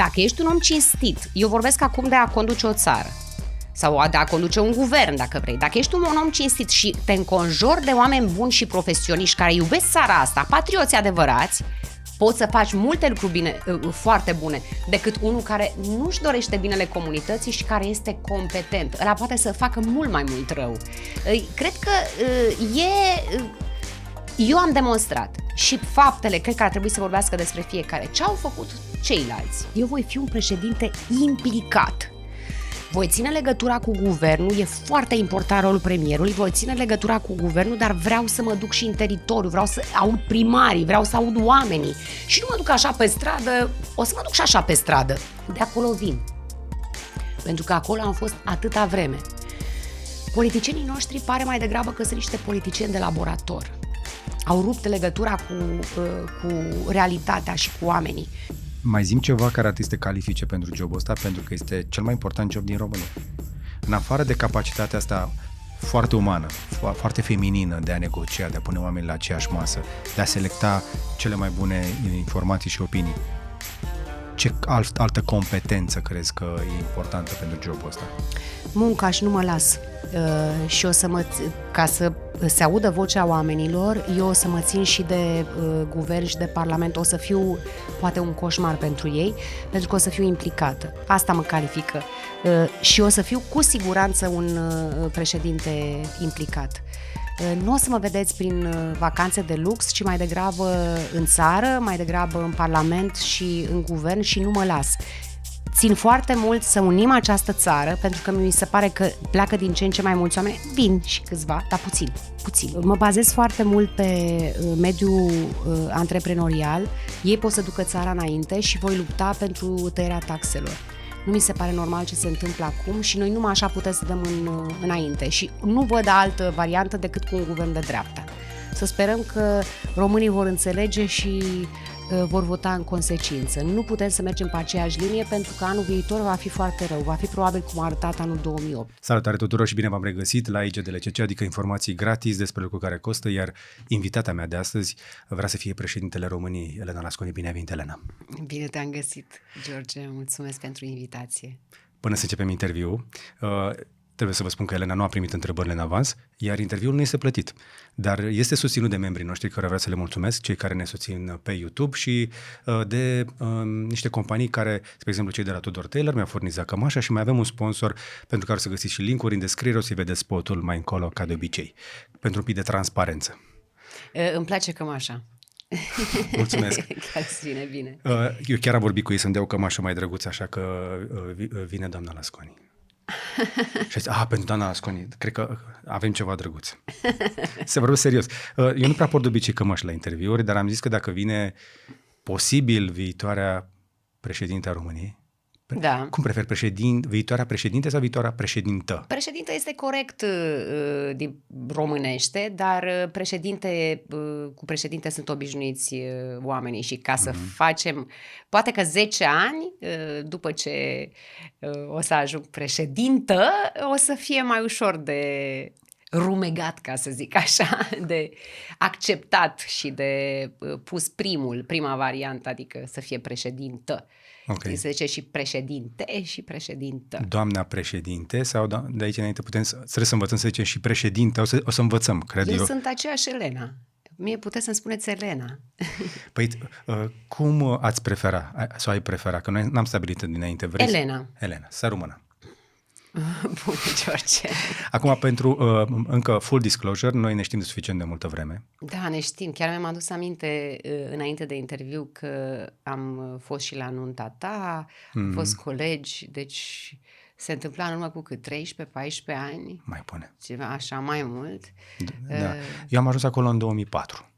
dacă ești un om cinstit, eu vorbesc acum de a conduce o țară sau de a conduce un guvern, dacă vrei. Dacă ești un om cinstit și te înconjori de oameni buni și profesioniști care iubesc țara asta, patrioți adevărați, poți să faci multe lucruri bine, foarte bune, decât unul care nu-și dorește binele comunității și care este competent. Ăla poate să facă mult mai mult rău. Cred că eu am demonstrat și faptele cred că ar trebui să vorbească despre fiecare. Ce au făcut ceilalți? Eu voi fi un președinte implicat. Voi ține legătura cu guvernul, e foarte important rolul premierului, voi ține legătura cu guvernul, dar vreau să mă duc și în teritoriu, vreau să aud primarii, vreau să aud oamenii. Și nu mă duc așa pe stradă, o să mă duc și așa pe stradă. De acolo vin. Pentru că acolo am fost atâta vreme. Politicienii noștri pare mai degrabă că sunt niște politicieni de laborator. Au rupt legătura cu realitatea și cu oamenii. Mai zi-mi ceva care ar trebui să te califice pentru jobul ăsta, pentru că este cel mai important job din România. În afară de capacitatea asta foarte umană, foarte feminină de a negocia, de a pune oamenii la aceeași masă, de a selecta cele mai bune informații și opinii, ce altă competență crezi că e importantă pentru jobul ăsta? Munca și nu mă las. Și ca să se audă vocea oamenilor, eu o să mă țin și de guvern și de parlament, o să fiu poate un coșmar pentru ei, pentru că o să fiu implicată. Asta mă califică. Și o să fiu cu siguranță un președinte implicat. Nu o să mă vedeți prin vacanțe de lux, ci mai degrabă în țară, mai degrabă în parlament și în guvern și nu mă las. Țin foarte mult să unim această țară, pentru că mi se pare că pleacă din ce în ce mai mulți oameni, vin și câțiva, dar puțin. Mă bazez foarte mult pe mediul antreprenorial, ei pot să ducă țara înainte și voi lupta pentru tăierea taxelor. Nu mi se pare normal ce se întâmplă acum și noi numai așa putem să dăm înainte și nu văd altă variantă decât cu un guvern de dreapta. Să sperăm că românii vor înțelege și vor vota în consecință. Nu putem să mergem pe aceeași linie pentru că anul viitor va fi foarte rău. Va fi probabil cum a arătat anul 2008. Salutare tuturor și bine v-am regăsit la IGDLCC, adică informații gratis despre lucruri care costă, iar invitata mea de astăzi vrea să fie președintele României, Elena Lasconi. Bine ai venit, Elena! Bine te-am găsit, George. Mulțumesc pentru invitație. Până să începem interviul, trebuie să vă spun că Elena nu a primit întrebările în avans, iar interviul nu este plătit. Dar este susținut de membrii noștri, care vreau să le mulțumesc, cei care ne susțin pe YouTube și de niște companii care, spre exemplu cei de la Tudor Taylor, mi-au furnizat cămașa și mai avem un sponsor pentru care o să găsiți și link-uri în descriere, o să-i vedeți spotul mai încolo, ca de obicei, pentru un pic de transparență. Îmi place cămașa. Mulțumesc. Chiar vine bine. Eu chiar am vorbit cu ei să-mi dea o cămașă mai drăguță, așa că vine doamna Lasconi. Și a zis, pentru doamna Lasconi, cred că avem ceva drăguț. Se vorbesc serios. Eu nu prea port de obicei cămăși la interviuri, dar am zis că dacă vine posibil viitoarea președinte a României, da. Cum preferi, viitoarea președinte sau viitoarea președintă? Președinte este corect din românește, dar cu președinte sunt obișnuiți oamenii și ca să facem, poate că 10 ani după ce o să ajung președintă, o să fie mai ușor de rumegat, ca să zic așa, de acceptat și de pus prima variantă, adică să fie președintă. Okay. Se zice și președinte și președintă. Doamna președinte sau de aici înainte trebuie să învățăm să zicem și președinte, o să învățăm, cred eu. Eu sunt aceeași Elena. Mie puteți să-mi spuneți Elena. Păi, cum ați prefera sau ai prefera? Că noi n-am stabilit dinainte. Elena. Elena, să rămână. Bun, George. Acum, pentru încă full disclosure, noi ne știm de suficient de multă vreme. Da, ne știm. Chiar mi-am adus aminte înainte de interviu că am fost și la nunta ta, am fost colegi, deci se întâmpla în urmă cu cât? 13-14 ani? Mai pune. Ceva așa, mai mult. Da. Eu am ajuns acolo în 2004.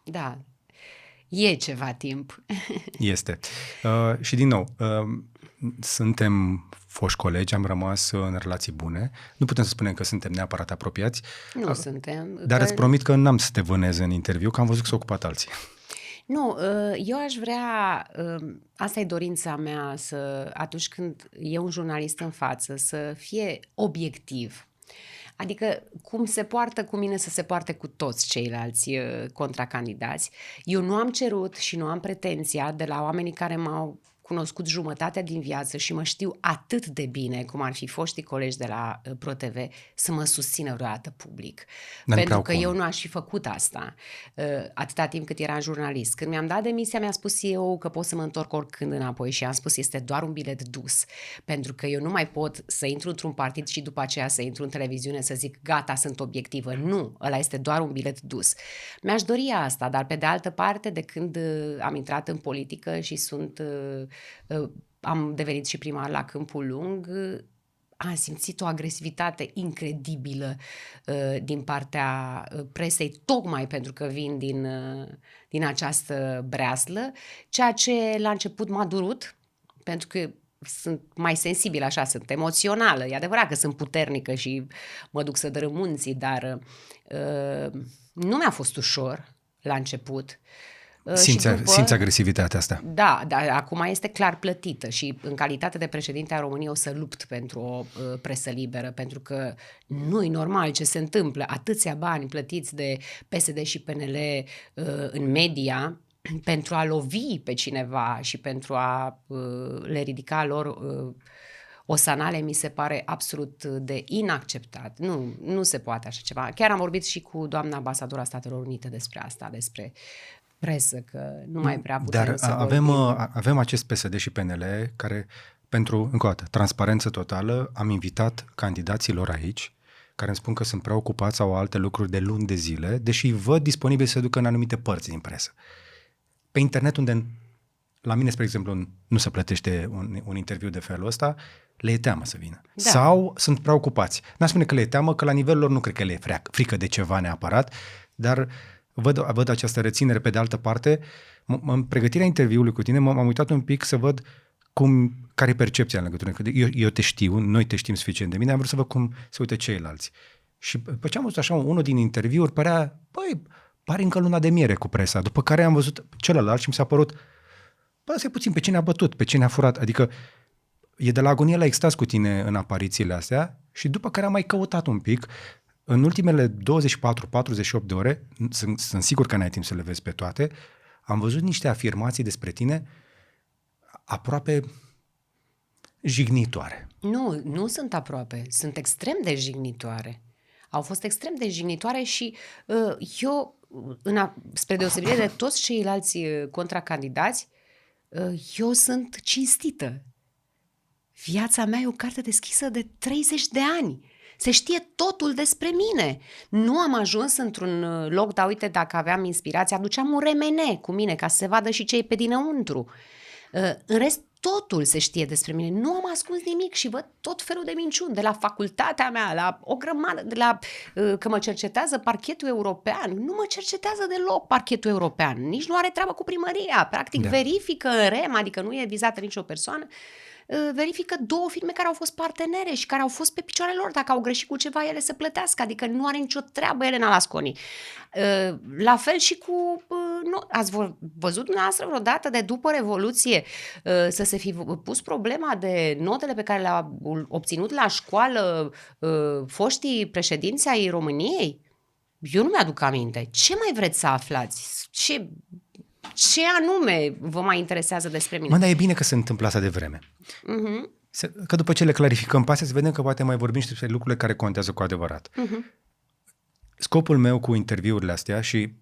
Da, e ceva timp. Este. Și din nou, suntem foști colegi, am rămas în relații bune. Nu putem să spunem că suntem neapărat apropiați. Nu suntem. Dar îți promit că n-am să te vânez în interviu, că am văzut că s-au ocupat alții. Nu, eu aș vrea, asta e dorința mea, să atunci când e un jurnalist în față, să fie obiectiv. Adică cum se poartă cu mine să se poarte cu toți ceilalți contracandidați. Eu nu am cerut și nu am pretenția de la oamenii care cunoscut jumătatea din viață și mă știu atât de bine cum ar fi foștii colegi de la ProTV să mă susțină vreodată public. Dar pentru că eu nu aș fi făcut asta atâta timp cât eram jurnalist. Când mi-am dat demisia, mi-a spus eu că pot să mă întorc oricând înapoi și am spus este doar un bilet dus. Pentru că eu nu mai pot să intru într-un partid și după aceea să intru în televiziune să zic gata, sunt obiectivă. Nu, ăla este doar un bilet dus. Mi-aș dori asta, dar pe de altă parte, de când am intrat în politică și am devenit și primar la Câmpul Lung, am simțit o agresivitate incredibilă din partea presei, tocmai pentru că vin din această breaslă, ceea ce la început m-a durut, pentru că sunt mai sensibilă, așa, sunt emoțională. E adevărat că sunt puternică și mă duc să dărâm munții, dar nu mi-a fost ușor la început. Simți agresivitatea asta. Da, dar acum este clar plătită și în calitate de președinte a României o să lupt pentru o presă liberă, pentru că nu-i normal ce se întâmplă. Atâția bani plătiți de PSD și PNL în media pentru a lovi pe cineva și pentru a le ridica lor osanale, mi se pare absolut de inacceptat. Nu se poate așa ceva. Chiar am vorbit și cu doamna ambasadora Statelor Unite despre asta, despre presă, că nu mai prea putem să avem acest PSD și PNL care, pentru, încă o dată, transparență totală, am invitat candidații lor aici, care îmi spun că sunt preocupați sau alte lucruri de luni de zile, deși văd disponibil să se ducă în anumite părți din presă. Pe internet, unde la mine, spre exemplu, nu se plătește un interviu de felul ăsta, le e teamă să vină. Da. Sau sunt preocupați. N-aș spune că le e teamă, că la nivelul lor nu cred că le e frică de ceva neapărat, dar văd această reținere. Pe de altă parte, în pregătirea interviului cu tine m-am uitat un pic să văd care e percepția în legătură. Eu te știu, noi te știm suficient de bine, am vrut să văd cum se uită ceilalți. Și pe ce am văzut așa, unul din interviuri pare încă luna de miere cu presa, după care am văzut celălalt și mi s-a părut, stai puțin, pe cine a bătut, pe cine a furat, adică e de la agonie la extaz cu tine în aparițiile astea și după care am mai căutat un pic. În ultimele 24-48 de ore, sunt sigur că n-ai timp să le vezi pe toate, am văzut niște afirmații despre tine aproape jignitoare. Nu sunt aproape, sunt extrem de jignitoare. Au fost extrem de jignitoare și eu, spre deosebire de toți ceilalți contracandidați, eu sunt cinstită. Viața mea e o carte deschisă de 30 de ani. Se știe totul despre mine. Nu am ajuns într-un loc, dar uite, dacă aveam inspirație, aduceam un remene cu mine ca să se vadă și ce e pe dinăuntru. În rest, totul se știe despre mine. Nu am ascuns nimic și văd tot felul de minciuni, de la facultatea mea, la o grămadă, de la că mă cercetează parchetul european. Nu mă cercetează deloc parchetul european. Nici nu are treabă cu primăria. Practic verifică în rem, adică nu e vizată nicio persoană, verifică 2 firme care au fost partenere și care au fost pe picioarele lor. Dacă au greșit cu ceva, ele să plătească. Adică nu are nicio treabă Elena Lasconi. La fel și cu... ați văzut dumneavoastră vreodată de după Revoluție să se fi pus problema de notele pe care le-a obținut la școală foștii președinți ai României? Eu nu mi-aduc aminte. Ce mai vreți să aflați? Ce anume vă mai interesează despre mine? Dar e bine că se întâmplă asta de vreme. Că după ce le clarificăm pe astea, să vedem că poate mai vorbim și despre lucrurile care contează cu adevărat. Scopul meu cu interviurile astea și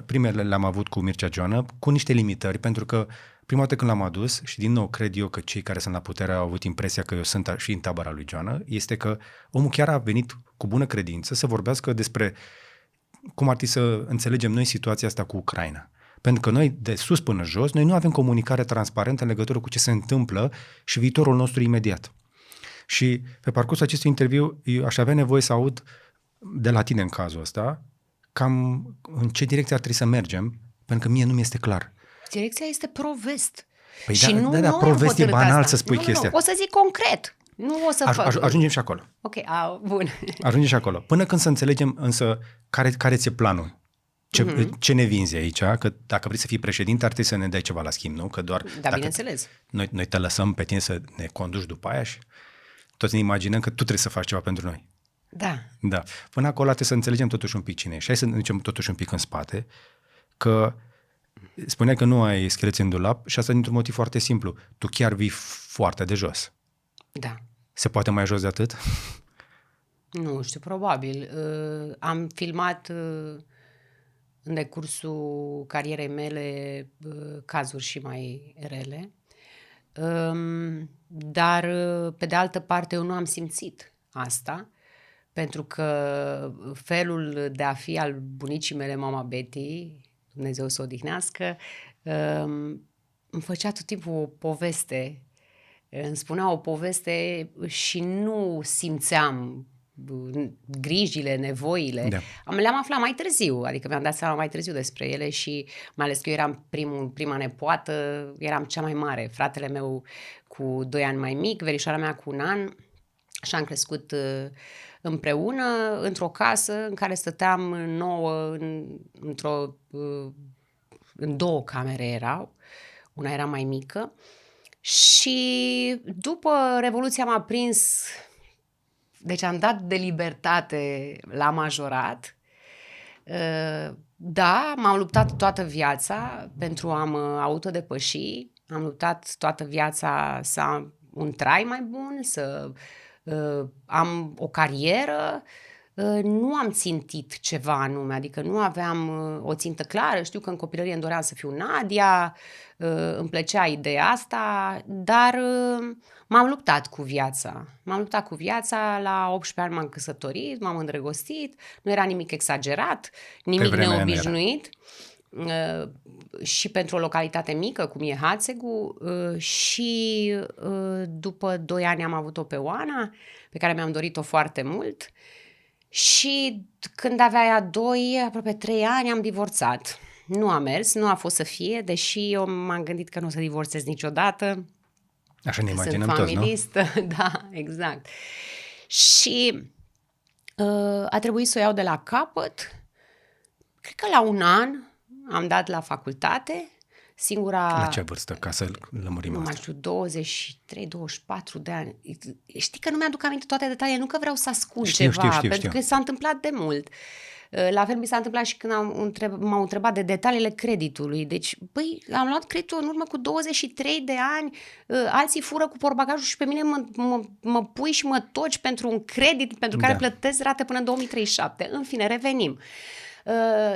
primele le-am avut cu Mircea Joană, cu niște limitări, pentru că prima dată când l-am adus, și din nou cred eu că cei care sunt la putere au avut impresia că eu sunt și în tabăra lui Joană, este că omul chiar a venit cu bună credință să vorbească despre cum ar trebui să înțelegem noi situația asta cu Ucraina. Pentru că noi, de sus până jos, noi nu avem comunicare transparentă în legătură cu ce se întâmplă și viitorul nostru imediat. Și pe parcursul acestui interviu eu aș avea nevoie să aud de la tine în cazul ăsta cam în ce direcție ar trebui să mergem, pentru că mie nu mi este clar. Direcția este pro-vest. Păi și pro-vest e banal să spui chestia. O să zic concret. Nu o să ajungem și acolo. Ok, bun. Ajungem și acolo. Până când să înțelegem însă care ți-e planul. Ce ne vinzi aici? Că dacă vrei să fii președinte, ar trebui să ne dai ceva la schimb, nu? Că doar bineînțeles. Noi te lăsăm pe tine să ne conduci după aia și toți ne imaginăm că tu trebuie să faci ceva pentru noi. Da. Până acolo trebuie să înțelegem totuși un pic cine e. Și hai să ne ducem totuși un pic în spate, că Spuneai că nu ai scheleți în dulap și asta dintr-un motiv foarte simplu. Tu chiar vii foarte de jos. Da. Se poate mai jos de atât? Nu știu, probabil. Am filmat în decursul carierei mele cazuri și mai rele, dar pe de altă parte eu nu am simțit asta, pentru că felul de a fi al bunicii mele, mama Betty, Dumnezeu să o odihnească, îmi făcea tot timpul o poveste, îmi spunea o poveste și nu simțeam grijile, nevoile. Da. Le-am aflat mai târziu, adică mi-am dat seama mai târziu despre ele și mai ales că eu eram prima nepoată, eram cea mai mare. Fratele meu cu 2 ani mai mic, verișoara mea cu 1 an și am crescut împreună într-o casă în care stăteam 9 în 2 camere erau, una era mai mică și după Revoluție am aprins. Deci am dat de libertate la majorat. Da, m-am luptat toată viața pentru a mă autodepăși. Am luptat toată viața să am un trai mai bun, să am o carieră. Nu am țintit ceva anume, adică nu aveam o țintă clară. Știu că în copilărie îmi doream să fiu Nadia, îmi plăcea ideea asta, dar m-am luptat cu viața. La 18 ani m-am căsătorit, m-am îndrăgostit, nu era nimic exagerat, nimic neobișnuit. Și pentru o localitate mică, cum e Hațegu, și după 2 ani am avut-o pe Oana, pe care mi-am dorit-o foarte mult. Și când avea ea 2, aproape 3 ani, am divorțat. Nu a mers, nu a fost să fie, deși eu m-am gândit că nu o să divorțez niciodată. Așa ne imaginăm toți, nu? Sunt familistă, da, exact. Și a trebuit să o iau de la capăt. Cred că la 1 an am dat la facultate. Singura... La ce vârstă, ca să lămurim asta? Nu mai știu, 23-24 de ani. Știi că nu mi-aduc aminte toate detaliile, nu că vreau să ascund ceva, pentru că s-a întâmplat de mult. La fel mi s-a întâmplat și când m-au întrebat de detaliile creditului. Deci, am luat creditul în urmă cu 23 de ani, alții fură cu portbagajul și pe mine mă pui și mă toci pentru un credit pentru care plătesc rate până în 2037. În fine, revenim.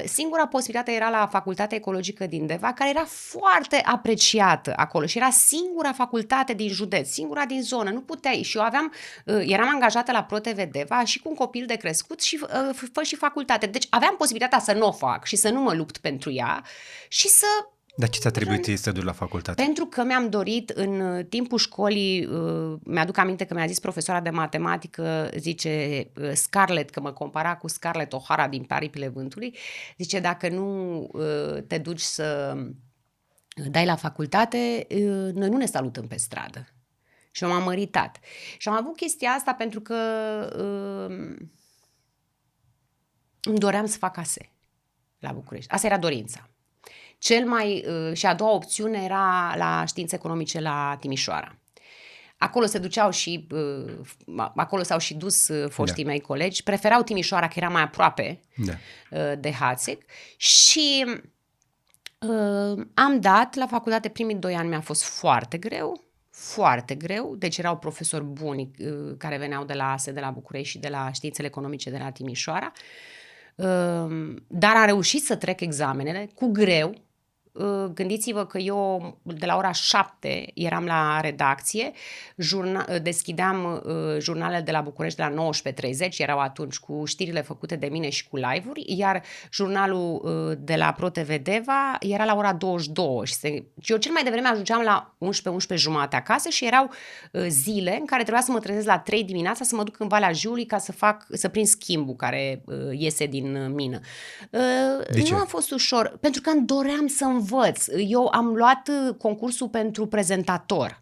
Singura posibilitate era la Facultatea Ecologică din Deva, care era foarte apreciată acolo și era singura facultate din județ, singura din zonă, nu puteai. Și eu eram angajată la ProTV Deva și cu un copil de crescut și fă și facultate. Deci aveam posibilitatea să nu o fac și să nu mă lupt pentru ea și să... Dar ce ți-a trebuit să duci la facultate? Pentru că mi-am dorit în timpul școlii, mi-aduc aminte că mi-a zis profesoara de matematică, zice Scarlett, că mă compara cu Scarlett O'Hara din Aripile Vântului, zice dacă nu te duci să dai la facultate, noi nu ne salutăm pe stradă. Și m-am măritat. Și am avut chestia asta pentru că îmi doream să fac ASE la București. Asta era dorința. Și a doua opțiune era la științe economice la Timișoara. Acolo se duceau și acolo s-au și dus foștii mei colegi. Preferau Timișoara, că era mai aproape de Hațeg. Și am dat la facultate primii 2 ani, mi-a fost foarte greu. Deci erau profesori buni care veneau de la ASE, de la București și de la științele economice de la Timișoara. Dar am reușit să trec examenele cu greu. Gândiți-vă că eu de la ora 7 eram la redacție, deschideam jurnalele de la București de la 19:30, erau atunci cu știrile făcute de mine și cu live-uri, iar jurnalul de la ProTV Deva era la ora 22 și eu cel mai devreme ajungeam la 11 jumate acasă și erau zile în care trebuia să mă trezesc la 3 dimineața să mă duc în Valea Jiului ca să prind schimbul care iese din mină. Nu a fost ușor, pentru că îmi doream să învăț. Eu am luat concursul pentru prezentator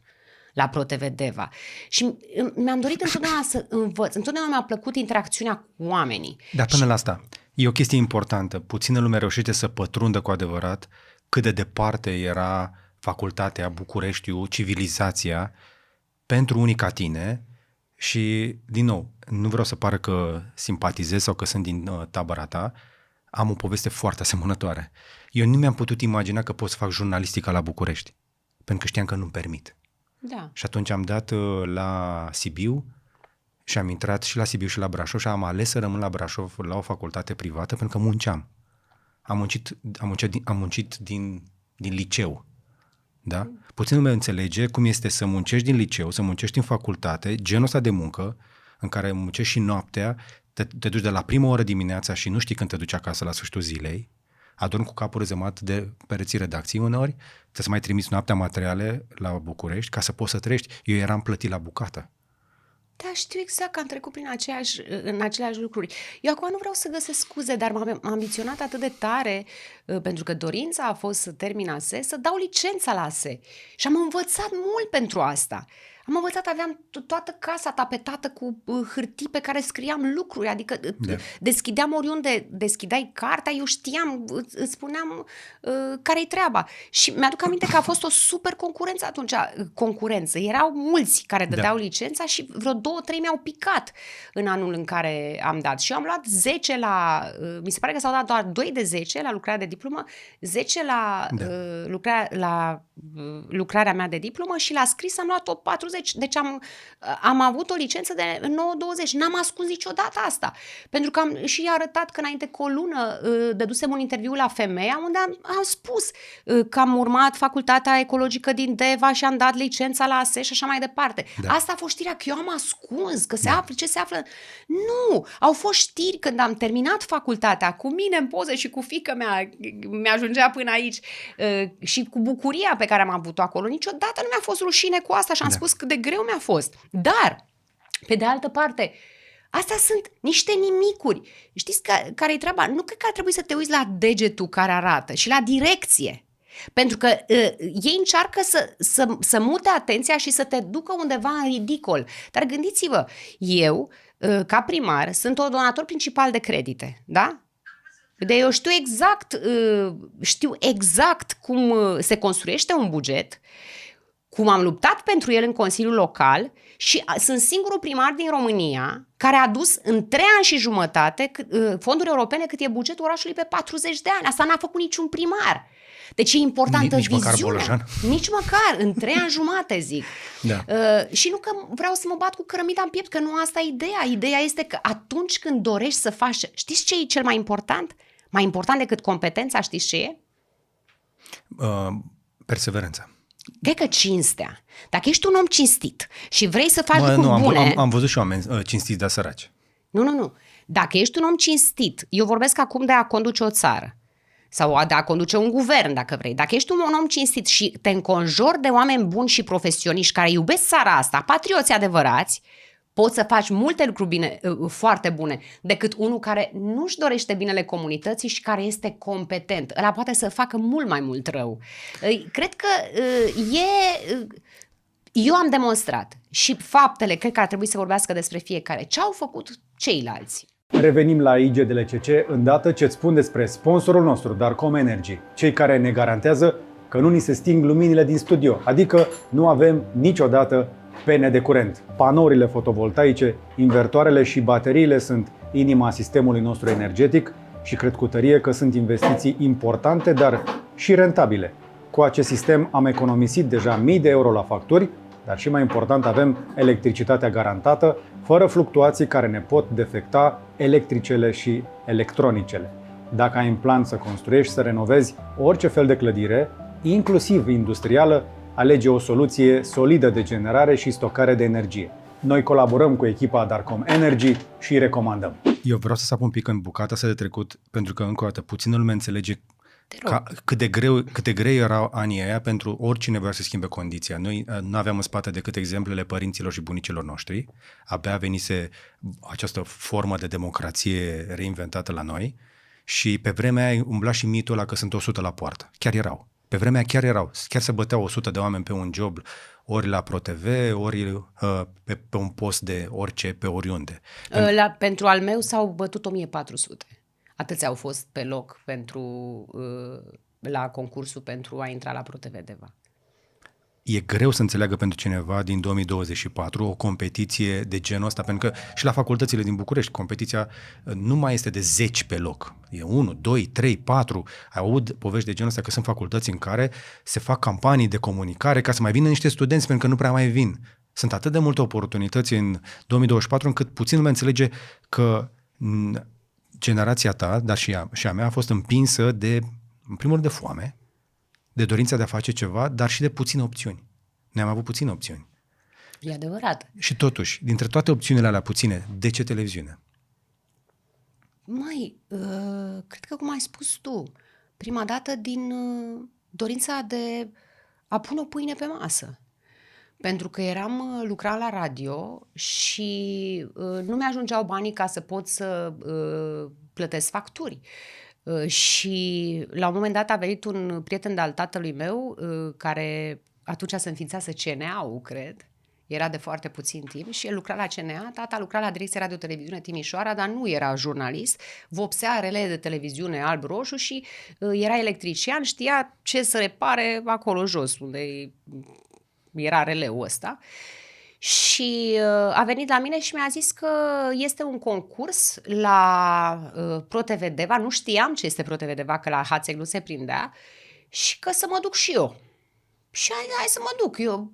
la ProTV Deva și mi-am dorit întotdeauna să învăț. Întotdeauna mi-a plăcut interacțiunea cu oamenii. Dar până la asta, e o chestie importantă. Puțină lume reușește să pătrundă cu adevărat cât de departe era facultatea, Bucureștiul, civilizația pentru unii ca tine și, din nou, nu vreau să pară că simpatizez sau că sunt din tabăra ta, am o poveste foarte asemănătoare. Eu nu mi-am putut imagina că pot să fac jurnalistică la București, pentru că știam că nu-mi permit. Da. Și atunci am dat la Sibiu și am intrat și la Sibiu și la Brașov și am ales să rămân la Brașov la o facultate privată pentru că munceam. Am muncit din liceu. Da? Puțin lumea înțelege cum este să muncești din liceu, să muncești în facultate, genul ăsta de muncă în care muncești și noaptea, te duci de la prima oră dimineața și nu știi când te duci acasă la sfârșitul zilei, adormi cu capul rezemat de pereții redacției uneori, trebuie să mai trimiți noaptea materiale la București ca să poți să trăiești. Eu eram plătit la bucată. Da, știu exact că am trecut în aceleași lucruri. Eu acum nu vreau să găsesc scuze, dar m-am ambiționat atât de tare, pentru că dorința a fost să termin ASE, să dau licența la ASE. Și am învățat mult pentru asta. Am învățat, aveam toată casa tapetată cu hârtii pe care scriam lucruri, adică deschideam oriunde, deschideai cartea, eu știam, îți spuneam care-i treaba. Și mi-aduc aminte că a fost o super concurență atunci, erau mulți care dădeau licența și vreo 2-3 mi-au picat în anul în care am dat. Și eu am luat 10 mi se pare că s-au dat doar 2 de 10 la lucrarea de diplomă, 10 la lucrarea mea de diplomă și la scris am luat tot 40. Deci am avut o licență de 9-20. N-am ascuns niciodată asta. Pentru că am și arătat că înainte cu o lună dădusem un interviu la Femeia unde am spus că am urmat facultatea ecologică din Deva și am dat licența la ASE și așa mai departe. Da. Asta a fost știrea, că eu am ascuns, că se află ce se află. Nu! Au fost știri când am terminat facultatea, cu mine în poză și cu fiica mea, mi-ajungea până aici, și cu bucuria pe care am avut-o acolo. Niciodată nu mi-a fost rușine cu asta și am spus cât de greu mi-a fost. Dar, pe de altă parte, astea sunt niște nimicuri. Știți care-i treaba? Nu cred că ar trebui să te uiți la degetul care arată și la direcție. Pentru că ei încearcă să mute atenția și să te ducă undeva în ridicol. Dar gândiți-vă, eu, ca primar, sunt ordonator principal de credite, da? Deci eu știu exact cum se construiește un buget, cum am luptat pentru el în Consiliul Local și sunt singurul primar din România care a dus în 3 ani și jumătate fonduri europene cât e bugetul orașului pe 40 de ani. Asta n-a făcut niciun primar. Deci e importantă viziunea. Nici măcar, în 3 ani jumate, zic. Da. Și nu că vreau să mă bat cu cărămida în piept, că nu asta e ideea. Ideea este că atunci când dorești să faci... Știți ce e cel mai important? Mai important decât competența, știți ce e? Perseverența. Cred că cinstea. Dacă ești un om cinstit și vrei să faci lucruri bune... Am văzut și oameni cinstiți, dar săraci. Nu. Dacă ești un om cinstit, eu vorbesc acum de a conduce o țară sau de a conduce un guvern, dacă vrei. Dacă ești un om cinstit și te înconjori de oameni buni și profesioniști care iubesc țara asta, patrioți adevărați, poți să faci multe lucruri foarte bune decât unul care nu-și dorește binele comunității și care este competent. Ăla poate să facă mult mai mult rău. Cred că eu am demonstrat și faptele cred că ar trebui să vorbească despre fiecare. Ce au făcut ceilalți? Revenim la IGDLCC îndată ce-ți spun despre sponsorul nostru, Darkom Energy, cei care ne garantează că nu ni se sting luminile din studio, adică nu avem niciodată pene de curent. Panourile fotovoltaice, invertoarele și bateriile sunt inima sistemului nostru energetic și cred cu tărie că sunt investiții importante, dar și rentabile. Cu acest sistem am economisit deja mii de euro la facturi, dar și mai important avem electricitatea garantată, fără fluctuații care ne pot defecta electricele și electronicele. Dacă ai în plan să construiești, să renovezi orice fel de clădire, inclusiv industrială, alege o soluție solidă de generare și stocare de energie. Noi colaborăm cu echipa Darkom Energy și îi recomandăm. Eu vreau să sap un pic în bucata asta de trecut, pentru că, încă o dată, puțină lume înțelege cât de greu erau anii aia pentru oricine vrea să schimbe condiția. Noi nu aveam în spate decât exemplele părinților și bunicilor noștri. Abia venise această formă de democrație reinventată la noi și pe vremea aia umbla și mitul ăla că sunt 100 la poartă. Chiar erau. Pe vremea chiar erau. Chiar se băteau 100 de oameni pe un job, ori la ProTV, ori pe un post de orice, pe oriunde. Pentru al meu s-au bătut 1400. Atâția au fost pe loc la concursul pentru a intra la ProTV Deva. e greu să înțeleagă pentru cineva din 2024 o competiție de genul ăsta, pentru că și la facultățile din București competiția nu mai este de 10 pe loc. E 1, 2, 3, 4. Aud povești de genul ăsta că sunt facultăți în care se fac campanii de comunicare ca să mai vină niște studenți, pentru că nu prea mai vin. Sunt atât de multe oportunități în 2024 încât puțin lumea înțelege că generația ta, dar și a mea, a fost împinsă de, în primul rând, de foame, de dorința de a face ceva, dar și de puține opțiuni. Noi am avut puține opțiuni. E adevărat. Și totuși, dintre toate opțiunile alea puține, de ce televiziune? Măi, cred că cum ai spus tu, prima dată din dorința de a pune o pâine pe masă. Pentru că lucram la radio și nu mi-ajungeau banii ca să pot să plătesc facturi. Și la un moment dat a venit un prieten de-al tatălui meu, care atunci se înființase CNA-ul, cred. Era de foarte puțin timp și el lucra la CNA, tata lucra la Direcția Radio-Televiziune Timișoara, dar nu era jurnalist, vopsea relele de televiziune alb-roșu și era electrician, știa ce să repare acolo jos, unde era releul ăsta. Și a venit la mine și mi-a zis că este un concurs la ProTV Deva, nu știam ce este ProTV Deva, că la Hațeg nu se prindea, și că să mă duc și eu. Și hai să mă duc, eu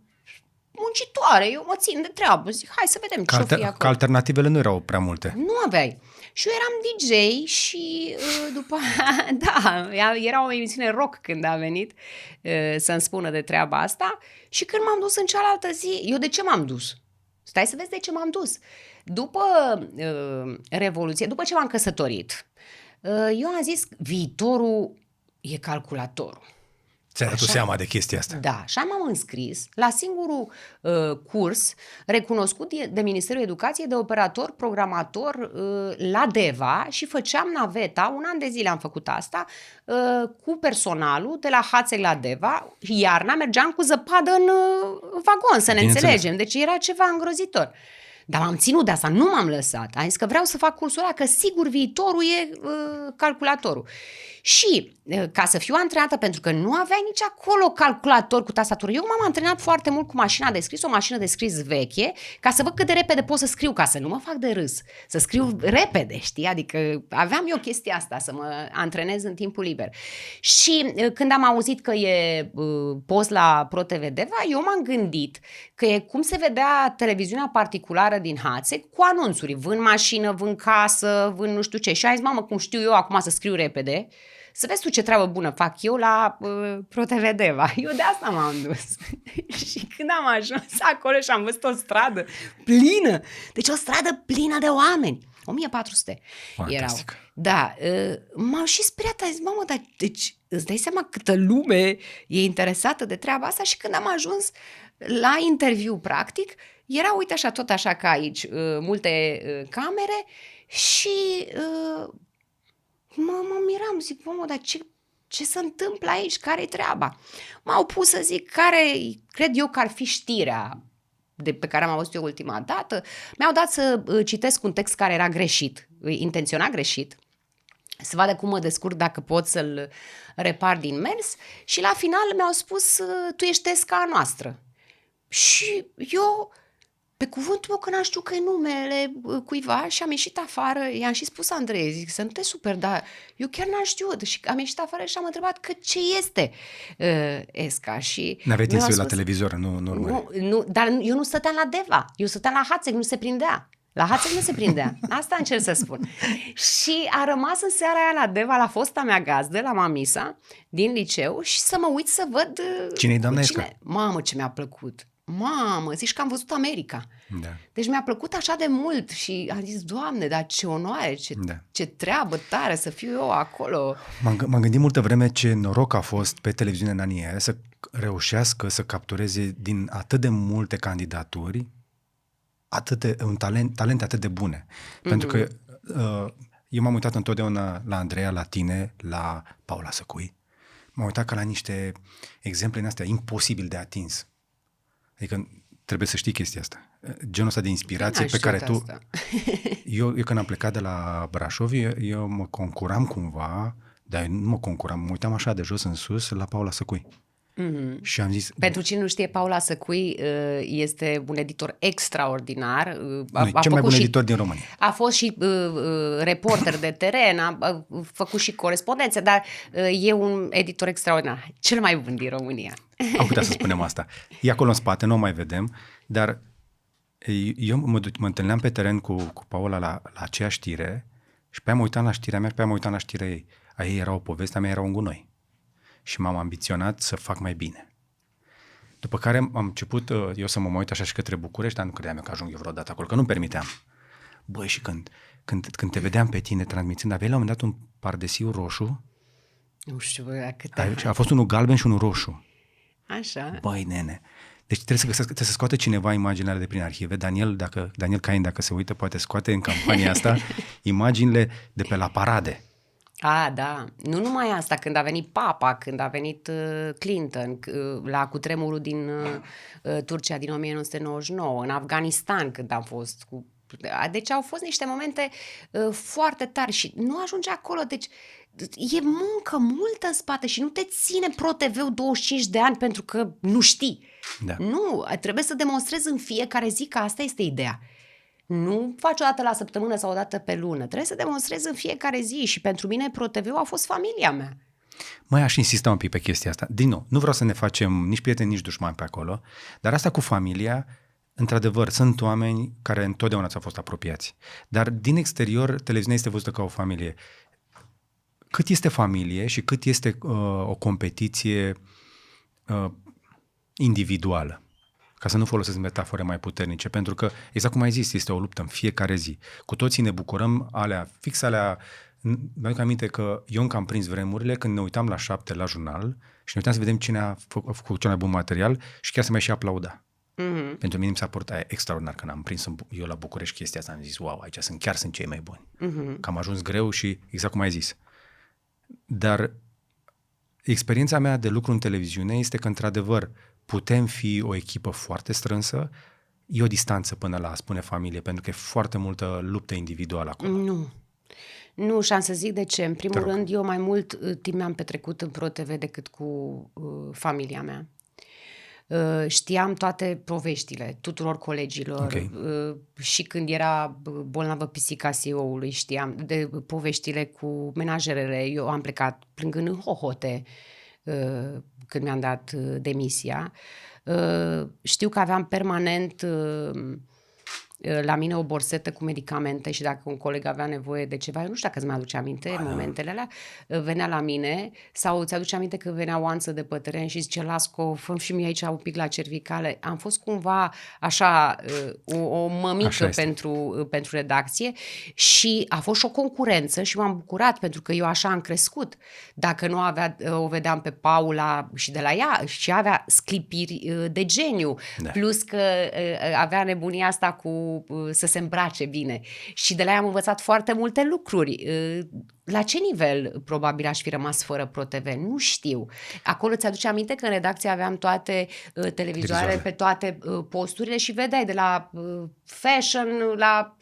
muncitoare, eu mă țin de treabă, zic hai să vedem ce-o fi acolo. Că alternativele nu erau prea multe. Nu aveai. Și eu eram DJ și după da, era o emisiune rock când a venit să-mi spună de treaba asta și când m-am dus în cealaltă zi, eu de ce m-am dus? Stai să vezi de ce m-am dus. După Revoluție, după ce m-am căsătorit, eu am zis viitorul e calculatorul. Ți-ai dat seama de chestia asta? Da, așa m-am înscris la singurul curs recunoscut de Ministerul Educației de operator, programator la Deva și făceam naveta, un an de zile am făcut asta, cu personalul de la Hațeg la Deva, iarna mergeam cu zăpadă în vagon, să ne înțelegem, deci era ceva îngrozitor. Dar m-am ținut de asta, nu m-am lăsat. Am zis că vreau să fac cursul ăla, că sigur viitorul e calculatorul. Și ca să fiu antrenată, pentru că nu aveai nici acolo calculator cu tastatură, eu m-am antrenat foarte mult cu mașina de scris, o mașină de scris veche, ca să văd cât de repede pot să scriu, ca să nu mă fac de râs, să scriu repede, știi? Adică aveam eu chestia asta, să mă antrenez în timpul liber. Și când am auzit că e post la ProTV Deva, eu m-am gândit că e cum se vedea televiziunea particulară din Hațeg cu anunțuri, vând mașină, vând casă, vând nu știu ce. Și am zis, mamă, cum știu eu acum să scriu repede, să vezi tu ce treabă bună fac eu la ProTV Deva. Eu de asta m-am dus. Și când am ajuns acolo și am văzut o stradă plină, deci o stradă plină de oameni, 1400 erau. Da, m-au și speriat, am zis, mamă, dar deci îți dai seama câtă lume e interesată de treaba asta? Și când am ajuns la interviu, practic, era, uite așa, tot așa ca aici, multe camere și mă miram, zic, mamă, dar ce se întâmplă aici? Care-i treaba? M-au pus să zic care, cred eu că ar fi știrea pe care am auzit eu ultima dată. Mi-au dat să citesc un text care era greșit, intenționat greșit, să vadă cum mă descurc dacă pot să-l repar din mers și la final mi-au spus, tu ești Esca a noastră. Și eu, pe cuvântul meu că n-am știut că e numele cuiva și am ieșit afară, i-am și spus Andrei, zic să nu te super, dar eu chiar n-am știut și am ieșit afară și am întrebat că ce este Esca și... N-aveai timp să uiți la televizor, nu, dar eu nu stăteam la Deva, eu stăteam la Hațeg, nu se prindea. La Hațeg nu se prindea. Asta încerc să spun. Și a rămas în seara aia la Deva, la fosta mea gazdă, la mamisa, din liceu și să mă uit să văd... Cine-i doamna Esca? Mamă, ce mi-a plăcut! Mamă, zici că am văzut America. Da. Deci mi-a plăcut așa de mult și am zis, Doamne, dar ce onoare, ce treabă tare să fiu eu acolo. M-am gândit multă vreme ce noroc a fost pe televiziune în anii aia să reușească să captureze din atât de multe candidaturi un talente atât de bune. Pentru că eu m-am uitat întotdeauna la Andreea, la tine, la Paula Săcui. M-am uitat ca la niște exemple în astea imposibil de atins. Adică trebuie să știi chestia asta. Genul ăsta de inspirație pe care tu... Eu când am plecat de la Brașov, eu mă concuram cumva, dar nu mă concuram, mă uitam așa de jos în sus la Paula Săcui. Și am zis... Pentru cine nu știe, Paula Săcui este un editor extraordinar. Cel mai bun editor din România. A fost și reporter de teren, a făcut și corespondențe, dar e un editor extraordinar. Cel mai bun din România. Am putea să spunem asta. E acolo în spate, nu o mai vedem, dar eu mă întâlneam pe teren cu Paula la aceeași știre și pe aia mă uitam la știrea mea și pe aia mă uitam la știrea ei. A ei era o poveste, a mea era un gunoi. Și m-am ambiționat să fac mai bine. După care am început eu să mă uit așa și către București, dar nu credeam eu că ajung eu vreodată acolo, că nu-mi permiteam. Băi, și când te vedeam pe tine transmițând, aveai la un moment dat un pardesiu roșu. Nu știu, câte... A fost unul galben și unul roșu. Așa. Băi, nene. Deci trebuie să scoate cineva imaginile alea de prin arhive. Daniel Cain, dacă se uită, poate scoate în campania asta imaginile de pe la parade. Da. Nu numai asta, când a venit Papa, când a venit Clinton, la cutremurul din Turcia din 1999, în Afganistan când am fost cu... Deci au fost niște momente foarte tari și nu ajunge acolo, deci e muncă multă în spate și nu te ține ProTV-ul 25 de ani pentru că nu știi. Da. Nu, trebuie să demonstrezi în fiecare zi că asta este ideea. Nu faci o dată la săptămână sau o dată pe lună. Trebuie să demonstrezi în fiecare zi și pentru mine ProTV-ul a fost familia mea. Mai aș insista un pic pe chestia asta. Din nou, nu vreau să ne facem nici prieteni, nici dușmani pe acolo, dar asta cu familia, într-adevăr, sunt oameni care întotdeauna ți-au fost apropiați. Dar din exterior, televiziunea este văzută ca o familie. Cât este familie și cât este o competiție individuală? Ca să nu folosesc metafore mai puternice, pentru că, exact cum ai zis, este o luptă în fiecare zi. Cu toții ne bucurăm fix alea. Mi-aduc aminte că eu încă am prins vremurile când ne uitam la 7 la jurnal și ne uitam să vedem cine a făcut cel mai bun material și chiar să mai și aplauda. Mm-hmm. Pentru mine mi s-a părut extraordinar când am prins eu la București chestia asta. Am zis, wow, aici sunt cei mai buni. Mm-hmm. Că am ajuns greu și exact cum ai zis. Dar experiența mea de lucru în televiziune este că, într-adevăr, putem fi o echipă foarte strânsă, e o distanță până la a spune familie, pentru că e foarte multă luptă individuală acolo. Nu, și am să zic de ce. În primul rând, eu mai mult timp mi-am petrecut în ProTV decât cu familia mea. Știam toate poveștile tuturor colegilor. Okay. Și când era bolnavă pisica CEO-ului, știam de poveștile cu menajerele. Eu am plecat plângând în hohote când mi-am dat demisia. Știu că aveam permanent la mine o borsetă cu medicamente și dacă un coleg avea nevoie de ceva, eu nu știu dacă îți mai aduce aminte momentele alea, venea la mine sau ți-aduce aminte că venea o anță de pe teren și zice, Lasco, fă-mi și mie aici un pic la cervicale. Am fost cumva așa o mămică pentru redacție și a fost și o concurență și m-am bucurat pentru că eu așa am crescut. Dacă nu o vedeam pe Paula și de la ea și avea sclipiri de geniu, plus că avea nebunia asta cu să se îmbrace bine. Și de la ea am învățat foarte multe lucruri. La ce nivel probabil aș fi rămas fără ProTV? Nu știu. Acolo ți-aduce aminte că în redacție aveam toate televizoare pe toate posturile și vedeai de la fashion la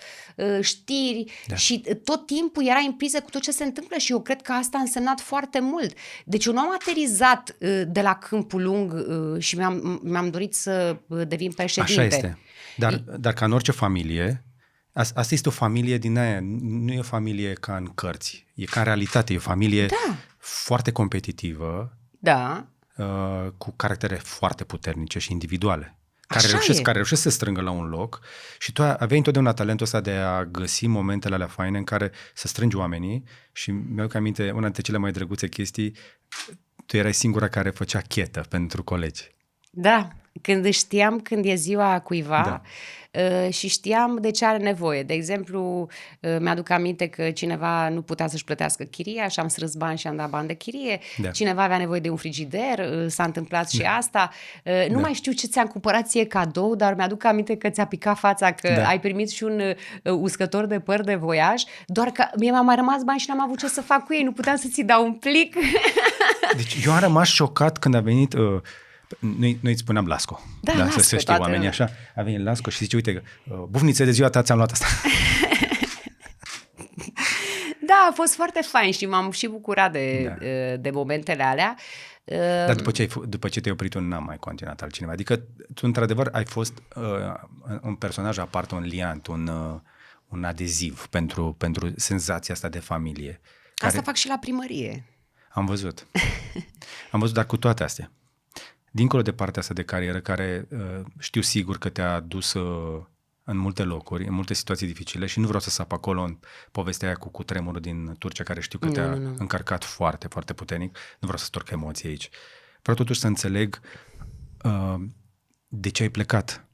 știri și tot timpul era în priză cu tot ce se întâmplă și eu cred că asta a însemnat foarte mult. Deci eu nu am aterizat de la Câmpul Lung și mi-am dorit să devin președinte. Așa este. Dar ca în orice familie, asta este o familie din aia, nu e o familie ca în cărți, e ca în realitate, e o familie foarte competitivă, cu caractere foarte puternice și individuale, care reușesc să strângă la un loc și tu aveai întotdeauna talentul ăsta de a găsi momentele alea faine în care să strângi oamenii și mi-aduc aminte, una dintre cele mai drăguțe chestii, tu erai singura care făcea chetă pentru colegi. Da, când știam când e ziua cuiva și știam de ce are nevoie. De exemplu, mi-aduc aminte că cineva nu putea să-și plătească chiria și am strâns bani și am dat bani de chirie. Cineva avea nevoie de un frigider, s-a întâmplat și asta. Nu mai știu ce ți-am cumpărat ție cadou, dar mi-aduc aminte că ți-a picat fața că ai primit și un uscător de păr de voiaj, doar că mie m-a mai rămas bani și n-am avut ce să fac cu ei, nu puteam să ți dau un plic. Deci eu am rămas șocat când a venit... Noi îți spuneam Lasco. Lasco, să știe oamenii așa. A venit Lasco și zice, uite, bufnițe de ziua ta ți-am luat asta. Da, a fost foarte fain și m-am și bucurat de momentele alea. Dar după ce te-ai oprit, tu n-am mai continuat altcineva. Adică tu, într-adevăr, ai fost un personaj aparte, un liant, un adeziv pentru senzația asta de familie. Asta fac și la primărie. Am văzut. Am văzut, dar cu toate astea. Dincolo de partea asta de carieră, care știu sigur că te-a dus în multe locuri, în multe situații dificile și nu vreau să sap acolo în povestea aia cu cutremurul din Turcia, care știu că te-a încărcat foarte, foarte puternic. Nu vreau să storc emoții aici. Vreau totuși să înțeleg de ce ai plecat.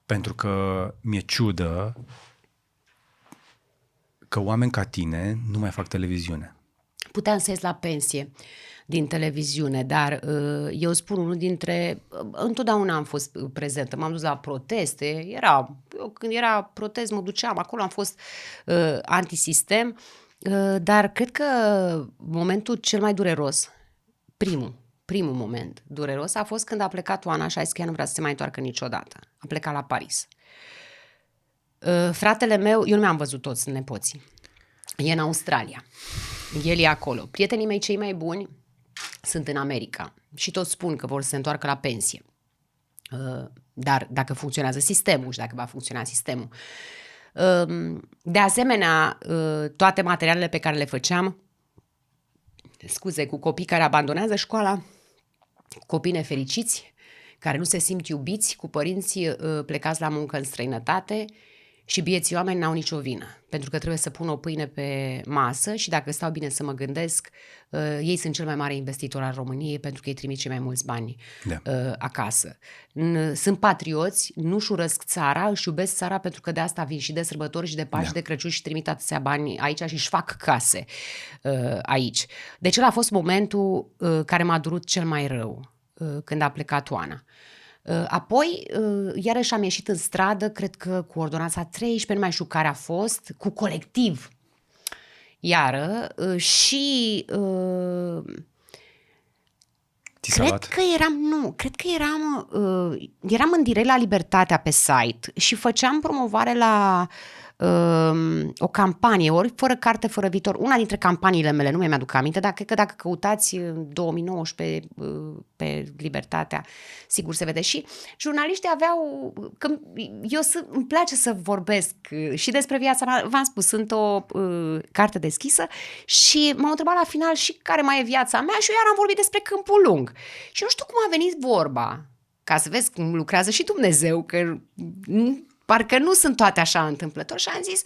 Pentru că mi-e ciudă că oameni ca tine nu mai fac televiziune. Puteam să ies la pensie din televiziune, dar eu spun unul dintre... Întotdeauna am fost prezentă, m-am dus la proteste, când era protest mă duceam, acolo am fost antisistem, dar cred că momentul cel mai dureros, primul moment dureros a fost când a plecat Oana și a zis că ea nu vrea să se mai întoarcă niciodată. A plecat la Paris. Fratele meu, eu nu mi-am văzut toți nepoții, e în Australia. El e acolo. Prietenii mei cei mai buni sunt în America și toți spun că vor să se întoarcă la pensie. Dar dacă funcționează sistemul și dacă va funcționa sistemul. De asemenea, toate materialele pe care le făceam, cu copii care abandonează școala, copii nefericiți, care nu se simt iubiți, cu părinții plecați la muncă în străinătate, și bieții oameni n-au nicio vină, pentru că trebuie să pun o pâine pe masă și dacă stau bine să mă gândesc, ei sunt cel mai mare investitor al României pentru că îi trimit cei mai mulți bani acasă. Sunt patrioți, nu-și urăsc țara, își iubesc țara pentru că de asta vin și de sărbători și de Paști și de Crăciun și trimit atâția bani aici și își fac case aici. Deci ăla a fost momentul care m-a durut cel mai rău când a plecat Oana. Apoi, iarăși am ieșit în stradă, cred că cu ordonanța 13, nu mai știu care a fost, cu colectiv, și cred că eram în direct la Libertatea pe site și făceam promovare la o campanie, ori fără carte, fără viitor, una dintre campaniile mele, nu mi-aduc aminte, dar cred că dacă căutați în 2019 pe Libertatea, sigur se vede. Și jurnaliștii aveau, că îmi place să vorbesc și despre viața mea, v-am spus, sunt o carte deschisă și m-au întrebat la final și care mai e viața mea și eu iar am vorbit despre Câmpul Lung. Și nu știu cum a venit vorba, ca să vezi cum lucrează și Dumnezeu, că parcă nu sunt toate așa întâmplători și am zis,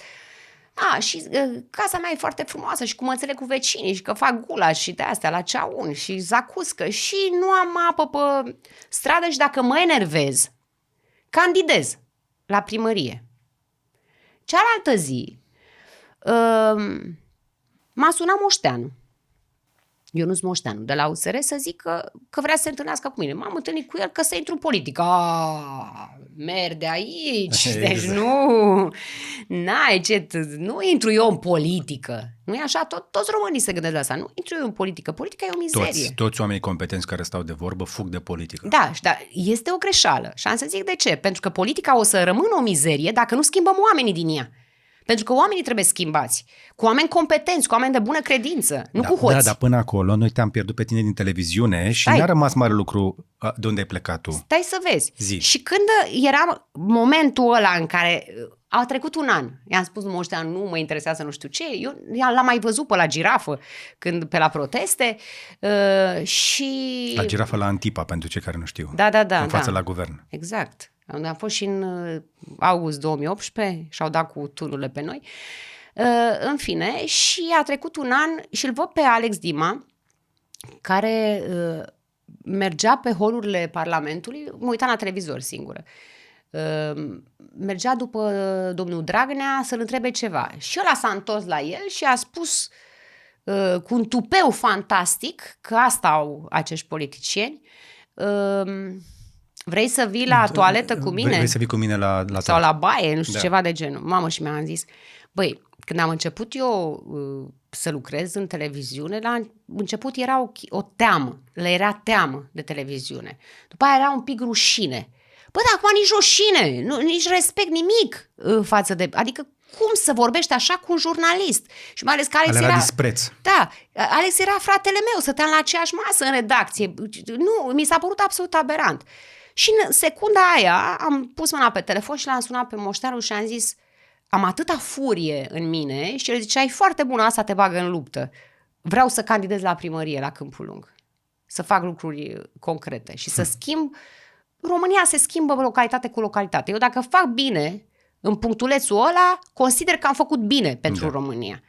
și casa mea e foarte frumoasă și cum mă înțeleg cu vecinii și că fac gulaș și de astea la ceaun și zacuscă și nu am apă pe stradă și dacă mă enervez, candidez la primărie. Cealaltă zi m-a sunat Moșteanu. Ionuț Moșteanu, de la USR, să zic că vrea să se întâlnească cu mine. M-am întâlnit cu el că să intru în politică. Merde aici, deci nu intru eu în politică. Nu e așa? Toți românii se gândesc la asta. Nu intru eu în politică. Politica e o mizerie. Toți oamenii competenți care stau de vorbă fug de politică. Da, este o greșeală. Și am să zic de ce. Pentru că politica o să rămână o mizerie dacă nu schimbăm oamenii din ea. Pentru că oamenii trebuie schimbați, cu oameni competenți, cu oameni de bună credință, nu cu hoți. Da, dar până acolo noi te-am pierdut pe tine din televiziune și n-a rămas mare lucru de unde ai plecat tu. Stai să vezi. Zi. Și când era momentul ăla în care a trecut un an, i-am spus lui Moșteanu, nu mă interesează nu știu ce, eu l-am mai văzut pe la Girafă, pe la proteste și... La Girafă la Antipa, pentru cei care nu știu. Da. În față la guvern. Exact. Am fost și în august 2018 și au dat cu tunurile pe noi. În fine, și a trecut un an și îl văd pe Alex Dima, care mergea pe holurile Parlamentului, mă uitam la televizor singură, mergea după domnul Dragnea să-l întrebe ceva. Și ăla s-a întors la el și a spus cu un tupeu fantastic, că asta au acești politicieni, vrei să vii la toaletă cu mine? Vrei să vii cu mine la sau la baie, nu știu, ceva de genul. Mamă, și mi-am zis, băi, când am început eu să lucrez în televiziune, la început era o teamă, le era teamă de televiziune. După aia era un pic rușine. Bă, dar acum nici rușine, nici respect, nimic față de... Adică cum să vorbești așa cu un jurnalist? Și mai ales că Alex era dispreț. Da, Alex era fratele meu, stăteam la aceeași masă în redacție. Nu, mi s-a părut absolut aberant. Și în secunda aia am pus mâna pe telefon și l-am sunat pe moștarul și am zis, am atâta furie în mine și el zicea, e foarte bună, asta te bagă în luptă. Vreau să candidez la primărie la Câmpul Lung, să fac lucruri concrete și să schimb. România se schimbă localitate cu localitate. Eu dacă fac bine în punctulețul ăla, consider că am făcut bine pentru România.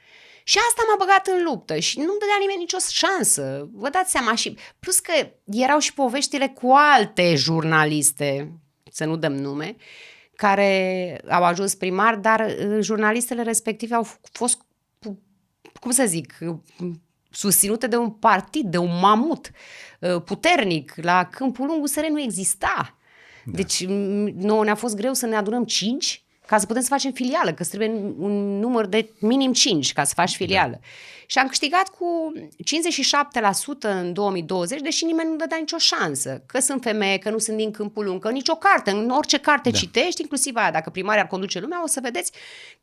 Și asta m-a băgat în luptă și nu-mi dădea nimeni nicio șansă. Vă dați seama și plus că erau și poveștile cu alte jurnaliste, să nu dăm nume, care au ajuns primari, dar jurnalistele respective au fost, cum să zic, susținute de un partid, de un mamut puternic. La Câmpul Lung USR nu exista. Deci nouă ne-a fost greu să ne adunăm 5 ca să putem să facem filială, că trebuie un număr de minim 5 ca să faci filială. Și am câștigat cu 57% în 2020, deși nimeni nu dădea nicio șansă. Că sunt femeie, că nu sunt din Câmpul Lung, că nicio carte, în orice carte citești, inclusiv aia, dacă primarii ar conduce lumea, o să vedeți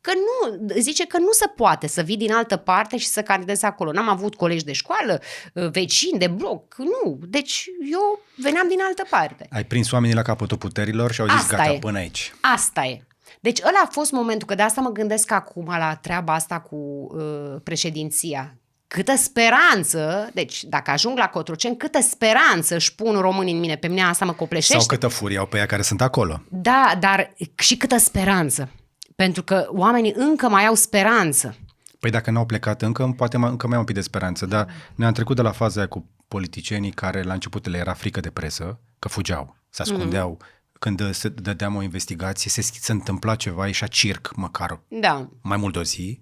că nu, zice că nu se poate să vii din altă parte și să candidezi acolo. N-am avut colegi de școală, vecini de bloc, nu. Deci eu veneam din altă parte. Ai prins oamenii la capătul puterilor și au zis Asta gata, e. până aici. Asta e. Deci ăla a fost momentul, că de asta mă gândesc acum la treaba asta cu președinția. Câtă speranță, deci dacă ajung la Cotroceni, câtă speranță își pun românii în mine, pe mine asta mă copleșește. Sau câtă furie au pe ea care sunt acolo. Da, dar și câtă speranță. Pentru că oamenii încă mai au speranță. Păi dacă n-au plecat încă, poate încă mai au un pic de speranță, dar noi am trecut de la faza aia cu politicienii care la început le era frică de presă, că fugeau, se ascundeau. Când se dădeam o investigație, se întâmpla ceva, ieșea circ măcar mai mult de o zi,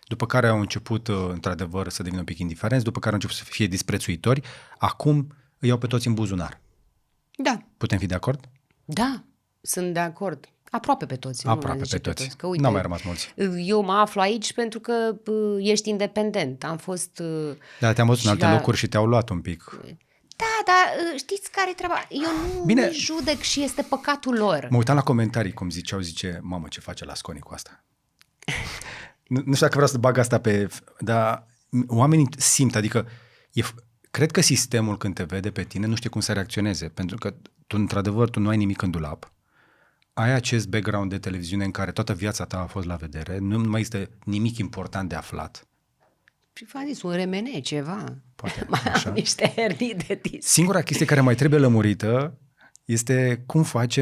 după care au început într-adevăr să devină un pic indiferenți, după care au început să fie disprețuitori, acum îi iau pe toți în buzunar. Da. Putem fi de acord? Da, sunt de acord. Aproape pe toți. Aproape pe toți. Că, uite, n-au mai rămas mulți. Eu mă aflu aici pentru că ești independent. Am fost... Dar te-am văzut în alte locuri și te-au luat un pic. Da, dar știți care e treaba? Eu nu judec și este păcatul lor. Mă uitam la comentarii, cum zice, mamă, ce face Lasconi cu asta? Nu știu dacă vreau să bag asta dar oamenii simt, adică cred că sistemul când te vede pe tine nu știe cum să reacționeze, pentru că tu, într-adevăr, tu nu ai nimic în dulap, ai acest background de televiziune în care toată viața ta a fost la vedere, nu mai este nimic important de aflat. Și v-am zis, un remene, ceva. Poate, așa. Niște hernii de disc. Singura chestie care mai trebuie lămurită este cum faci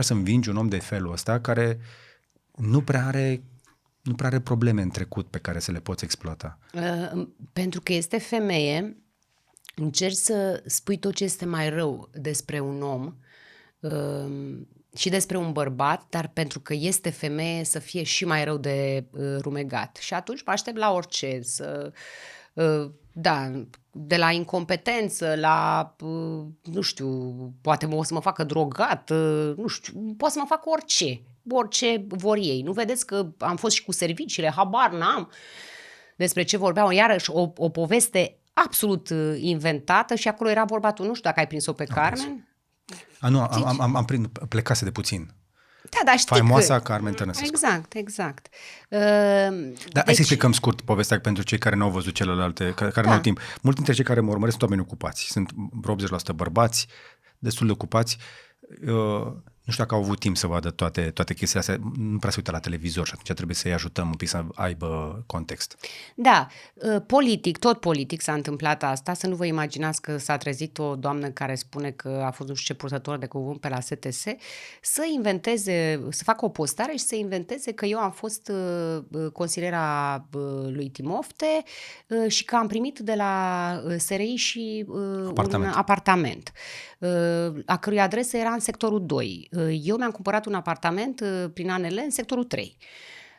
să învingi un om de felul ăsta care nu prea are probleme în trecut pe care să le poți exploata. Pentru că este femeie, încerci să spui tot ce este mai rău despre un om și despre un bărbat, dar pentru că este femeie să fie și mai rău de rumegat. Și atunci mă aștept la orice, de la incompetență la, nu știu, poate o să mă facă drogat, nu știu, poate să mă facă orice vor ei. Nu vedeți că am fost și cu serviciile, habar n-am despre ce vorbeau, iarăși o poveste absolut inventată și acolo era vorba, tu nu știu dacă ai prins-o pe Carmen. Nu, am plecase de puțin. Da, dar știi faimoasa Carmen Tănăsescu. Exact. Dar hai să explicăm scurt povestea pentru cei care nu au văzut celelalte, care nu au timp. Mulți dintre cei care mă urmăresc sunt oameni ocupați. Sunt 80% bărbați, destul de ocupați. Nu știu dacă au avut timp să vadă toate chestiile astea. Nu prea se uită la televizor și atunci trebuie să-i ajutăm un pic să aibă context. Da, tot politic s-a întâmplat asta. Să nu vă imaginați că s-a trezit o doamnă care spune că a fost nu știu ce purtător de cuvânt pe la STS să facă o postare și să inventeze că eu am fost consiliera lui Timofte și că am primit de la SRI și un apartament a cărui adresă era în sectorul 2. Eu mi-am cumpărat un apartament prin ANL în sectorul 3.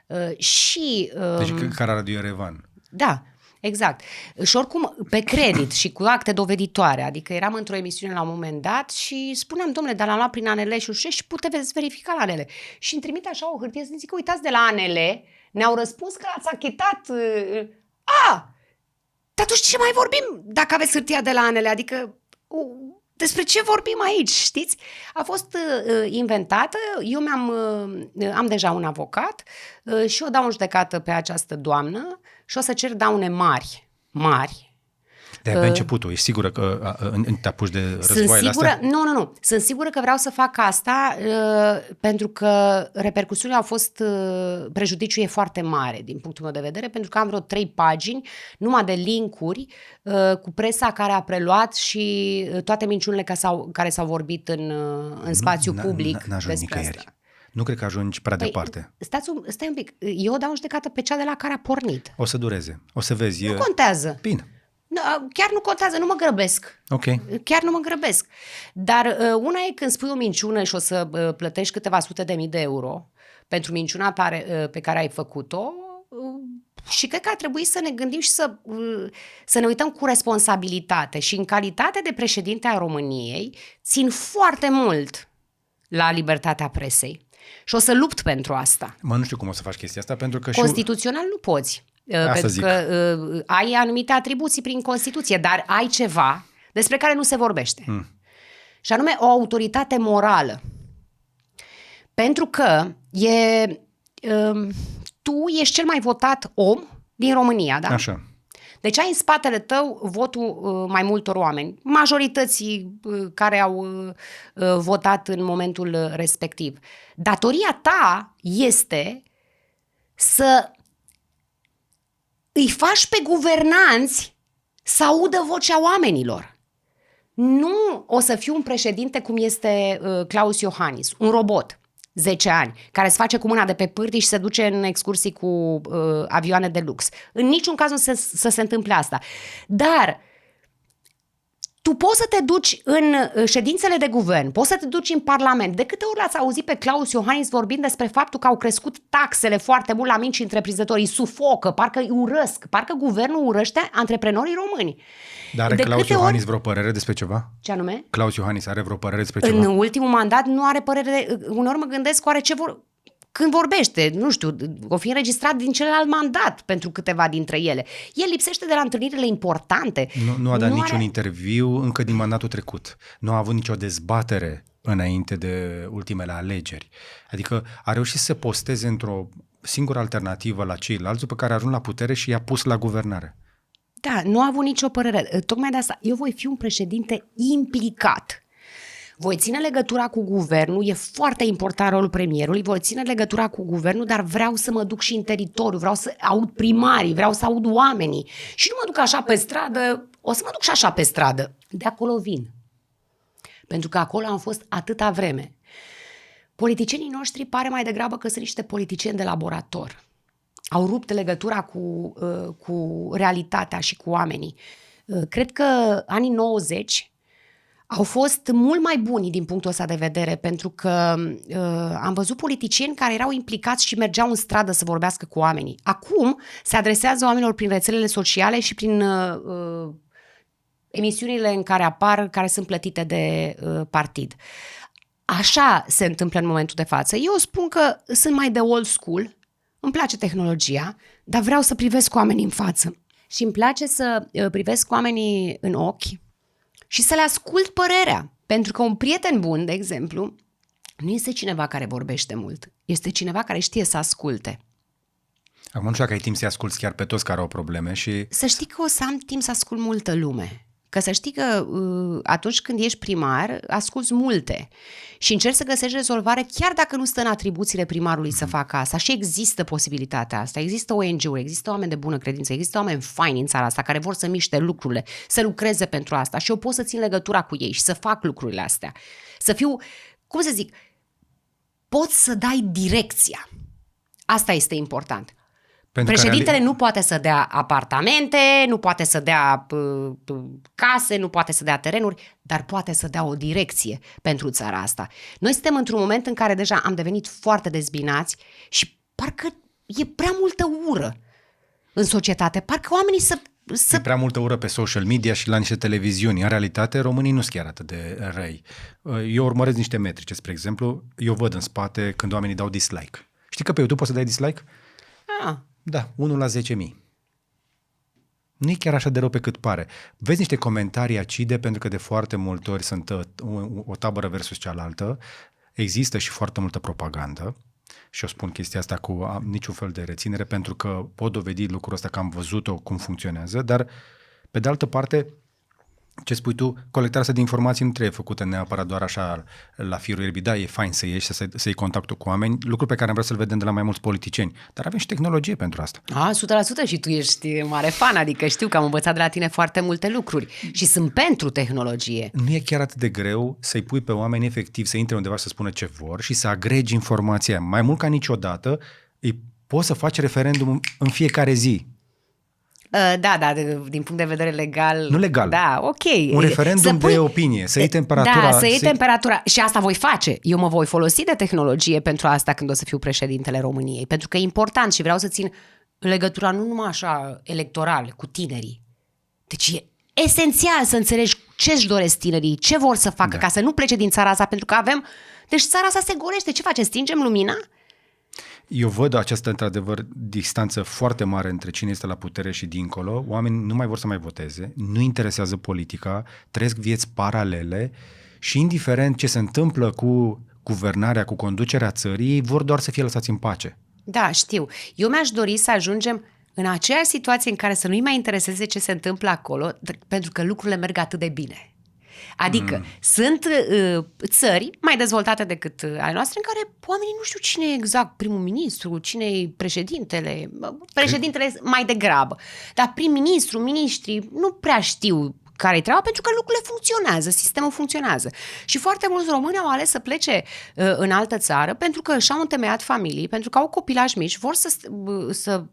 Deci care era Radio Erevan. Da, exact. Și oricum pe credit și cu acte doveditoare. Adică eram într-o emisiune la un moment dat și spuneam, domnule, dar l-am luat prin ANL și puteți verifica la ANL. Și îmi trimite așa o hârtie să zic că uitați de la ANL, ne-au răspuns că ați achitat... dar atunci ce mai vorbim dacă aveți hârtia de la ANL? Adică... despre ce vorbim aici, știți? A fost inventată, eu am deja un avocat și o dau în judecată pe această doamnă și o să cer daune mari. De-abia începutul, ești sigură că te apuci de războaiele Sunt sigură, astea? Nu. Sunt sigură că vreau să fac asta pentru că repercusiunile au fost, prejudiciul e foarte mare din punctul meu de vedere, pentru că am vreo 3 pagini numai de linkuri cu presa care a preluat și toate minciunile care s-au vorbit în spațiu public N-ajungi despre nicăieri. asta. Nu cred că ajungi prea departe. Stai un pic, eu dau în judecată pe cea de la care a pornit. O să dureze, o să vezi. Nu contează. Bine. Chiar nu contează, nu mă grăbesc. Ok. Chiar nu mă grăbesc. Dar una e când spui o minciună și o să plătești câteva sute de mii de euro pentru minciuna pe care ai făcut-o și cred că ar trebui să ne gândim și să ne uităm cu responsabilitate. Și în calitate de președinte a României țin foarte mult la libertatea presei. Și o să lupt pentru asta. Nu știu cum o să faci chestia asta, pentru că Constituțional nu poți. Pentru că ai anumite atribuții prin Constituție, dar ai ceva despre care nu se vorbește. Și anume o autoritate morală. Pentru că tu ești cel mai votat om din România, da? Așa. Deci ai în spatele tău votul mai multor oameni, majorității care au votat în momentul respectiv. Datoria ta este să îi faci pe guvernanți să audă vocea oamenilor. Nu o să fiu un președinte cum este Klaus Iohannis, un robot, 10 ani, care îți face cu mâna de pe pârtii și se duce în excursii cu avioane de lux. În niciun caz nu să se întâmple asta. Dar tu poți să te duci în ședințele de guvern, poți să te duci în Parlament. De câte ori l-ați auzit pe Klaus Iohannis vorbind despre faptul că au crescut taxele foarte mult la mici întreprinzători, îi sufocă, parcă îi urăsc, parcă guvernul urăște antreprenorii români. Dar are Klaus Iohannis vreo părere despre ceva? Ce anume? Klaus Iohannis are vreo părere despre ceva? În ultimul mandat nu are părere, uneori mă gândesc oare când vorbește, nu știu, o fi înregistrat din celălalt mandat pentru câteva dintre ele. El lipsește de la întâlnirile importante. Nu a dat niciun interviu încă din mandatul trecut. Nu a avut nicio dezbatere înainte de ultimele alegeri. Adică a reușit să posteze într-o singură alternativă la ceilalți, după care a ajuns la putere și i-a pus la guvernare. Da, nu a avut nicio părere. Tocmai de asta, eu voi fi un președinte implicat. Voi ține legătura cu guvernul, e foarte important rolul premierului, voi ține legătura cu guvernul, dar vreau să mă duc și în teritoriu, vreau să aud primarii, vreau să aud oamenii. Și nu mă duc așa pe stradă, o să mă duc și așa pe stradă. De acolo vin. Pentru că acolo am fost atâta vreme. Politicienii noștri pare mai degrabă că sunt niște politicieni de laborator. Au rupt legătura cu realitatea și cu oamenii. Cred că anii 90 au fost mult mai buni din punctul ăsta de vedere, pentru că am văzut politicieni care erau implicați și mergeau în stradă să vorbească cu oamenii. Acum se adresează oamenilor prin rețelele sociale și prin emisiunile în care apar, care sunt plătite de partid. Așa se întâmplă în momentul de față. Eu spun că sunt mai de old school, îmi place tehnologia, dar vreau să privesc oamenii în față. Și îmi place să privesc oamenii în ochi și să le ascult părerea. Pentru că un prieten bun, de exemplu, nu este cineva care vorbește mult. Este cineva care știe să asculte. Acum nu știu dacă ai timp să-i asculți chiar pe toți care au probleme și... Să știi că o să am timp să ascult multă lume. Că să știi că atunci când ești primar, asculți multe și încerci să găsești rezolvare chiar dacă nu stă în atribuțiile primarului să facă asta. Și există posibilitatea asta. Există ONG-uri, există oameni de bună credință, există oameni faini în țara asta care vor să miște lucrurile, să lucreze pentru asta și eu pot să țin legătura cu ei și să fac lucrurile astea. Să fiu, cum să zic, poți să dai direcția. Asta este important. Președintele nu poate să dea apartamente, nu poate să dea case, nu poate să dea terenuri, dar poate să dea o direcție pentru țara asta. Noi suntem într-un moment în care deja am devenit foarte dezbinați și parcă e prea multă ură în societate. Parcă oamenii E prea multă ură pe social media și la niște televiziuni. În realitate, românii nu sunt chiar atât de răi. Eu urmăresc niște metrice, spre exemplu, eu văd în spate când oamenii dau dislike. Știi că pe YouTube poți să dai dislike? Ah. Da, 1 la 10.000. Nu e chiar așa de rău pe cât pare. Vezi niște comentarii acide pentru că de foarte multe ori sunt o tabără versus cealaltă. Există și foarte multă propagandă și eu spun chestia asta cu niciun fel de reținere pentru că pot dovedi lucrul ăsta că am văzut-o cum funcționează, dar pe de altă parte ce spui tu, colectarea asta de informații nu trebuie făcută neapărat doar așa la firul ierbii. Da, e fain să ieși, să iei contactul cu oameni, lucru pe care am vrea să-l vedem de la mai mulți politicieni. Dar avem și tehnologie pentru asta. 100% și tu ești mare fan, adică știu că am învățat de la tine foarte multe lucruri și sunt pentru tehnologie. Nu e chiar atât de greu să-i pui pe oameni efectiv să intre undeva să spună ce vor și să agregi informația. Mai mult ca niciodată, poți să faci referendum în fiecare zi. Da, din punct de vedere legal. Nu legal. Da, ok. Un referendum de opinie, să iei temperatura. Da, să iei temperatura. Și asta voi face. Eu mă voi folosi de tehnologie pentru asta când o să fiu președintele României. Pentru că e important și vreau să țin legătura nu numai așa electoral cu tinerii. Deci e esențial să înțelegi ce își doresc tinerii, ce vor să facă ca să nu plece din țara asta, pentru că avem... Deci țara asta se golește. Ce face? Stingem lumina? Eu văd această, într-adevăr, distanță foarte mare între cine este la putere și dincolo. Oamenii nu mai vor să mai voteze, nu interesează politica, trăiesc vieți paralele și indiferent ce se întâmplă cu guvernarea, cu conducerea țării, ei vor doar să fie lăsați în pace. Da, știu. Eu mi-aș dori să ajungem în aceeași situație în care să nu-i mai intereseze ce se întâmplă acolo, pentru că lucrurile merg atât de bine. Adică sunt țări mai dezvoltate decât ale noastre în care oamenii nu știu cine e exact primul ministru, cine e președintele mai degrabă, dar prim-ministru, miniștri nu prea știu care-i treaba, pentru că lucrurile funcționează, sistemul funcționează. Și foarte mulți români au ales să plece în altă țară pentru că și-au întemeiat familii, pentru că au copilași mici, vor să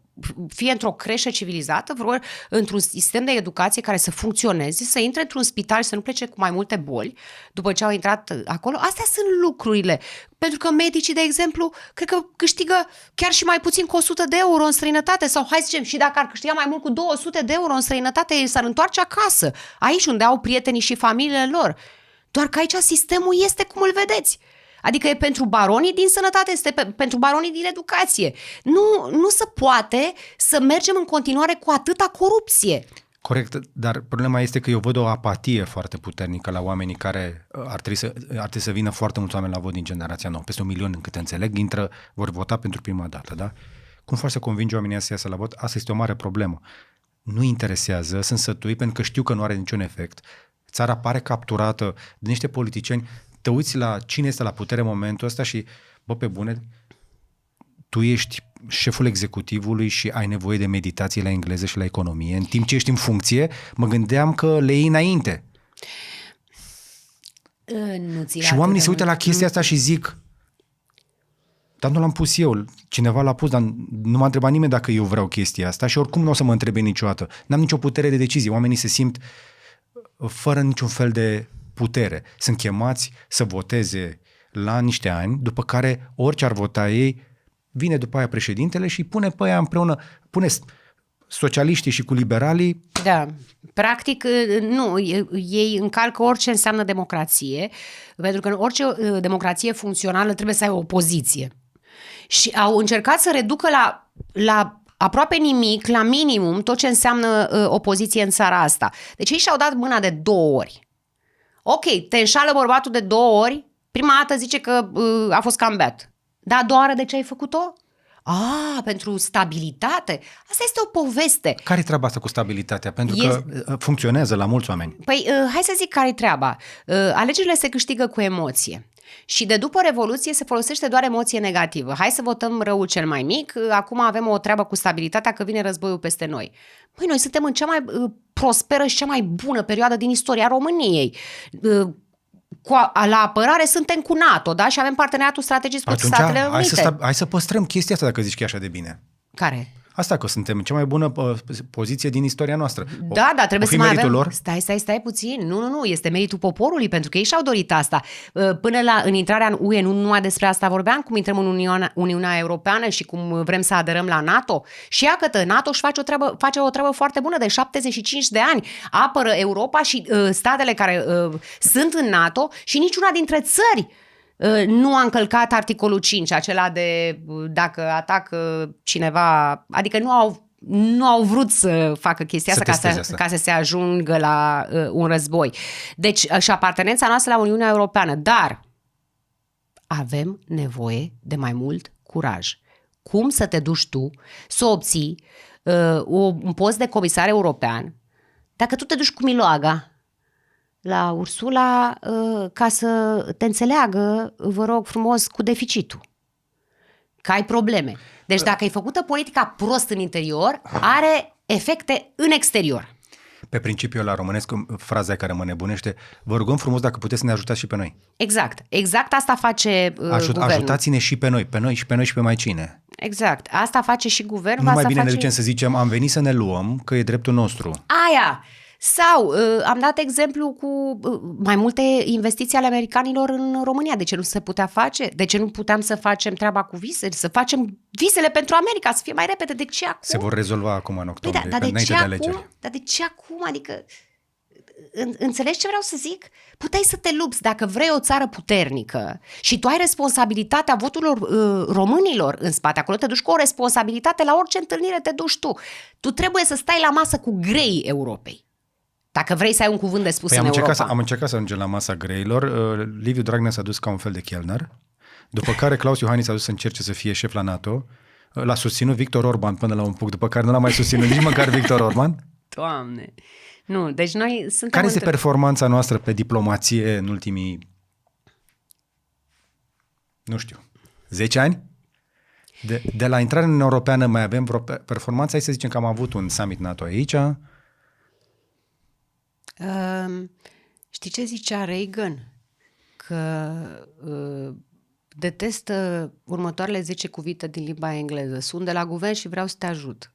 fie într-o creșă civilizată, vor într-un sistem de educație care să funcționeze, să intre într-un spital și să nu plece cu mai multe boli după ce au intrat acolo. Astea sunt lucrurile. Pentru că medicii, de exemplu, cred că câștigă chiar și mai puțin cu 100 de euro în străinătate sau, hai să zicem, și dacă ar câștiga mai mult cu 200 de euro în străinătate, ei s-ar întoarce acasă, aici unde au prietenii și familiile lor. Doar că aici sistemul este cum îl vedeți. Adică e pentru baronii din sănătate, este pentru baronii din educație. Nu se poate să mergem în continuare cu atâta corupție. Corect, dar problema este că eu văd o apatie foarte puternică la oamenii care ar trebui să vină foarte mulți oameni la vot din generația nouă. Peste 1 milion, în câte înțeleg, vor vota pentru prima dată, da? Cum faci să convingi oamenii să iasă la vot? Asta este o mare problemă. Nu interesează, sunt sătui pentru că știu că nu are niciun efect. Țara pare capturată de niște politicieni. Te uiți la cine este la putere în momentul ăsta și, bă, pe bune, tu ești șeful executivului și ai nevoie de meditație la engleză și la economie. În timp ce ești în funcție, mă gândeam că le iei înainte. Și oamenii se uită la chestia asta și zic, dar nu l-am pus eu, cineva l-a pus, dar nu m-a întrebat nimeni dacă eu vreau chestia asta și oricum nu o să mă întrebe niciodată. N-am nicio putere de decizie. Oamenii se simt fără niciun fel de putere. Sunt chemați să voteze la niște ani, după care orice ar vota ei, vine după aia președintele și pune pe aia împreună, pune socialiștii și cu liberalii. Da, practic nu, ei încalcă orice înseamnă democrație, pentru că în orice democrație funcțională trebuie să ai o opoziție. Și au încercat să reducă la aproape nimic, la minimum, tot ce înseamnă opoziție în țara asta. Deci ei și-au dat mâna de 2 ori. Ok, te înșală bărbatul de 2 ori, prima dată zice că a fost cam beat. Dar a doua oară de ce ai făcut-o? Pentru stabilitate. Asta este o poveste. Care-i treaba asta cu stabilitatea? Pentru că funcționează la mulți oameni. Păi, hai să zic care-i treaba. Alegerile se câștigă cu emoție. Și de după Revoluție se folosește doar emoție negativă. Hai să votăm răul cel mai mic, acum avem o treabă cu stabilitatea că vine războiul peste noi. Păi noi suntem în cea mai prosperă și cea mai bună perioadă din istoria României. La apărare suntem cu NATO, da? Și avem parteneriatul strategic cu Statele Unite. Hai să păstrăm chestia asta dacă zici că e așa de bine. Care? Asta, că suntem în cea mai bună poziție din istoria noastră. Da, trebuie să mai avem... Lor? Stai puțin. Nu, este meritul poporului, pentru că ei și-au dorit asta. Până în intrarea în UE, nu numai despre asta vorbeam, cum intrăm în Uniunea Europeană și cum vrem să aderăm la NATO. Și iată, NATO își face o treabă foarte bună de 75 de ani. Apără Europa și statele care sunt în NATO și niciuna dintre țări nu a încălcat articolul 5, acela de dacă atacă cineva, adică nu au nu au vrut să facă chestia asta testeze asta. ca să se ajungă la un război. Deci și apartenența noastră la Uniunea Europeană, dar avem nevoie de mai mult curaj. Cum să te duci tu să obții un post de comisar european dacă tu te duci cu miloaga la Ursula ca să te înțeleagă, vă rog frumos, cu deficitul? Că ai probleme. Deci dacă e făcută politica prost în interior, are efecte în exterior. Pe principiul la românesc, fraza care mă nebunește, vă rugăm frumos dacă puteți să ne ajutați și pe noi. Exact asta face guvernul. Ajutați-ne și pe noi și pe mai cine. Exact, asta face și guvernul. Nu mai bine ne ducem să zicem, am venit să ne luăm, că e dreptul nostru. Aia! Sau am dat exemplu cu mai multe investiții ale americanilor în România. De ce nu se putea face? De ce nu puteam să facem treaba cu visele? Să facem visele pentru America, să fie mai repede. De ce acum? Se vor rezolva acum în octombrie, Dar înainte de alegeri. Dar de ce acum? Adică, înțelegi ce vreau să zic? Puteai să te lupți dacă vrei o țară puternică și tu ai responsabilitatea voturilor românilor în spate. Acolo te duci cu o responsabilitate, la orice întâlnire te duci tu. Tu trebuie să stai la masă cu greii Europei. Dacă vrei să ai un cuvânt de spus în Europa. Am încercat să ajungem la masa greilor. Liviu Dragnea s-a dus ca un fel de chelner, după care Claus Iohannis s-a dus să încerce să fie șef la NATO. L-a susținut Victor Orban până la un punct, după care nu l-a mai susținut nici măcar Victor Orban. Doamne! Nu, deci noi suntem... Care este performanța noastră pe diplomație în ultimii, 10 ani? De la intrarea în Europeană mai avem vreo performanță? Hai să zicem că am avut un summit NATO aici. Știi ce zicea Reagan? Că detestă următoarele 10 cuvinte din limba engleză. Sunt de la guvern și vreau să te ajut.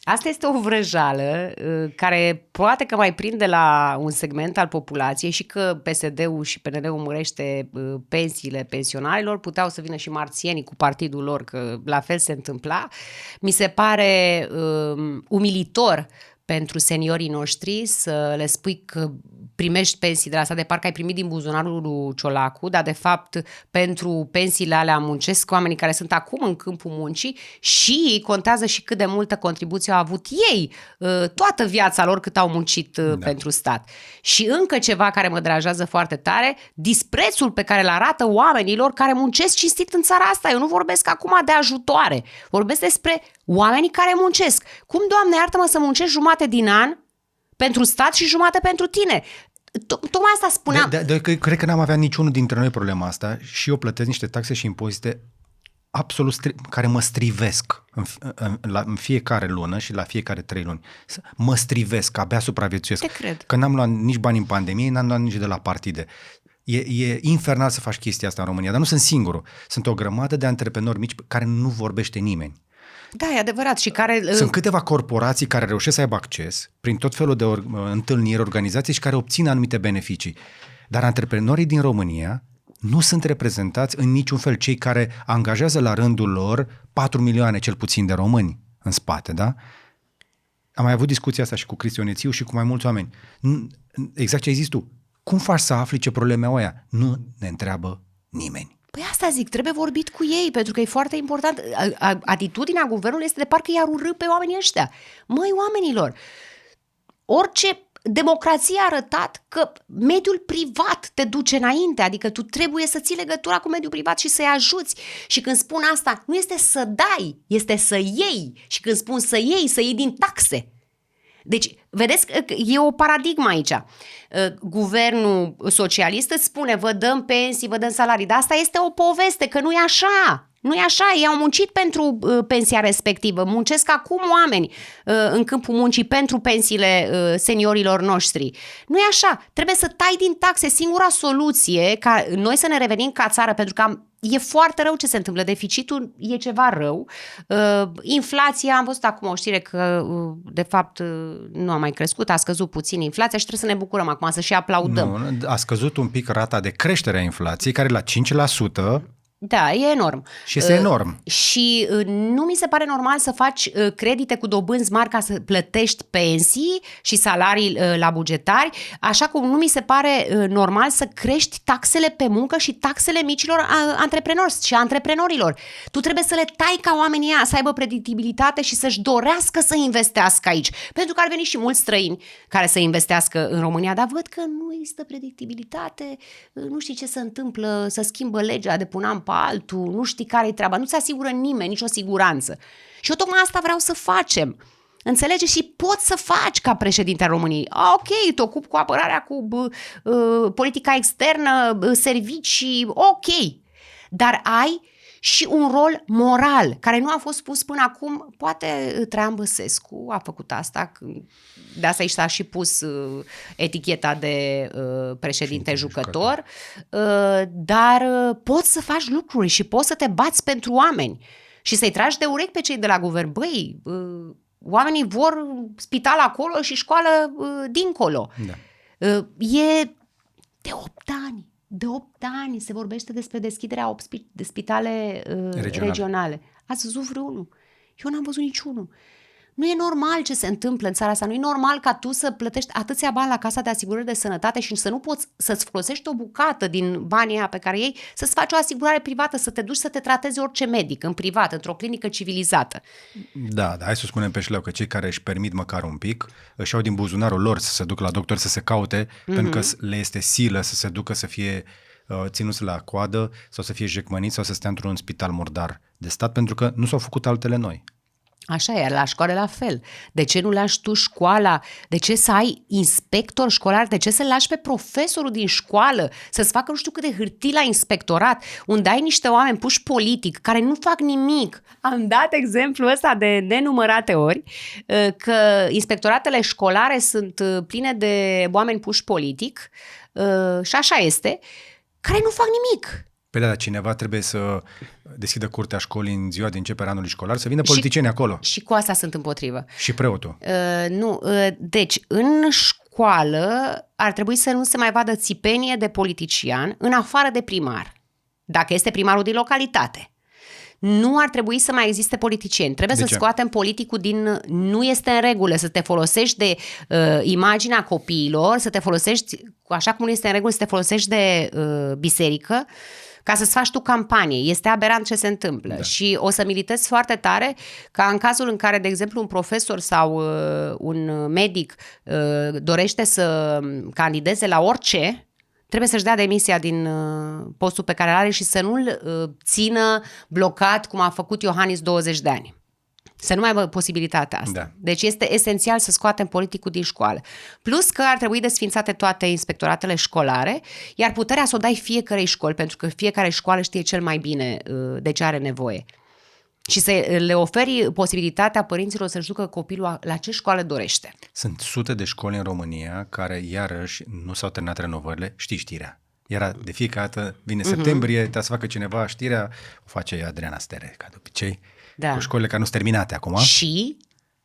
Asta este o vrăjală care poate că mai prinde la un segment al populației și că PSD-ul și PNL-ul mărește pensiile pensionarilor, puteau să vină și marțienii cu partidul lor, că la fel se întâmpla. Mi se pare umilitor pentru seniorii noștri să le spui că primești pensii de la stat, de parcă ai primit din buzunarul lui Ciolacu, dar de fapt pentru pensiile alea muncesc oamenii care sunt acum în câmpul muncii și contează și cât de multă contribuție au avut ei toată viața lor cât au muncit pentru stat. Și încă ceva care mă deranjează foarte tare, disprețul pe care îl arată oamenilor care muncesc cinstit în țara asta. Eu nu vorbesc acum de ajutoare, vorbesc despre oamenii care muncesc. Cum, Doamne, iartă-mă, să muncești jumate din an pentru stat și jumate pentru tine? Tocmai asta spuneam. Cred că n-am avea niciunul dintre noi problema asta și eu plătesc niște taxe și impozite absolut care mă strivesc în fiecare lună și la fiecare 3 luni. Mă strivesc, abia supraviețuiesc. Te cred. Că n-am luat nici bani în pandemie, n-am luat nici de la partide. E infernal să faci chestia asta în România, dar nu sunt singurul. Sunt o grămadă de antreprenori mici care nu vorbește nimeni. Da, e adevărat. Și care... Sunt câteva corporații care reușesc să aibă acces prin tot felul de întâlniri, organizații și care obțin anumite beneficii. Dar antreprenorii din România nu sunt reprezentați în niciun fel, cei care angajează la rândul lor 4 milioane cel puțin de români în spate, da? Am mai avut discuția asta și cu Cristi Onețiu și cu mai mulți oameni. Exact ce ai zis tu. Cum faci să afli ce probleme au aia? Nu ne întreabă nimeni. Păi asta zic, trebuie vorbit cu ei, pentru că e foarte important. Atitudinea guvernului este de parcă i-ar urâ pe oamenii ăștia. Măi, oamenilor, orice democrație a arătat că mediul privat te duce înainte, adică tu trebuie să ții legătura cu mediul privat și să-i ajuți. Și când spun asta, nu este să dai, este să iei. Și când spun să iei din taxe. Deci, vedeți că e o paradigmă aici. Guvernul socialist îți spune, vă dăm pensii, vă dăm salarii, dar asta este o poveste, că nu e așa. Nu e așa, ei au muncit pentru pensia respectivă, muncesc acum oameni în câmpul muncii pentru pensiile seniorilor noștri. Nu e așa, trebuie să tai din taxe. Singura soluție ca noi să ne revenim ca țară, pentru că e foarte rău ce se întâmplă, deficitul e ceva rău, inflația, am văzut acum o știre că de fapt nu a mai crescut, a scăzut puțin inflația și trebuie să ne bucurăm acum, să și aplaudăm. Nu, a scăzut un pic rata de creștere a inflației, care la 5%, Da, e enorm. Și este enorm. Și nu mi se pare normal să faci credite cu dobânzi mari ca să plătești pensii și salarii la bugetari, așa cum nu mi se pare normal să crești taxele pe muncă și taxele micilor antreprenori și antreprenorilor. Tu trebuie să le tai ca oamenii ăia să aibă predictibilitate și să-și dorească să investească aici. Pentru că ar veni și mulți străini care să investească în România, dar văd că nu există predictibilitate, nu știi ce se întâmplă, să schimbă legea de până pe altul, nu știi care-i treaba, nu ți asigură nimeni nicio siguranță. Și eu tocmai asta vreau să facem. Înțelegi? Și poți să faci ca președinte al României. Ok, te ocupi cu apărarea, cu politica externă, servicii, ok. Dar ai și un rol moral, care nu a fost pus până acum. Poate Traian Băsescu a făcut asta, de asta i s-a și pus eticheta de președinte jucător, dar poți să faci lucruri și poți să te bați pentru oameni și să-i tragi de urechi pe cei de la guvern. Băi, oamenii vor spital acolo și școală dincolo. Da. E de 8 ani. De 8 ani se vorbește despre deschiderea 8 spitale regionale. Ați văzut vreunul? Eu n-am văzut niciunul. Nu e normal ce se întâmplă în țara asta. Nu e normal ca tu să plătești atâția bani la Casa de Asigurări de Sănătate și să nu poți să-ți folosești o bucată din banii aia pe care ei, să-ți faci o asigurare privată, să te duci să te tratezi orice medic în privat, într-o clinică civilizată. Da, hai să spunem pe șleau că cei care își permit măcar un pic, își iau din buzunarul lor să se ducă la doctor să se caute, pentru că le este silă să se ducă să fie ținuți la coadă sau să fie jecmăniți sau să stea într-un spital murdar de stat, pentru că nu s-au făcut altele noi. Așa e, la școală la fel. De ce nu lași tu școala? De ce să ai inspector școlar? De ce să lași pe profesorul din școală să-ți facă nu știu câte hârtii la inspectorat, unde ai niște oameni puși politic care nu fac nimic? Am dat exemplul ăsta de nenumărate ori, că inspectoratele școlare sunt pline de oameni puși politic, și așa este, care nu fac nimic. Pe da, cineva trebuie să deschidă curtea școlii în ziua de începere anului școlar, să vină politicieni acolo. Și cu asta sunt împotrivă. Și preotul. Deci, în școală ar trebui să nu se mai vadă țipenie de politician în afară de primar, dacă este primarul din localitate. Nu ar trebui să mai existe politicieni. Trebuie să scoatem politicul din... Nu este în regulă să te folosești de imaginea copiilor, să te folosești, așa cum nu este în regulă, să te folosești de biserică, ca să-ți faci tu campanie. Este aberant ce se întâmplă. Da. Și o să militez foarte tare ca în cazul în care, de exemplu, un profesor sau un medic dorește să candideze la orice, trebuie să-și dea demisia din postul pe care îl are și să nu-l țină blocat cum a făcut Iohannis 20 de ani. Să nu mai aibă posibilitatea asta. Da. Deci este esențial să scoatem politicul din școală. Plus că ar trebui desființate toate inspectoratele școlare, iar puterea să o dai fiecărei școli, pentru că fiecare școală știe cel mai bine de ce are nevoie. Și să le oferi posibilitatea părinților să-și ducă copilul la ce școală dorește. Sunt sute de școli în România care iarăși nu s-au terminat renovările. Știi știrea. Era de fiecare dată, vine septembrie, trebuie să facă cineva știrea, o face Adriana Stere, ca de obicei. Da. Cu școlile care nu sunt terminate acum. Și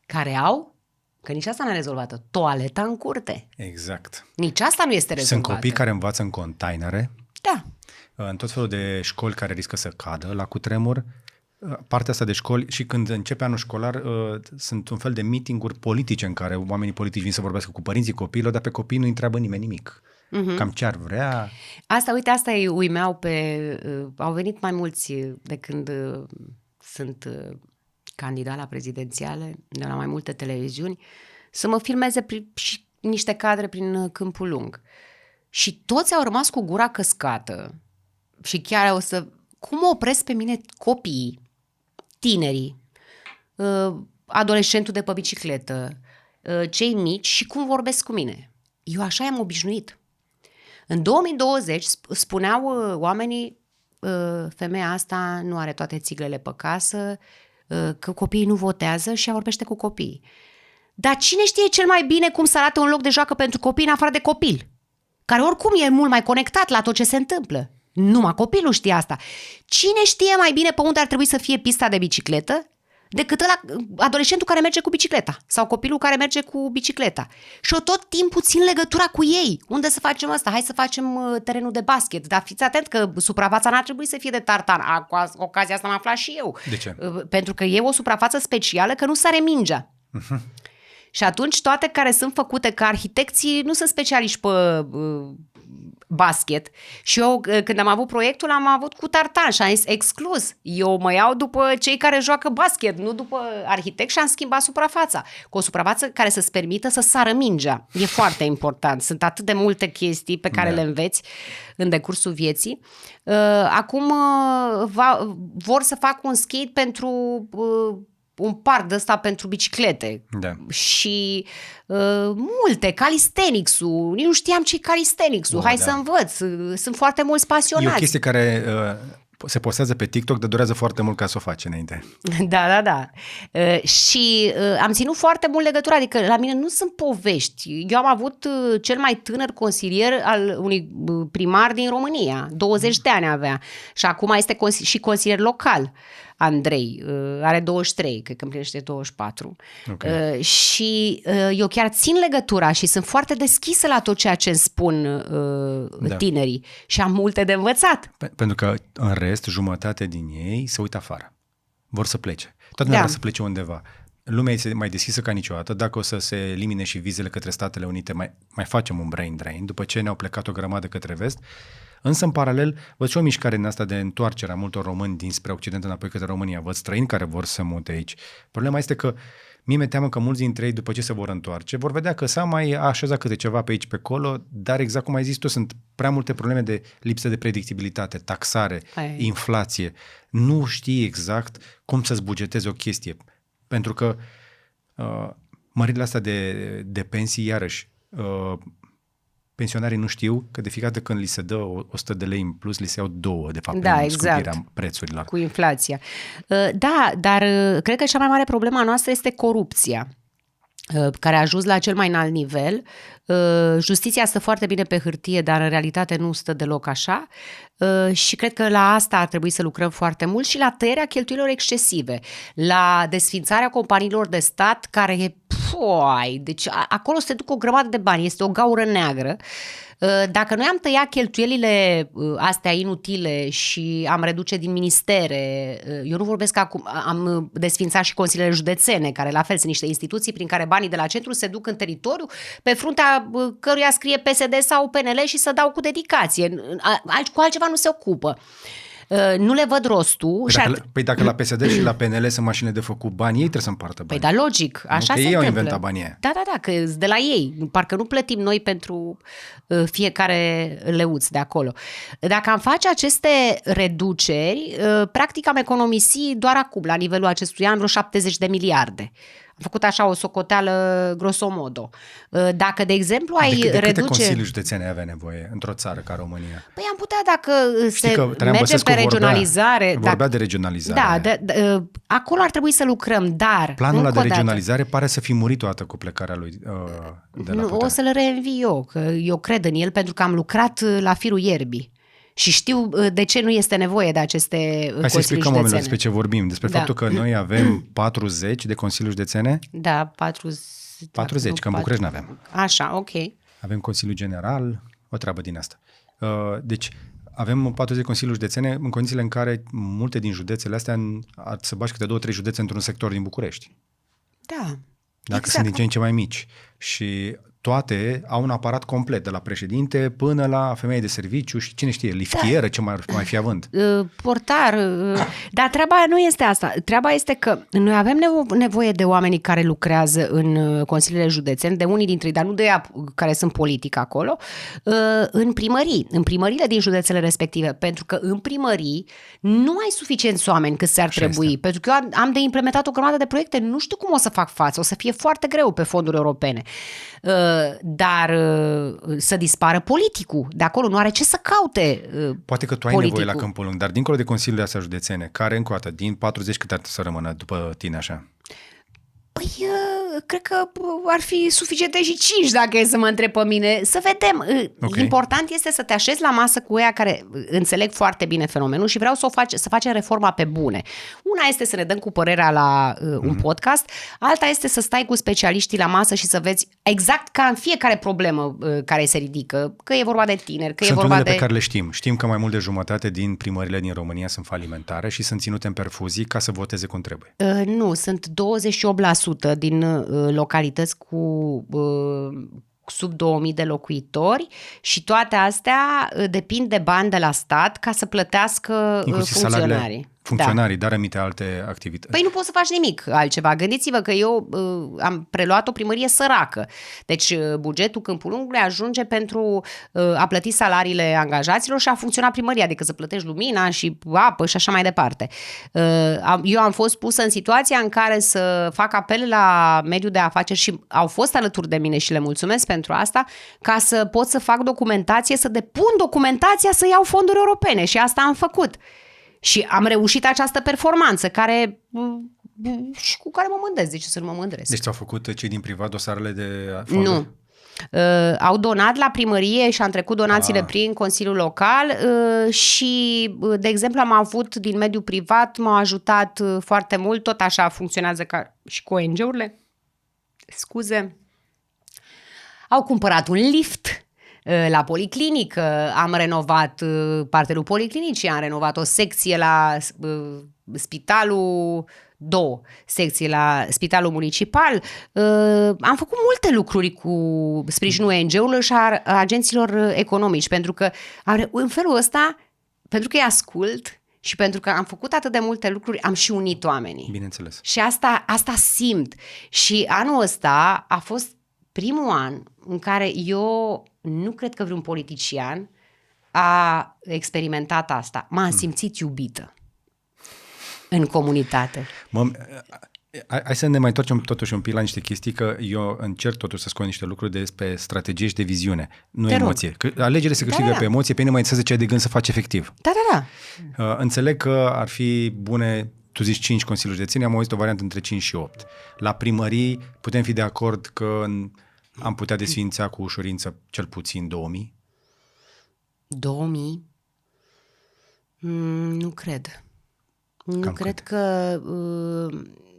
care au, că nici asta n-a rezolvat-o, toaleta în curte. Exact. Nici asta nu este rezolvată. Sunt copii care învață în containere. Da. În tot felul de școli care riscă să cadă la cutremur. Partea asta de școli și când începe anul școlar sunt un fel de meeting-uri politice în care oamenii politici vin să vorbească cu părinții copiilor, dar pe copii nu întreabă nimeni nimic. Cam ce ar vrea. Asta îi uimeau au venit mai mulți de când sunt candidat la prezidențiale, de la mai multe televiziuni, să mă filmeze și niște cadre prin Câmpul Lung. Și toți au rămas cu gura căscată și chiar cum mă opresc pe mine copiii, tinerii, adolescentul de pe bicicletă, cei mici și cum vorbesc cu mine. Eu așa am obișnuit. În 2020 spuneau oamenii, femeia asta nu are toate țiglele pe casă, că copiii nu votează și ea vorbește cu copiii. Dar cine știe cel mai bine cum să arate un loc de joacă pentru copii în afară de copil? Care oricum e mult mai conectat la tot ce se întâmplă. Numai copilul știe asta. Cine știe mai bine pe unde ar trebui să fie pista de bicicletă? decât adolescentul care merge cu bicicleta sau copilul care merge cu bicicleta. Și eu tot timpul țin legătura cu ei. Unde să facem asta? Hai să facem terenul de basket. Dar fiți atent că suprafața n-ar trebui să fie de tartan. Cu ocazia asta am aflat și eu. De ce? Pentru că e o suprafață specială că nu sare mingea. Și atunci toate care sunt făcute, că arhitecții nu sunt specialiști pe basket. Și eu, când am avut proiectul, am avut cu tartan și am zis exclus. Eu mă iau după cei care joacă basket, nu după arhitect, și am schimbat suprafața. Cu o suprafață care să-ți permită să sară mingea. E foarte important. Sunt atât de multe chestii pe care le înveți în decursul vieții. Acum vor să fac un skate pentru un parc de ăsta pentru biciclete. Da. Și multe, calisthenics-ul, nici nu știam ce-i calisthenics-ul, hai să învăț, sunt foarte mulți pasionați. E o chestie care se postează pe TikTok, dar durează foarte mult ca să o faci înainte. Da. Și am ținut foarte mult legătura, adică la mine nu sunt povești. Eu am avut cel mai tânăr consilier al unui primar din România, 20 de ani avea și acum este și consilier local. Andrei, are 23, cred că împlinește 24. Okay. Și eu chiar țin legătura și sunt foarte deschisă la tot ceea ce îmi spun tinerii și am multe de învățat. Pentru că în rest, jumătate din ei se uită afară. Vor să plece. Toată lumea vrea să plece undeva. Lumea este mai deschisă ca niciodată. Dacă o să se elimine și vizele către Statele Unite, mai facem un brain drain, după ce ne-au plecat o grămadă către vest. Însă, în paralel, văd și o mișcare din asta de întoarcere a multor români dinspre Occident înapoi către România. Văd străini care vor să mute aici. Problema este că mi-e teamă că mulți dintre ei, după ce se vor întoarce, vor vedea că s-a mai așezat câte ceva pe aici, pe acolo, dar exact cum ai zis tu, sunt prea multe probleme de lipsă de predictibilitate, taxare, inflație. Nu știi exact cum să-ți bugetezi o chestie. Pentru că măririle astea de pensii, iarăși, pensionarii nu știu că de fiecare dată când li se dă 100 de lei în plus, li se iau 2, de fapt, în scumpirea prețurilor. Cu inflația. Da, dar cred că cea mai mare problemă a noastră este corupția, care a ajuns la cel mai înalt nivel. Justiția stă foarte bine pe hârtie, dar în realitate nu stă deloc așa și cred că la asta ar trebui să lucrăm foarte mult și la tăierea cheltuielilor excesive, la desfințarea companiilor de stat care deci acolo se duc o grămadă de bani, este o gaură neagră. Dacă noi am tăiat cheltuielile astea inutile și am reduce din ministere, eu nu vorbesc acum, am desfințat și consiliile județene, care la fel sunt niște instituții prin care banii de la centru se duc în teritoriu, pe fruntea căruia scrie PSD sau PNL și se dau cu dedicație. Cu altceva nu se ocupă. Nu le văd rostul. Păi dacă la PSD și la PNL sunt mașini de făcut bani, ei trebuie să împartă bani. Păi da, logic, așa se întâmplă. Ei au inventat banii aia. Da, că de la ei. Parcă nu plătim noi pentru fiecare leuț de acolo. Dacă am face aceste reduceri, practic am economisi doar acum, la nivelul acestui an, vreo 70 de miliarde. Am făcut așa o socoteală grosomodo. Dacă, de exemplu, ai reduce... câte consilii județene ai avea nevoie într-o țară ca România? Păi am putea, dacă se merge pe regionalizare... Vorbea de regionalizare. Da, acolo ar trebui să lucrăm, dar... Planul ăla de regionalizare pare să fi murit o dată cu plecarea lui de la putere. O să-l reînvii eu, că eu cred în el, pentru că am lucrat la firul ierbii. Și știu de ce nu este nevoie de aceste consilii județene. Hai să explicăm oamenilor despre ce vorbim. Despre faptul că noi avem 40 de consilii județene? Da, 40, că în București nu avem. Așa, ok. Avem Consiliul General, o treabă din asta. Deci, avem 40 de consilii județene în condițiile în care multe din județele astea ar să bagi câte 2-3 județe într-un sector din București. Da. Dacă sunt din ce în ce mai mici. Și toate au un aparat complet, de la președinte până la femeie de serviciu și cine știe, liftieră, ce mai fi având. Portar. Dar treaba nu este asta. Treaba este că noi avem nevoie de oamenii care lucrează în consiliile județene, de unii dintre ei, dar nu de ea care sunt politic acolo, în primăriile din județele respective. Pentru că în primării nu ai suficienți oameni cât ți-ar trebui. Pentru că eu am de implementat o grămadă de proiecte, nu știu cum o să fac față, o să fie foarte greu pe fonduri europene. Dar să dispară politicul. De acolo nu are ce să caute Poate că tu ai nevoie la Câmpul Lung, dar dincolo de consiliile astea județene, care încă o dată, din 40 câte ar să rămână după tine așa? Păi cred că ar fi suficiente și 5 dacă e să mă întreb pe mine. Să vedem. Ok. Important este să te așezi la masă cu ăia care înțeleg foarte bine fenomenul și vreau să facem reforma pe bune. Una este să ne dăm cu părerea la un podcast, alta este să stai cu specialiștii la masă și să vezi exact ca în fiecare problemă care se ridică, că e vorba de tineri, că Sunt e vorba unele de... pe care le știm. Știm că mai mult de jumătate din primările din România sunt falimentare și sunt ținute în perfuzii ca să voteze cum trebuie. Nu, sunt 28% din localități cu sub 2000 de locuitori și toate astea depind de bani de la stat ca să plătească Inclusiv funcționarii. Funcționarii, dar amite alte activități. Păi nu poți să faci nimic altceva. Gândiți-vă că eu am preluat o primărie săracă. Deci bugetul Câmpul Lungului ajunge pentru a plăti salariile angajaților și a funcționa primăria, adică să plătești lumina și apă și așa mai departe. Eu am fost pusă în situația în care să fac apel la mediul de afaceri și au fost alături de mine și le mulțumesc pentru asta, ca să pot să fac documentație, să depun documentația să iau fonduri europene și asta am făcut. Și am reușit această performanță și cu care mă mândresc, de ce să nu mă mândresc? Deci ți-au făcut cei din privat dosarele de fonduri? Nu. Au donat la primărie și am trecut donațiile prin Consiliul Local și, de exemplu, am avut din mediul privat, m-au ajutat foarte mult, tot așa funcționează ca și cu ONG-urile. Scuze. Au cumpărat un lift la policlinică, am renovat parterul policlinicii, am renovat o secție la spitalul, 2 secții la spitalul municipal. Am făcut multe lucruri cu sprijinul ONG-urilor și a agenților economici, pentru că în felul ăsta, pentru că îi ascult și pentru că am făcut atât de multe lucruri, am și unit oamenii. Bineînțeles. Și asta simt. Și anul ăsta a fost primul an în care eu nu cred că vreun politician a experimentat asta. M-am simțit iubită în comunitate. Hai să ne mai întoarcem totuși un pic la niște chestii, că eu încerc totuși să scot niște lucruri despre strategie și de viziune, nu emoție. Că alegerile se câștigă pe emoție, pe mine mai interesează ce ai de gând să faci efectiv. Da. Înțeleg că ar fi bune, tu zici 5 consiliuri de ține, am auzit o variantă între 5 și 8. La primării putem fi de acord că am putea desființa cu ușurință cel puțin 2000? 2000? Nu cred. Nu cred că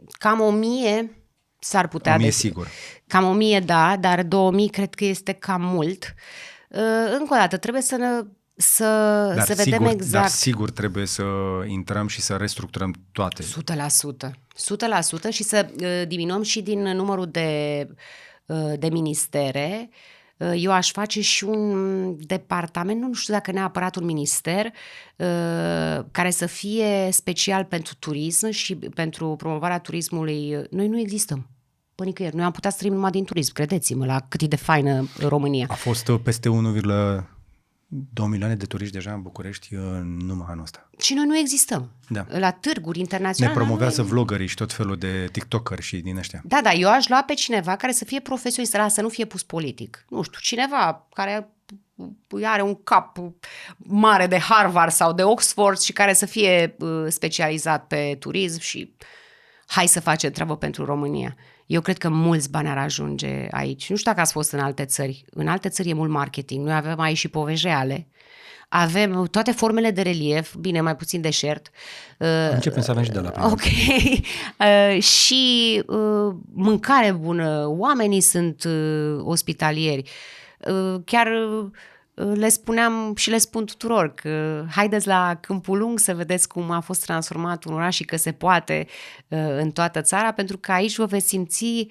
cam 1000 s-ar putea 1000 sigur. Cam 1000, da, dar 2000 cred că este cam mult. Încă o dată, trebuie să vedem exact. Dar sigur trebuie să intrăm și să restructurăm toate. 100% și să diminuăm și din numărul de ministere. Eu aș face și un departament, nu știu dacă neapărat un minister, care să fie special pentru turism și pentru promovarea turismului. Noi nu existăm pe nicăieri. Noi am putea să trăim numai din turism, credeți-mă, la cât e de faină România. A fost peste 1,2 milioane de turiști deja în București numai anul ăsta. Și noi nu existăm. Da. La târguri internaționale. Ne promovează vloggerii și tot felul de tiktokeri și din ăștia. Da, eu aș lua pe cineva care să fie profesionist, să nu fie pus politic. Nu știu, cineva care are un cap mare de Harvard sau de Oxford și care să fie specializat pe turism și hai să facem treabă pentru România. Eu cred că mulți bani ar ajunge aici. Nu știu dacă ați fost în alte țări. În alte țări e mult marketing. Noi avem aici și povești reale. Avem toate formele de relief, bine, mai puțin deșert. Începem să avem și de la primul. Ok. Și mâncare bună. Oamenii sunt ospitalieri. Chiar le spuneam și le spun tuturor că haideți la Câmpul Lung să vedeți cum a fost transformat un oraș și că se poate în toată țara, pentru că aici vă veți simți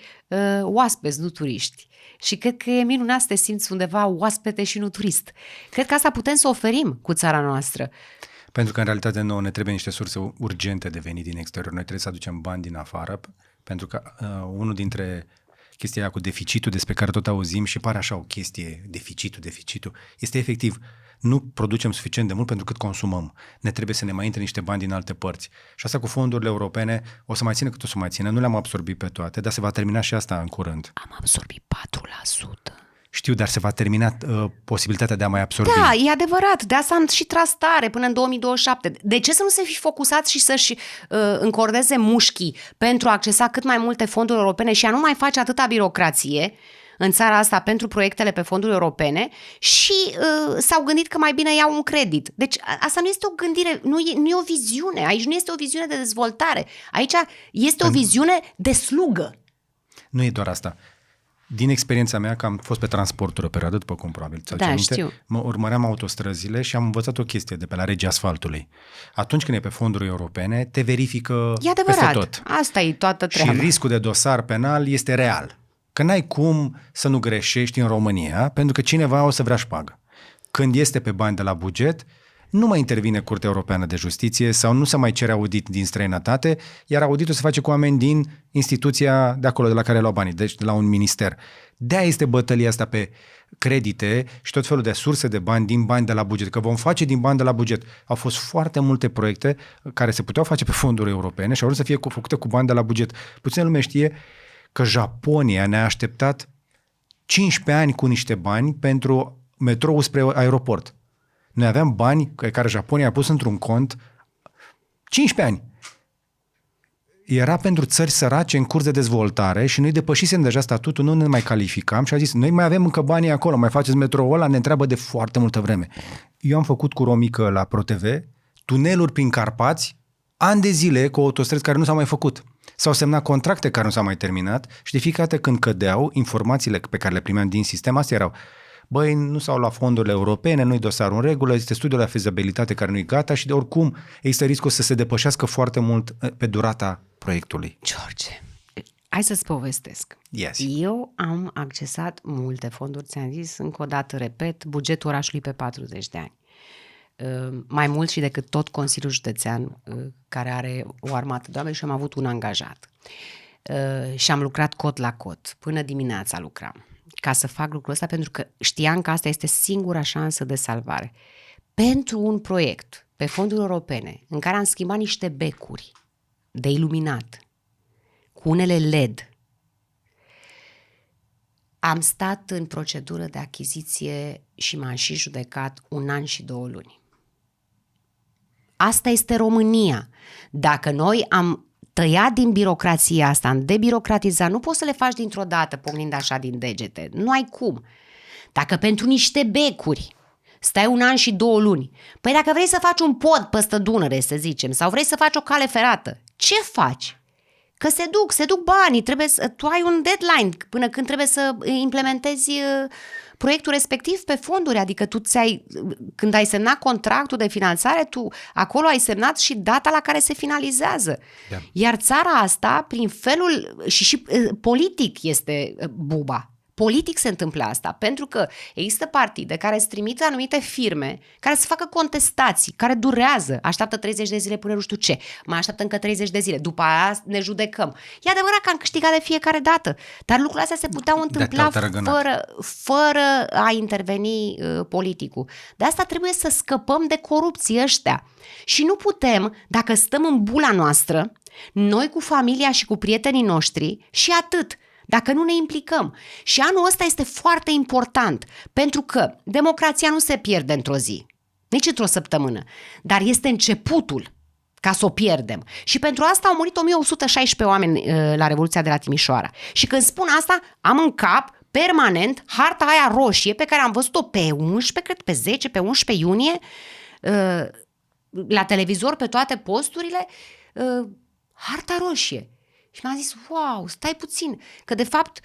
oaspeți, nu turiști. Și cred că e minunat să te simți undeva oaspete și nu turist. Cred că asta putem să oferim cu țara noastră. Pentru că în realitate nouă ne trebuie niște surse urgente de venit din exterior. Noi trebuie să aducem bani din afară, pentru că unul dintre chestia aia cu deficitul despre care tot auzim și pare așa o chestie, deficitul, este efectiv, nu producem suficient de mult pentru cât consumăm. Ne trebuie să ne mai intre niște bani din alte părți. Și asta cu fondurile europene o să mai țină cât o să mai țină. Nu le-am absorbit pe toate, dar se va termina și asta în curând. Am absorbit 4%. Știu, dar se va termina posibilitatea de a mai absorbi. Da, e adevărat. De asta am și tras tare până în 2027. De ce să nu se fi focusat și să-și încordeze mușchii pentru a accesa cât mai multe fonduri europene și a nu mai face atâta birocrație în țara asta pentru proiectele pe fonduri europene și s-au gândit că mai bine iau un credit. Deci asta nu este o gândire, nu e o viziune. Aici nu este o viziune de dezvoltare. Aici este o viziune de slugă. Nu e doar asta. Din experiența mea, că am fost pe transporturi o perioadă, după cum probabil ți-aduce aminte, știu. mă urmăream autostrăzile și am învățat o chestie de pe la Regia Asfaltului. Atunci când e pe fonduri europene, te verifică E adevărat. peste tot. Asta e toată treaba. Și riscul de dosar penal este real. Că n-ai cum să nu greșești în România, pentru că cineva o să vrea șpagă. Când este pe bani de la buget, nu mai intervine Curtea Europeană de Justiție sau nu se mai cere audit din străinătate, iar auditul se face cu oameni din instituția de acolo de la care luau banii, deci de la un minister. De-aia este bătălia asta pe credite și tot felul de surse de bani din bani de la buget, că vom face din bani de la buget. Au fost foarte multe proiecte care se puteau face pe fonduri europene și au vrut să fie făcute cu bani de la buget. Puțină lume știe că Japonia ne-a așteptat 15 ani cu niște bani pentru metrou spre aeroport. Noi aveam bani pe care Japonia a pus într-un cont 15 ani. Era pentru țări sărace în curs de dezvoltare și noi depășisem deja statutul, nu ne mai calificam și a zis, noi mai avem încă banii acolo, mai faceți metroul ăla, ne întreabă de foarte multă vreme. Eu am făcut cu Romică la ProTV tuneluri prin Carpați, ani de zile cu autostrăzi care nu s-au mai făcut. S-au semnat contracte care nu s-au mai terminat și de fiecare dată când cădeau, informațiile pe care le primeam din sistem, astea erau: băi, nu s-au luat fondurile europene, nu-i dosarul în regulă, este studiul de fezabilitate care nu-i gata și de oricum există riscul să se depășească foarte mult pe durata proiectului. George, hai să-ți povestesc. Yes. Eu am accesat multe fonduri, ți-am zis, încă o dată, repet, bugetul orașului pe 40 de ani. Mai mult și decât tot Consiliul Județean, care are o armată de oameni, și am avut un angajat. Și am lucrat cot la cot, până dimineața lucram, ca să fac lucrul ăsta, pentru că știam că asta este singura șansă de salvare. Pentru un proiect pe fonduri europene, în care am schimbat niște becuri de iluminat, cu unele LED, am stat în procedură de achiziție și m-am și judecat 1 an și 2 luni. Asta este România. Dacă noi am tăiat din birocrația asta, am debirocratizat, nu poți să le faci dintr-o dată, pocnind așa din degete. Nu ai cum. Dacă pentru niște becuri stai 1 an și 2 luni, păi dacă vrei să faci un pod peste Dunăre, să zicem, sau vrei să faci o cale ferată, ce faci? Că se duc banii, tu ai un deadline până când trebuie să implementezi proiectul respectiv pe fonduri, adică când ai semnat contractul de finanțare, tu acolo ai semnat și data la care se finalizează. Da. Iar țara asta, prin felul și politic este buba. Politic se întâmplă asta, pentru că există partide care îți trimit anumite firme care să facă contestații, care durează, așteaptă 30 de zile până nu știu ce, mai așteaptă încă 30 de zile, după aia ne judecăm. E adevărat că am câștigat de fiecare dată, dar lucrurile astea se puteau întâmpla fără a interveni politicul. De asta trebuie să scăpăm de corupție ăștia. Și nu putem, dacă stăm în bula noastră, noi cu familia și cu prietenii noștri și atât, dacă nu ne implicăm. Și anul ăsta este foarte important, pentru că democrația nu se pierde într-o zi, nici într-o săptămână, dar este începutul ca să o pierdem. Și pentru asta au murit 1116 oameni la Revoluția de la Timișoara. Și când spun asta, am în cap permanent harta aia roșie pe care am văzut-o pe 11, cred pe 10, pe 11 iunie, la televizor, pe toate posturile, harta roșie. Și mi-a zis, wow, stai puțin, că de fapt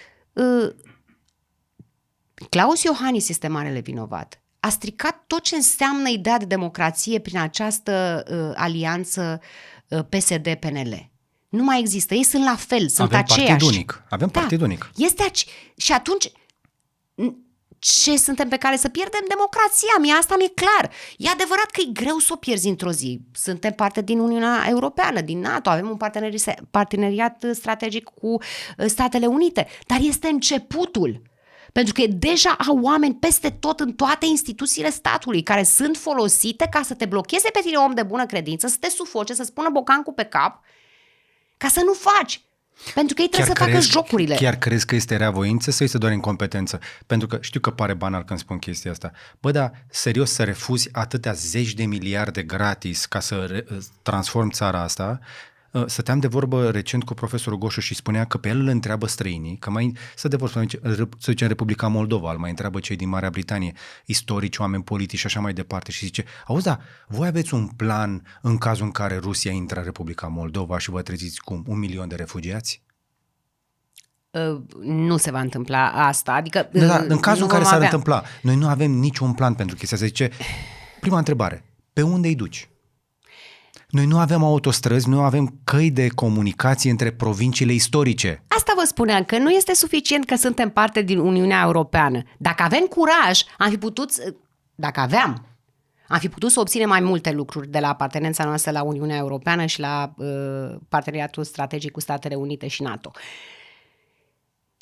Claus Iohannis este marele vinovat. A stricat tot ce înseamnă ideea de democrație prin această alianță PSD-PNL. Nu mai există, ei sunt la fel, sunt aceiași. Avem partid unic. Și atunci, ce suntem pe care să pierdem? Democrația, asta mi-e clar. E adevărat că e greu să o pierzi într-o zi. Suntem parte din Uniunea Europeană, din NATO, avem un parteneriat strategic cu Statele Unite, dar este începutul. Pentru că deja au oameni peste tot în toate instituțiile statului care sunt folosite ca să te blocheze pe tine, om de bună credință, să te sufoce, să spună bocancul pe cap, ca să nu faci. Pentru că ei trebuie să facă jocurile. Chiar crezi că este reavoință sau este doar incompetență? Pentru că știu că pare banal când spun chestia asta. Bă, dar serios să refuzi atâtea zeci de miliarde gratis ca să transform țara asta? Stăteam de vorbă recent cu profesorul Goșu și spunea că pe el îl întreabă străinii, că mai să de vorbă, să zicem Republica Moldova, îl mai întreabă cei din Marea Britanie, istorici, oameni politici și așa mai departe și zice, auzi, da, voi aveți un plan în cazul în care Rusia intră în Republica Moldova și vă treziți cu 1 milion de refugiați? Nu se va întâmpla asta, adică... Da, în cazul în care s-ar întâmpla, noi nu avem niciun plan pentru chestia asta. Zice, prima întrebare, pe unde îi duci? Noi nu avem autostrăzi, nu avem căi de comunicație între provinciile istorice. Asta vă spuneam, că nu este suficient că suntem parte din Uniunea Europeană. Dacă avem curaj, am fi putut să obținem mai multe lucruri de la apartenența noastră la Uniunea Europeană și la parteneriatul strategic cu Statele Unite și NATO.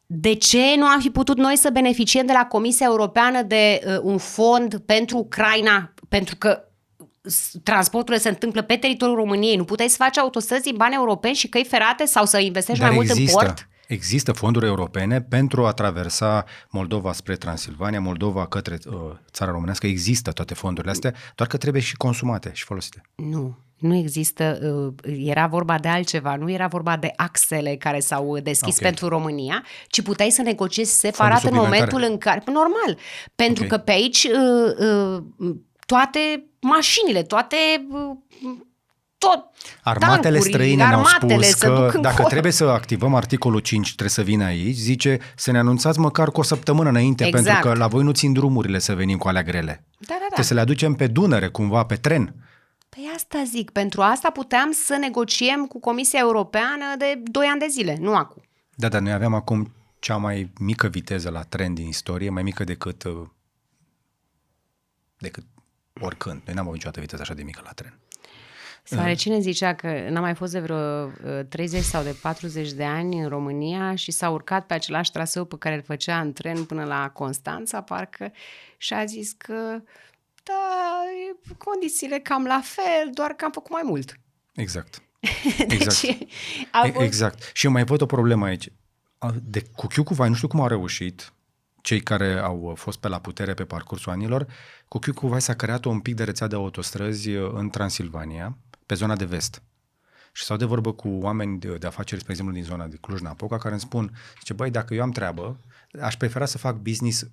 De ce nu am fi putut noi să beneficiem de la Comisia Europeană de un fond pentru Ucraina? Pentru că transporturile se întâmplă pe teritoriul României. Nu puteai să faci autostrăzi din bani europeni și căi ferate sau să investești mai mult în port? Există fonduri europene pentru a traversa Moldova spre Transilvania, Moldova către țara românească. Există toate fondurile astea, doar că trebuie și consumate și folosite. Nu există, era vorba de altceva, nu era vorba de axele care s-au deschis pentru România, ci puteai să negociezi separat în momentul în care... Normal, pentru că pe aici toate mașinile, Armatele străine ne-au spus că dacă trebuie să activăm articolul 5, trebuie să vină aici, zice să ne anunțați măcar cu o săptămână înainte, pentru că la voi nu țin drumurile să venim cu alea grele. Trebuie să le aducem pe Dunăre, cumva, pe tren. Păi asta zic, pentru asta puteam să negociem cu Comisia Europeană de 2 ani de zile, nu acum. Da, dar noi aveam acum cea mai mică viteză la tren din istorie, mai mică decât oricând. Noi n-am avut niciodată viteză așa de mică la tren. Sau cine zicea că n-a mai fost de vreo 30 sau de 40 de ani în România și s-a urcat pe același traseu pe care îl făcea în tren până la Constanța, parcă, și a zis că da, condițiile cam la fel, doar că am făcut mai mult. Exact. Exact. Și eu mai văd o problemă aici. Cu Chiucuvai, nu știu cum au reușit cei care au fost pe la putere pe parcursul anilor, cu Chiucuvai s-a creat un pic de rețea de autostrăzi în Transilvania, pe zona de vest. Și stau de vorbă cu oameni de afaceri, spre exemplu, din zona de Cluj-Napoca, care îmi spun, zice, băi, dacă eu am treabă, aș prefera să fac business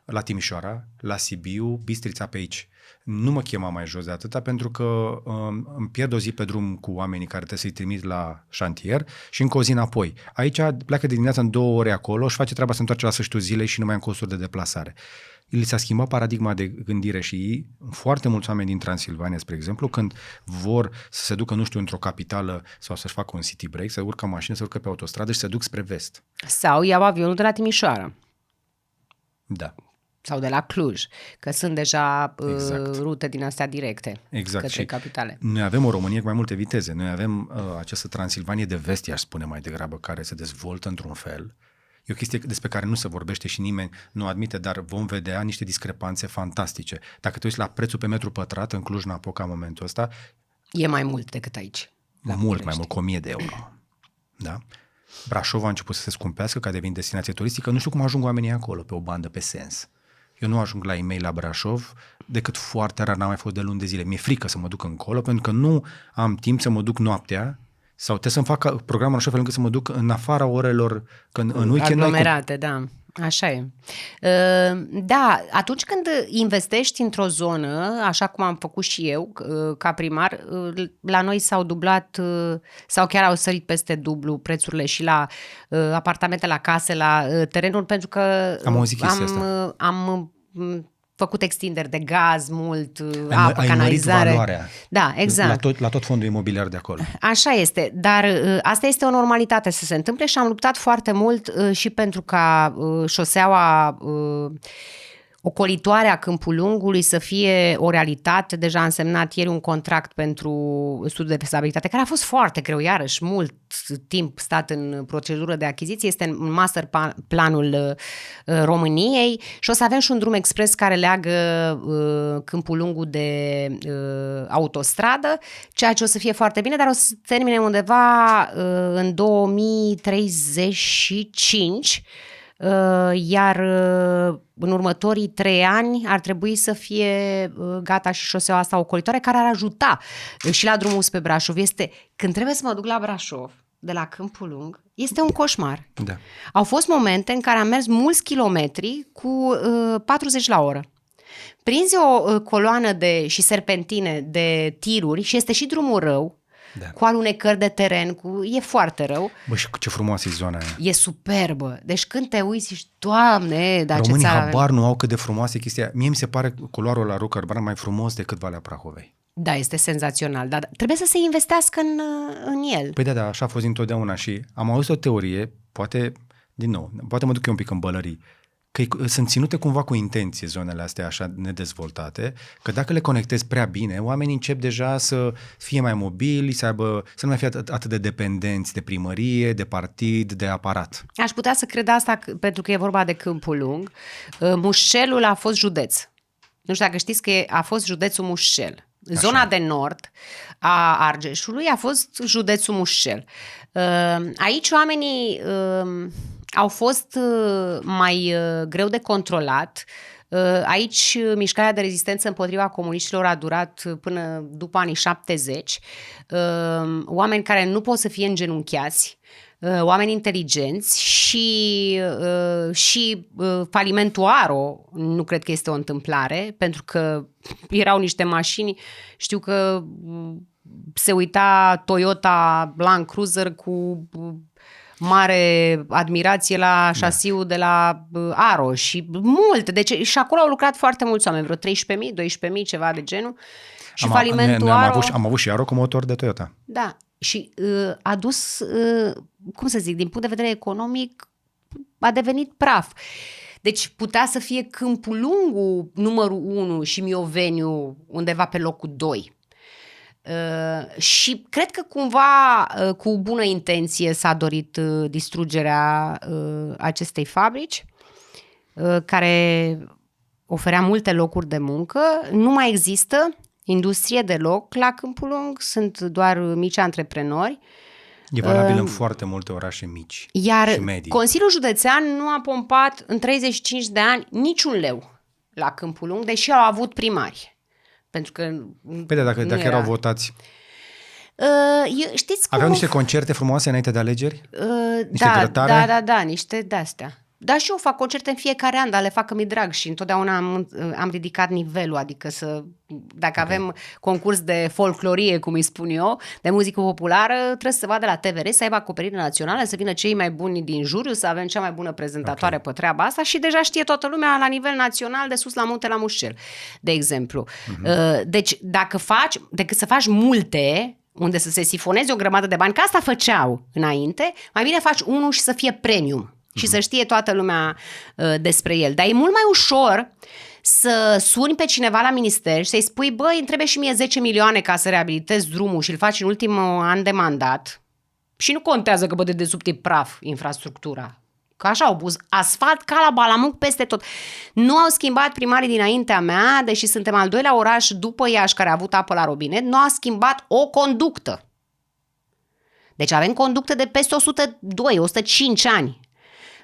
la Timișoara, la Sibiu, Bistrița pe aici. Nu mă chema mai jos de atâta, pentru că îmi pierd o zi pe drum cu oamenii care trebuie să-i trimit la șantier și încă o zi înapoi. Aici pleacă de dimineața în 2 ore acolo și face treaba să întoarce la sfârșitul zilei și nu mai am costuri de deplasare. Li s-a schimbat paradigma de gândire și foarte mulți oameni din Transilvania, spre exemplu, când vor să se ducă, nu știu, într-o capitală sau să-și facă un city break, să urcă în mașină, să urcă pe autostradă și să duc spre vest. Sau iau avionul de la Timișoara. Da. Sau de la Cluj, că sunt deja rute din astea directe către capitale. Noi avem o Românie cu mai multe viteze. Noi avem această Transilvanie de vest, aș spune mai degrabă, care se dezvoltă într-un fel. E o chestie despre care nu se vorbește și nimeni nu admite, dar vom vedea niște discrepanțe fantastice. Dacă te uiți la prețul pe metru pătrat în Cluj-Napoca în momentul ăsta... E mai mult decât aici. Mult mai mult, cu 1000 de euro. Da? Brașov a început să se scumpească ca devin destinație turistică. Nu știu cum ajung oamenii acolo, pe o bandă, pe sens. Eu nu ajung la e-mail la Brașov decât foarte rar, n-am mai fost de luni de zile. Mi-e frică să mă duc încolo pentru că nu am timp să mă duc noaptea sau trebuie să-mi fac programul așa fel încât să mă duc în afara orelor, când în weekend aglomerate, da. Așa e. Da, atunci când investești într-o zonă, așa cum am făcut și eu, ca primar, la noi s-au dublat sau chiar au sărit peste dublu prețurile și la apartamente, la case, la terenuri, pentru că am făcut extinderi de gaz, mult, apă, canalizare. Valoarea. Da, exact. La tot fondul imobiliar de acolo. Așa este, dar asta este o normalitate să se întâmple și am luptat foarte mult și pentru ca șoseaua ocolitoarea Câmpul Lungului să fie o realitate. Deja a însemnat ieri un contract pentru studiul de fezabilitate, care a fost foarte greu, iarăși, mult timp stat în procedură de achiziție, este în master planul României și o să avem și un drum expres care leagă Câmpul Lungu de autostradă, ceea ce o să fie foarte bine, dar o să termine undeva în 2035, iar în următorii 3 ani ar trebui să fie gata și șoseaua asta ocolitoare, care ar ajuta și la drumul spre Brașov. Când trebuie să mă duc la Brașov, de la Câmpul Lung, este un coșmar. Da. Au fost momente în care am mers mulți kilometri cu 40 la oră. Prinzi o coloană și serpentine de tiruri și este și drumul rău, da, cu alunecări de teren, e foarte rău. Bă, și ce frumoasă e zona aia. E superbă. Deci când te uiți, ești, Doamne, dar Românii ce țară habar nu au cât de frumoasă e chestia. Mie mi se pare culoarul la Rocărban mai frumos decât Valea Prahovei. Da, este senzațional, dar trebuie să se investească în el. Păi da, așa a fost întotdeauna și am auzit o teorie, poate mă duc eu un pic în bălării, că sunt ținute cumva cu intenție zonele astea așa nedezvoltate, că dacă le conectezi prea bine, oamenii încep deja să fie mai mobili, să nu mai fie atât de dependenți de primărie, de partid, de aparat. Aș putea să cred asta pentru că e vorba de Câmpul Lung. Mușcelul a fost județ. Nu știu dacă știți că a fost județul Mușcel. Zona Așa. de nord a Argeșului a fost județul Mușcel. Aici oamenii au fost mai greu de controlat. Aici mișcarea de rezistență împotriva comuniștilor a durat până după anii 70. Oameni care nu pot să fie îngenunchiați, oameni inteligenți și falimentul Aro nu cred că este o întâmplare, pentru că erau niște mașini, știu că se uita Toyota Land Cruiser cu mare admirație la șasiul de la Aro și mult, deci și acolo au lucrat foarte mulți oameni, vreo 13.000, 12.000, ceva de genul. Și falimentul Aro... Am avut și Aro cu motor de Toyota. Da, și a dus, cum să zic, din punct de vedere economic, a devenit praf. Deci putea să fie Câmpul Lungu numărul 1 și Mioveniu undeva pe locul 2. Și cred că cumva cu bună intenție s-a dorit distrugerea acestei fabrici, care oferea multe locuri de muncă. Nu mai există industrie deloc la Câmpul Lung, sunt doar mici antreprenori. E valabil în foarte multe orașe mici iar și medii. Consiliul Județean nu a pompat în 35 de ani niciun leu la Câmpul Lung, deși au avut primari. Pentru că Păi da, dacă erau votați... știți cum... Aveau niște concerte frumoase înainte de alegeri? Niște grătare? Da, niște de-astea. Da, și eu fac concerte în fiecare an, dar le fac că mi-e drag și întotdeauna am ridicat nivelul, adică dacă avem concurs de folclorie, cum îi spun eu, de muzică populară, trebuie să se vadă la TVR, să aibă acoperire națională, să vină cei mai buni din juriu, să avem cea mai bună prezentatoare pe treaba asta și deja știe toată lumea la nivel național, de sus la munte la Mușcel, de exemplu. Deci, decât să faci multe, unde să se sifoneze o grămadă de bani, că asta făceau înainte, mai bine faci unul și să fie premium. Și să știe toată lumea despre el. Dar e mult mai ușor să suni pe cineva la minister și să-i spui, băi, îmi trebuie și mie 10 milioane ca să reabilitez drumul și îl faci în ultimul an de mandat. Și nu contează că de desubt e praf infrastructura. Că așa au pus asfalt ca la Balamuc peste tot. Nu au schimbat primarii dinaintea mea, deși suntem al doilea oraș după Iași care a avut apă la robinet, nu a schimbat o conductă. Deci avem conducte de peste 102, 105 ani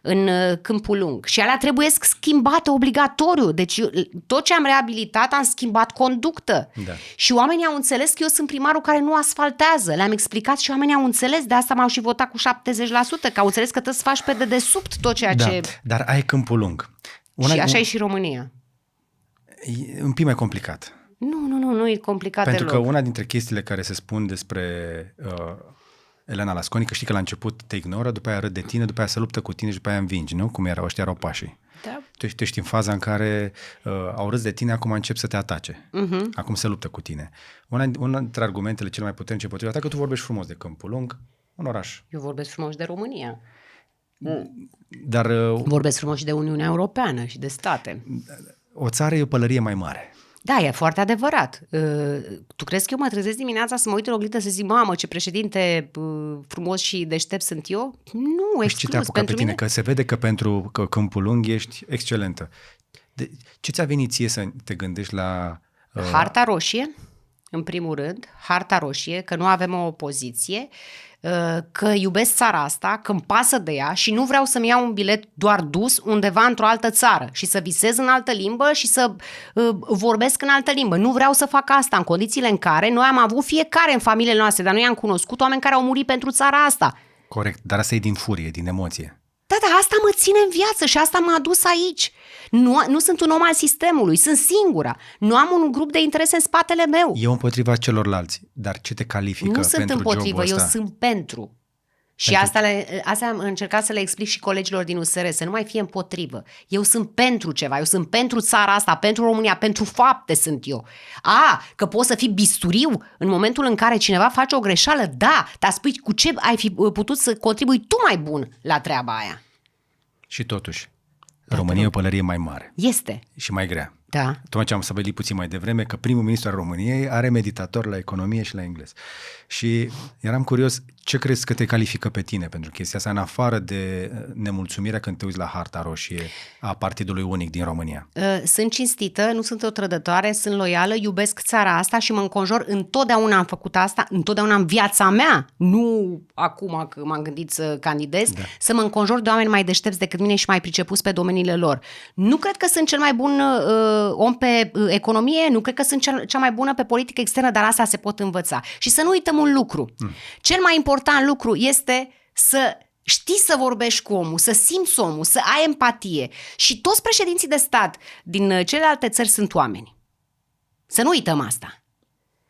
în Câmpul Lung și alea trebuie schimbate obligatoriu. Deci tot ce am reabilitat am schimbat conductă. Da. Și oamenii au înțeles că eu sunt primarul care nu asfaltează. Le-am explicat și oamenii au înțeles, de asta m-au și votat cu 70%, că au înțeles că trebuie să faci pe dedesubt tot ceea ce... Dar ai Câmpul Lung. Și așa e și România. E un pic mai complicat. Nu e complicat Pentru deloc. că una dintre chestiile care se spun despre... Elena Lasconi, că știi că la început te ignoră, după aia râd de tine, după aia se luptă cu tine și după aia învingi, nu? Cum erau pașii. Da. Tu ești în faza în care au râs de tine, acum încep să te atace. Acum se luptă cu tine. Una dintre argumentele cele mai puternice împotriva ta, că tu vorbești frumos de Câmpul Lung, un oraș. Eu vorbesc frumos de România. Dar... Vorbesc frumos și de Uniunea Europeană și de state. o țară e o pălărie mai mare. Da, e foarte adevărat. Tu crezi că eu mă trezesc dimineața să mă uit în oglindă să zic, mamă, ce președinte frumos și deștept sunt eu? Nu, Și ce te exclus. apucă pe Pentru tine? mine... Că se vede că pentru Câmpul Lung ești excelentă. Ce ți-a venit ție să te gândești la... Harta roșie, în primul rând, harta roșie, că nu avem o opoziție, că iubesc țara asta, că îmi pasă de ea și nu vreau să-mi iau un bilet doar dus undeva într-o altă țară și să visez în altă limbă și să vorbesc în altă limbă. Nu vreau să fac asta în condițiile în care noi am avut fiecare în familiile noastre, dar noi am cunoscut oameni care au murit pentru țara asta. Corect, dar asta e din furie, din emoție. Da, asta mă ține în viață și asta m-a adus aici. Nu sunt un om al sistemului, sunt singura. Nu am un grup de interese în spatele meu. Eu împotriva celorlalți, dar ce te califică Nu pentru sunt împotrivă, jobul eu ăsta? sunt pentru. Și asta am încercat să le explic și colegilor din USR, să nu mai fie împotrivă. Eu sunt pentru ceva, eu sunt pentru țara asta, pentru România, pentru fapte sunt eu. Că poți să fii bisturiu în momentul în care cineva face o greșeală, da, dar spui cu ce ai fi putut să contribui tu mai bun la treaba aia. Și totuși, România e o pălărie mai mare Este. și mai grea. Da. Tocmai ce am stabilit puțin mai devreme, că primul ministru al României are meditator la economie și la engleză. Și eram curios, ce crezi că te califică pe tine pentru chestia asta, în afară de nemulțumirea când te uiți la harta roșie a Partidului Unic din România? Sunt cinstită, nu sunt o trădătoare, sunt loială, iubesc țara asta și mă înconjur, întotdeauna am făcut asta, întotdeauna în viața mea, nu acum că m-am gândit să candidez, să mă înconjur de oameni mai deștepți decât mine și mai pricepuți pe domeniile lor. Nu cred că sunt cel mai bun om pe economie, nu cred că sunt cea mai bună pe politică externă, dar asta se pot învăța. Și să nu uităm un lucru. Cel mai important lucru este să știi să vorbești cu omul, să simți omul, să ai empatie. Și toți președinții de stat din celelalte țări sunt oameni. Să nu uităm asta.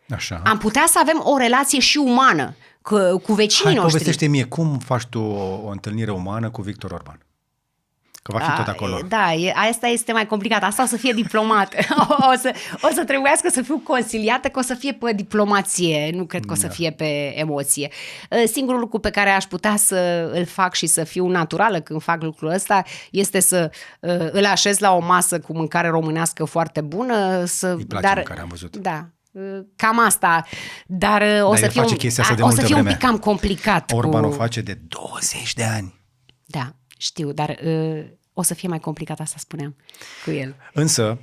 Așa. Am putea să avem o relație și umană cu vecinii noștri. Povestește mie, cum faci tu o întâlnire umană cu Victor Orban? Că va fi tot acolo. Da, asta este mai complicat. Asta o să fie diplomat. o să trebuiască să fiu consiliată, că o să fie pe diplomație, nu cred că o să fie pe emoție. Singurul lucru pe care aș putea să îl fac și să fiu naturală când fac lucrul ăsta este să îl așez la o masă cu mâncare românească foarte bună. Îi place mâncarea, am văzut. Da. Cam asta, dar o să fie un pic cam complicat. Orban o face de 20 de ani. Da, știu, dar o să fie mai complicat, asta spuneam, cu el. Însă,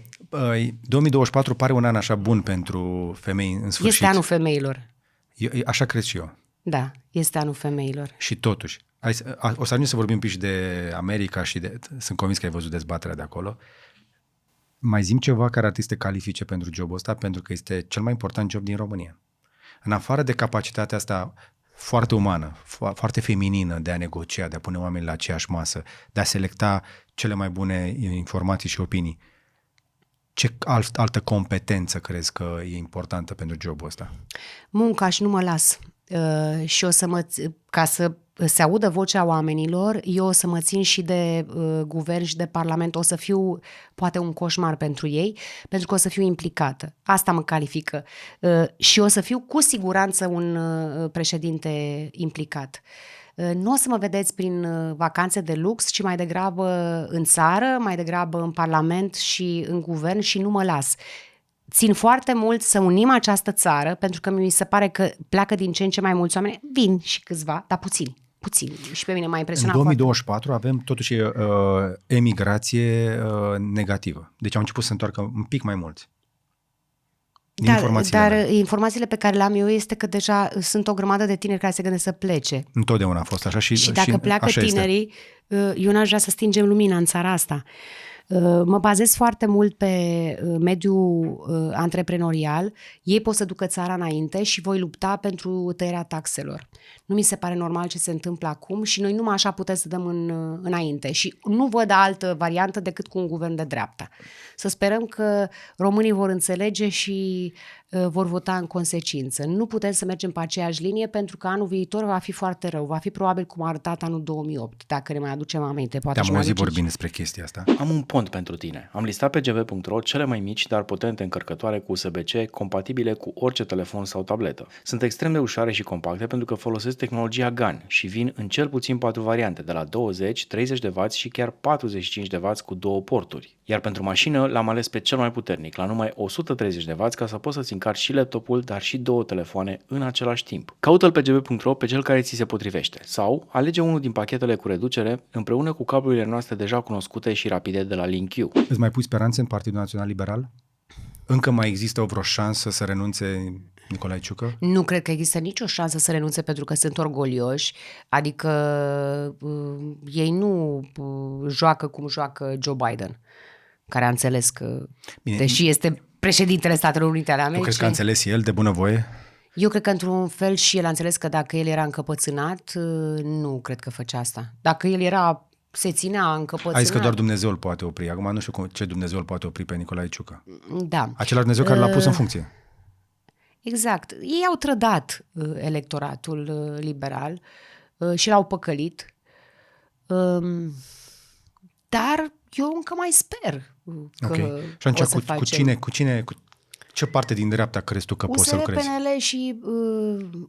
2024 pare un an așa bun pentru femei în sfârșit. Este anul femeilor. Așa cred și eu. Da, este anul femeilor. Și totuși, o să ajungem să vorbim un pic și de America și sunt convins că ai văzut dezbaterea de acolo. Mai zi-mi ceva care ar trebui să te califice pentru jobul ăsta, pentru că este cel mai important job din România. În afară de capacitatea asta foarte umană, foarte feminină de a negocia, de a pune oamenii la aceeași masă, de a selecta cele mai bune informații și opinii, ce altă competență crezi că e importantă pentru jobul ăsta? Munca și nu mă las. Și ca să se audă vocea oamenilor, eu o să mă țin și de guvern și de parlament, o să fiu poate un coșmar pentru ei, pentru că o să fiu implicată. Asta mă califică. Și o să fiu cu siguranță un președinte implicat. Nu o să mă vedeți prin vacanțe de lux, ci mai degrabă în țară, mai degrabă în parlament și în guvern și nu mă las. Țin foarte mult să unim această țară, pentru că mi se pare că pleacă din ce în ce mai mulți oameni. Vin și câțiva, dar puțini. Și pe mine m-a impresionat. În 2024 avem totuși emigrație negativă. Deci au început să se întoarcă un pic mai mulți. Dar informațiile pe care le am eu este că deja sunt o grămadă de tineri care se gândesc să plece. Întotdeauna a fost așa și dacă pleacă tinerii, eu n-aș vrea să stingem lumina în țara asta. Mă bazez foarte mult pe mediul antreprenorial. Ei pot să ducă țara înainte și voi lupta pentru tăierea taxelor. Nu mi se pare normal ce se întâmplă acum și noi numai așa putem să dăm înainte. Și nu văd altă variantă decât cu un guvern de dreapta. Să sperăm că românii vor înțelege și vor vota în consecință. Nu putem să mergem pe aceeași linie pentru că anul viitor va fi foarte rău. Va fi probabil cum a arătat anul 2008, dacă ne mai aducem aminte. Poate Te-am auzit vorbind despre chestia asta. Am un pont pentru tine. Am listat pe gv.ro cele mai mici, dar potente încărcătoare cu USB-C compatibile cu orice telefon sau tabletă. Sunt extrem de ușoare și compacte pentru că folosesc tehnologia GaN și vin în cel puțin 4 variante, de la 20, 30 de W și chiar 45 de W cu 2 porturi. Iar pentru mașină l-am ales pe cel mai puternic, la numai 130 de W, ca să poți să-ți încarci și laptopul, dar și 2 telefoane în același timp. Caută-l pe gv.ro pe cel care ți se potrivește sau alege unul din pachetele cu reducere împreună cu cablurile noastre deja cunoscute și rapide de la LinkU. Îți mai pui speranțe în Partidul Național Liberal? Încă mai există o vreo șansă să renunțe Nicolae Ciucă? Nu cred că există nicio șansă să renunțe pentru că sunt orgolioși, adică ei nu joacă cum joacă Joe Biden, care a înțeles că, Bine, deși este președintele Statelor Unite ale Tu Americii... crezi că a înțeles el de bunăvoie? Eu cred că într-un fel și el a înțeles că dacă el era încăpățânat, nu cred că făcea asta. Dacă el se ținea încăpățânat... Ai zis că doar Dumnezeu îl poate opri. Acum nu știu ce Dumnezeu îl poate opri pe Nicolae Ciucă. Da. Același Dumnezeu care l-a pus în funcție. Exact. Ei au trădat electoratul liberal și l-au păcălit. Dar eu încă mai sper că Okay. Și atunci o să cu ce parte din dreapta crezi tu că poți să USR, lucrezi? PNL și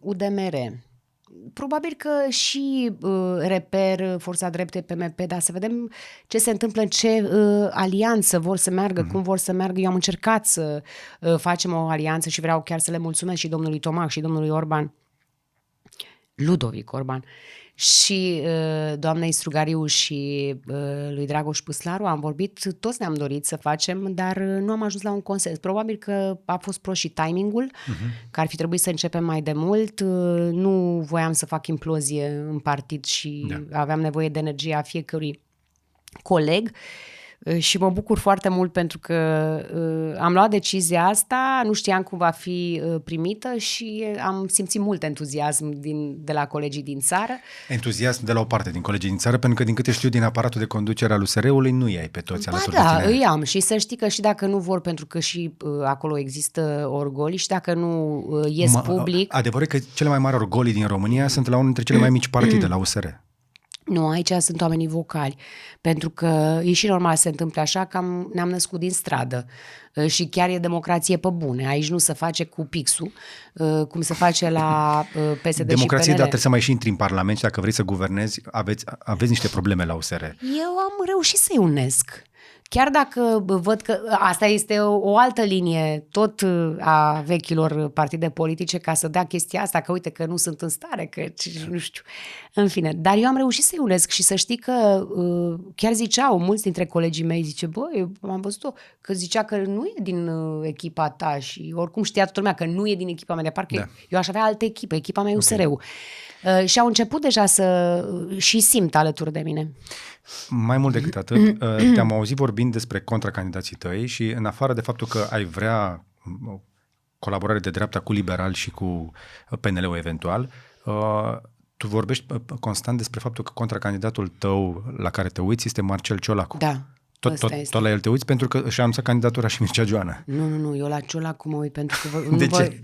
UDMR. Probabil că și Reper, Forța Drepte, PMP, dar să vedem ce se întâmplă, în ce alianță vor să meargă, cum vor să meargă. Eu am încercat să facem o alianță și vreau chiar să le mulțumesc și domnului Tomac și domnului Orban, Ludovic Orban, și doamnei Strugariu și lui Dragoș Păslaru. Am vorbit, toți ne-am dorit să facem, dar nu am ajuns la un consens. Probabil că a fost prost și timingul, că ar fi trebuit să începem mai de mult. Nu voiam să fac implozie în partid și aveam nevoie de energia fiecărui coleg. Și mă bucur foarte mult pentru că am luat decizia asta, nu știam cum va fi primită și am simțit mult entuziasm de la colegii din țară. Entuziasm de la o parte din colegii din țară, pentru că din câte știu din aparatul de conducere al USR-ului nu i-ai pe toți alături de tine. Îi am și să știi că și dacă nu vor, pentru că și acolo există orgolii și dacă nu ies public... Adevărul că cele mai mari orgolii din România sunt la unul dintre cele mai mici partide, la USR. Nu, aici sunt oamenii vocali, pentru că e și normal să se întâmple așa, că ne-am născut din stradă și chiar e democrație pe bune. Aici nu se face cu pixul, cum se face la PSD democrație, și PNL. dar trebuie să mai și intri în Parlament și dacă vrei să guvernezi, aveți niște probleme la USR. Eu am reușit să-i unesc. Chiar dacă văd că asta este o altă linie tot a vechilor partide politice ca să dea chestia asta, că uite că nu sunt în stare, că nu știu, în fine. Dar eu am reușit să-i unesc și să știi că chiar ziceau, mulți dintre colegii mei zice, băi, am văzut-o, că zicea că nu e din echipa ta și oricum știa toată lumea că nu e din echipa mea, de parcă eu aș avea altă echipă, echipa mea e USR-ul. Și au început deja să și simt alături de mine. Mai mult decât atât, te-am auzit vorbind despre contracandidații tăi și în afară de faptul că ai vrea o colaborare de dreapta cu liberal și cu PNL-ul eventual, tu vorbești constant despre faptul că contracandidatul tău la care te uiți este Marcel Ciolacu. Da. Tot la el te uiți pentru că și-a anunțat candidatura și Mircea Joana. Nu, eu la Ciolacu mă uit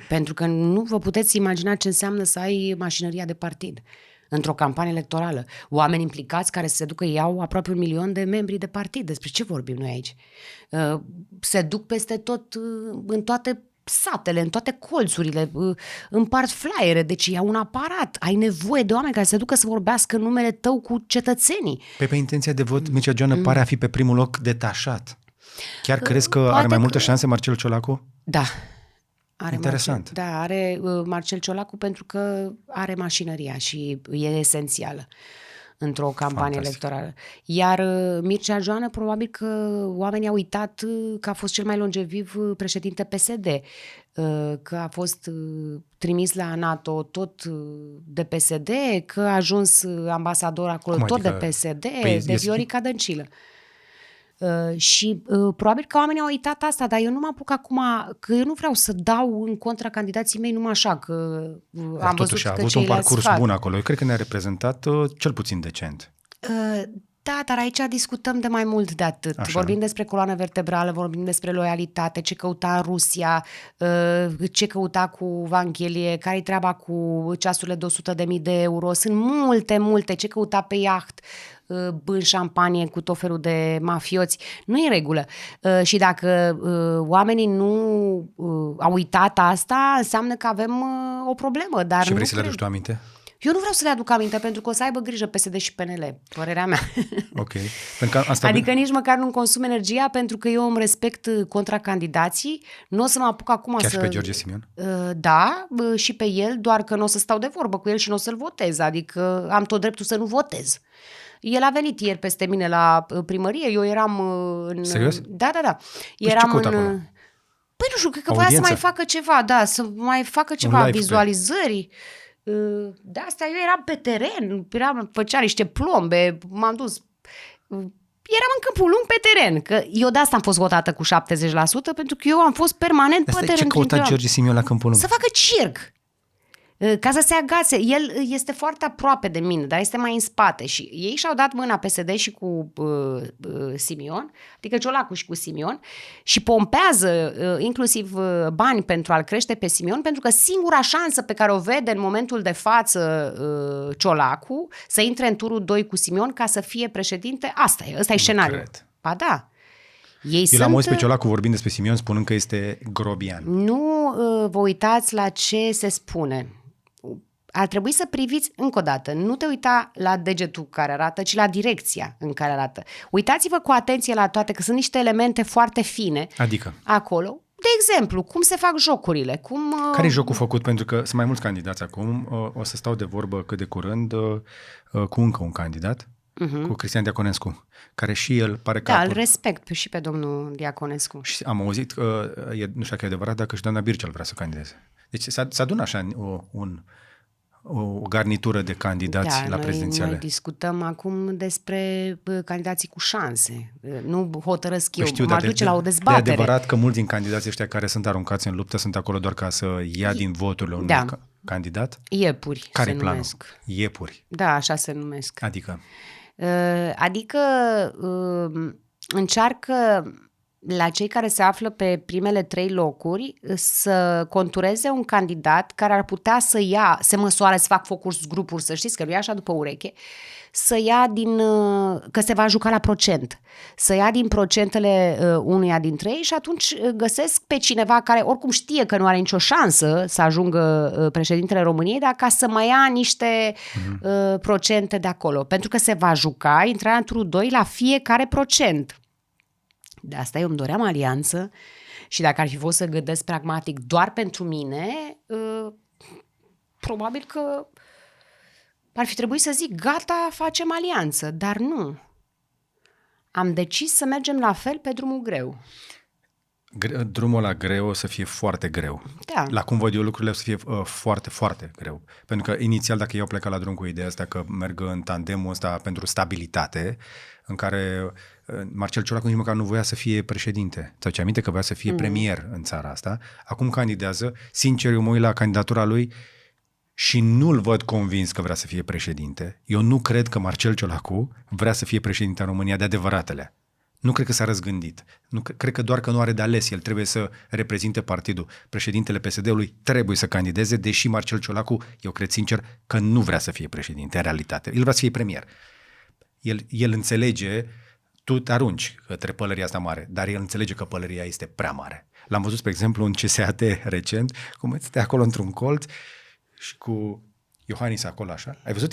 pentru că nu vă puteți imagina ce înseamnă să ai mașinăria de partid într-o campanie electorală. Oameni implicați care se ducă, iau aproape 1 milion de membri de partid. Despre ce vorbim noi aici? Se duc peste tot, în toate satele, în toate colțurile, împart flyere, deci e un aparat. Ai nevoie de oameni care se ducă să vorbească în numele tău cu cetățenii. Pe intenția de vot, Mircea Joana pare a fi pe primul loc detașat. Chiar crezi că are mai multe șanse Marcel Ciolacu? Da. Interesant. Are Marcel Ciolacu pentru că are mașinăria și e esențială într-o campanie electorală. Iar Mircea Joană, probabil că oamenii au uitat că a fost cel mai longeviv președinte PSD, că a fost trimis la NATO tot de PSD, că a ajuns ambasador acolo tot de PSD, de Viorica Dăncilă. Și probabil că oamenii au uitat asta, dar eu nu mă apuc acum, că eu nu vreau să dau în contra candidații mei numai așa, că am văzut că a avut un parcurs bun acolo. Eu cred că ne-a reprezentat cel puțin decent. Da, dar aici discutăm de mai mult de atât. Așa. Vorbim despre coloană vertebrală, vorbim despre loialitate, ce căuta în Rusia, ce căuta cu Vanghelie, care-i treaba cu ceasurile de 100.000 de euro. Sunt multe, ce căuta pe iaht, bând șampanie cu tot felul de mafioți. Nu e în regulă. Și dacă oamenii nu au uitat asta, înseamnă că avem o problemă. Dar Și nu vrei să le cred. aduci tu aminte? Eu nu vreau să le aduc aminte, pentru că o să aibă grijă PSD și PNL, părerea mea. Ok. Pentru că asta Adică nici măcar nu-mi consum energia, pentru că eu îmi respect contracandidații. Nu o să mă apuc acum chiar să... și pe George Simion? Da, și pe el, doar că nu o să stau de vorbă cu el și nu o să-l votez. Adică am tot dreptul să nu votez. El a venit ieri peste mine la primărie, eu eram în... Serios? Da. ce Eram căuta în... acolo? Păi nu știu, cred că voia să Audiență? mai facă ceva, da, să mai facă ceva, live pe- vizualizări. De asta eu eram pe teren, făcea niște plombe, m-am dus... Eram în câmpul lung pe teren, că eu de asta am fost votată cu 70%, pentru că eu am fost permanent Asta pe e teren. ce căuta printre George Simion la Câmpul Lung? să facă circ. Ca să se agațe. El este foarte aproape de mine, dar este mai în spate. Și ei și-au dat mâna PSD și cu Simion, adică Ciolacu și cu Simion, și pompează inclusiv bani pentru a-l crește pe Simion, pentru că singura șansă pe care o vede în momentul de față Ciolacu să intre în turul 2 cu Simion ca să fie președinte, ăsta e scenariul. cred. Ba da. Ei Eu l-am auzit pe sunt... Ciolacu vorbind despre Simion spunând că este grobian. Nu vă uitați la ce se spune. Ar trebui să priviți încă o dată. Nu te uita la degetul care arată, ci la direcția în care arată. Uitați-vă cu atenție la toate, că sunt niște elemente foarte fine Adică? acolo. De exemplu, cum se fac jocurile. Care e jocul făcut? Pentru că sunt mai mulți candidați acum. O să stau de vorbă cât de curând cu încă un candidat, cu Cristian Diaconescu, care și el pare că... Da, îl respect și pe domnul Diaconescu. Și am auzit că, nu știu dacă e adevărat, dacă și doamna Bircel vrea să candideze. Deci se adună așa o garnitură de candidați la prezidențiale. Noi discutăm acum despre candidații cu șanse. Nu hotărăsc eu, Știu, mă duce la o dezbatere. De adevărat că mulți din candidații ăștia care sunt aruncați în luptă sunt acolo doar ca să ia din voturile unui candidat? Iepuri Care-i se planul? numesc. Iepuri. Da, așa se numesc. Adică? Încearcă la cei care se află pe primele 3 locuri să contureze un candidat care ar putea să ia, se măsoare, să fac focus grupuri, să știți că nu e așa după ureche, să ia din, că se va juca la procent, să ia din procentele unuia dintre ei și atunci găsesc pe cineva care oricum știe că nu are nicio șansă să ajungă președintele României, dar ca să mai ia niște procente de acolo, pentru că se va juca intrarea în turul 2 la fiecare procent. De asta eu îmi doream alianță și dacă ar fi fost să gândesc pragmatic doar pentru mine, probabil că ar fi trebuit să zic gata, facem alianță, dar nu. Am decis să mergem la fel pe drumul greu. Drumul ăla greu o să fie foarte greu. Da. La cum văd eu lucrurile o să fie foarte, foarte greu. Pentru că inițial dacă eu plecat la drum cu ideea asta că merg în tandemul ăsta pentru stabilitate, în care Marcel Ciolacu nici măcar nu voia să fie președinte. Ți-aduce aminte că voia să fie premier în țara asta. Acum candidează. Sincer, eu mă uit la candidatura lui și nu-l văd convins că vrea să fie președinte. Eu nu cred că Marcel Ciolacu vrea să fie președinte în România de adevăratele. Nu cred că s-a răzgândit. Cred că doar că nu are de ales. El trebuie să reprezinte partidul. Președintele PSD-ului trebuie să candideze, deși Marcel Ciolacu, eu cred sincer, că nu vrea să fie președinte în realitate. El vrea să fie premier. El înțelege, tu te arunci către pălăria asta mare, dar el înțelege că pălăria este prea mare. L-am văzut, spre exemplu, în CSAT recent, cum este acolo într-un colț și cu Iohannis acolo așa. Ai văzut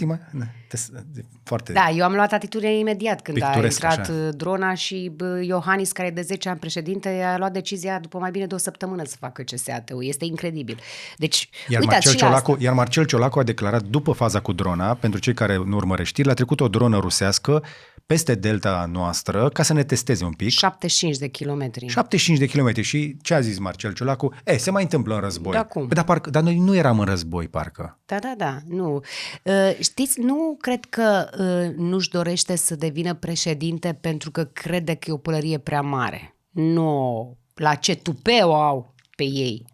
foarte... Da, eu am luat atitudine imediat când a intrat așa. drona și Iohannis, care e de 10 ani președinte, a luat decizia după mai bine de o săptămână să facă CSAT-ul. Este incredibil. Deci, iar Marcel Ciolacu a declarat după faza cu drona, pentru cei care nu urmăresc știri, a trecut o dronă rusească peste delta noastră ca să ne testeze un pic. 75 de kilometri. 75 de kilometri. Și ce a zis Marcel Ciolacu? Se mai întâmplă în război. Da, cum? Dar noi nu eram în război, parcă. Da, nu. Știți, nu cred că nu-și dorește să devină președinte pentru că crede că e o pălărie prea mare. Nu, la ce tupeu au pe ei.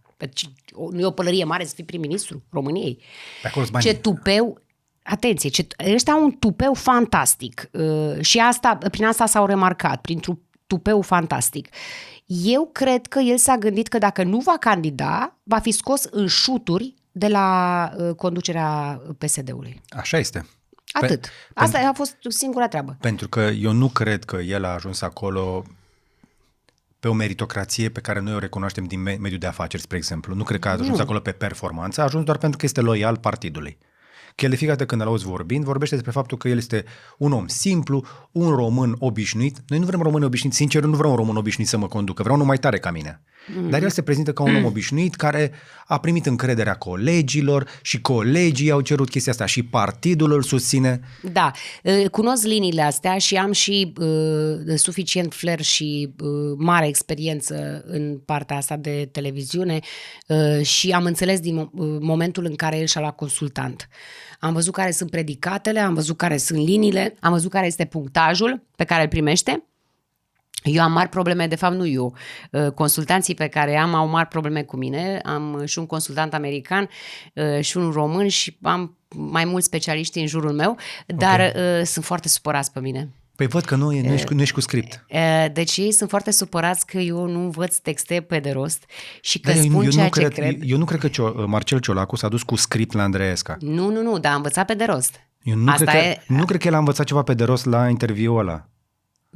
Nu e o pălărie mare să fii prim-ministru României. Pe acolo ce tupeu atenție, ăștia au un tupeu fantastic și prin asta s-au remarcat, prin tupeu fantastic. Eu cred că el s-a gândit că dacă nu va candida, va fi scos în șuturi de la conducerea PSD-ului. Așa este. Atât. Asta a fost singura treabă. Pentru că eu nu cred că el a ajuns acolo pe o meritocrație pe care noi o recunoaștem din mediul de afaceri, spre exemplu. Nu cred că a ajuns acolo pe performanță, a ajuns doar pentru că este loial partidului. Că el de fiecare dată când îl auzi vorbind, vorbește despre faptul că el este un om simplu, un român obișnuit. Noi nu vrem români obișnuiți, sincer, nu vreau un român obișnuit să mă conducă, vreau unul mai tare ca mine. Dar el se prezintă ca un om obișnuit care a primit încrederea colegilor și colegii au cerut chestia asta și partidul îl susține. Da, cunosc liniile astea și am și suficient flair și mare experiență în partea asta de televiziune și am înțeles din momentul în care el și-a luat consultant. Am văzut care sunt predicatele, am văzut care sunt liniile, am văzut care este punctajul pe care îl primește. Eu am mari probleme, de fapt nu eu, consultanții pe care am au mari probleme cu mine, am și un consultant american și un român și am mai mulți specialiști în jurul meu, dar sunt foarte supărați pe mine. Păi văd că nu ești cu script. Deci ei sunt foarte supărați că eu nu învăț texte pe de rost și că spun ceea ce cred. Eu nu cred că Marcel Ciolacu s-a dus cu script la Andreesca. Nu, dar a învățat pe de rost. Eu nu cred că el a învățat ceva pe de rost la interviul ăla.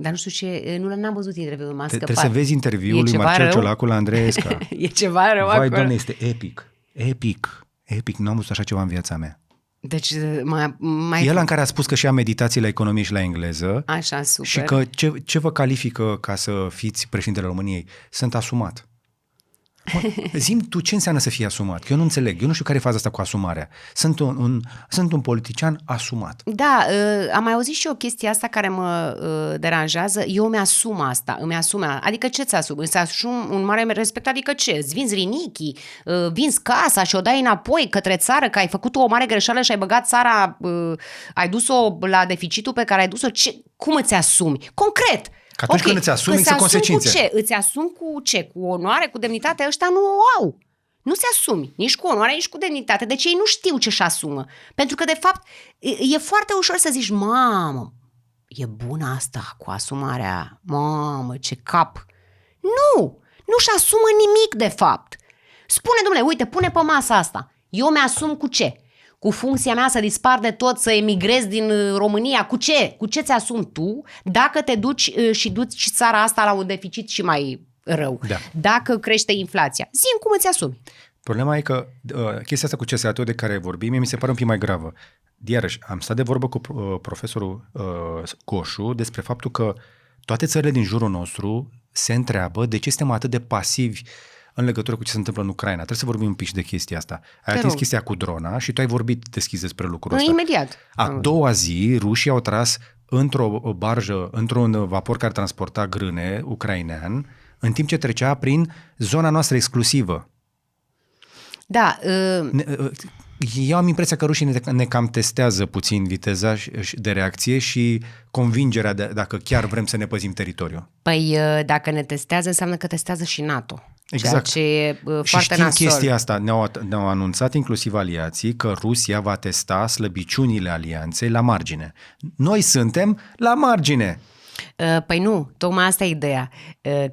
Dar nu știu ce, n-am văzut interviul, m-a scăpat. Trebuie să vezi interviul lui Marcel Ciolacu la Andreesca. E ceva rău acolo. Vai, Doamne, este epic. Nu am văzut așa ceva în viața mea. Deci El în care a spus că și-a meditații la economie și la engleză. Așa, super. Și că ce vă califică ca să fiți președintele României? Sunt asumat. Zi-mi tu ce înseamnă să fii asumat, că eu nu înțeleg, eu nu știu care e faza asta cu asumarea. Sunt un politician asumat. Da, am mai auzit și o chestie asta care mă deranjează, eu îmi asum, adică ce ți asumi? Îți asumi un mare respect, adică ce? Îți vinzi rinichii, vinzi casa și o dai înapoi către țară, că ai făcut o mare greșeală și ai băgat țara, ai dus-o la deficitul pe care ai dus-o, cum îți asumi? Concret! Că atunci când îți asumi, există consecințe. Cu ce? Îți asumi cu ce? Cu onoare, cu demnitate? Ăștia nu o au. Nu se asumi, nici cu onoare, nici cu demnitate. Deci ei nu știu ce-și asumă. Pentru că, de fapt, e foarte ușor să zici, mamă, e bună asta cu asumarea, mamă, ce cap. Nu-și asumă nimic, de fapt. Spune, domnule, uite, pune pe masa asta. Eu mi-asum cu ce? Cu funcția mea să dispar de tot, să emigrez din România? Cu ce? Cu ce ți-asumi tu dacă te duci și duci țara asta la un deficit și mai rău? Da. Dacă crește inflația. Zi-mi cum îți asumi. Problema e că chestia asta cu CSAT de care vorbim, mi se pare un pic mai gravă. Iarăși, am stat de vorbă cu profesorul Goșu despre faptul că toate țările din jurul nostru se întreabă de ce suntem atât de pasivi în legătură cu ce se întâmplă în Ucraina. Trebuie să vorbim un pic de chestia asta. Ai atins chestia cu drona și tu ai vorbit deschis despre lucrul ăsta. Imediat. A doua zi, rușii au tras într-o barjă, într-un vapor care transporta grâne ucrainean, în timp ce trecea prin zona noastră exclusivă. Da. Eu am impresia că rușii ne cam testează puțin viteza de reacție și convingerea dacă chiar vrem să ne păzim teritoriul. Păi dacă ne testează, înseamnă că testează și NATO. Exact. Ceea ce e și foarte știm nasol. chestia asta, ne-au anunțat inclusiv aliații că Rusia va testa slăbiciunile alianței la margine. Noi suntem la margine. Păi nu, tocmai asta e ideea,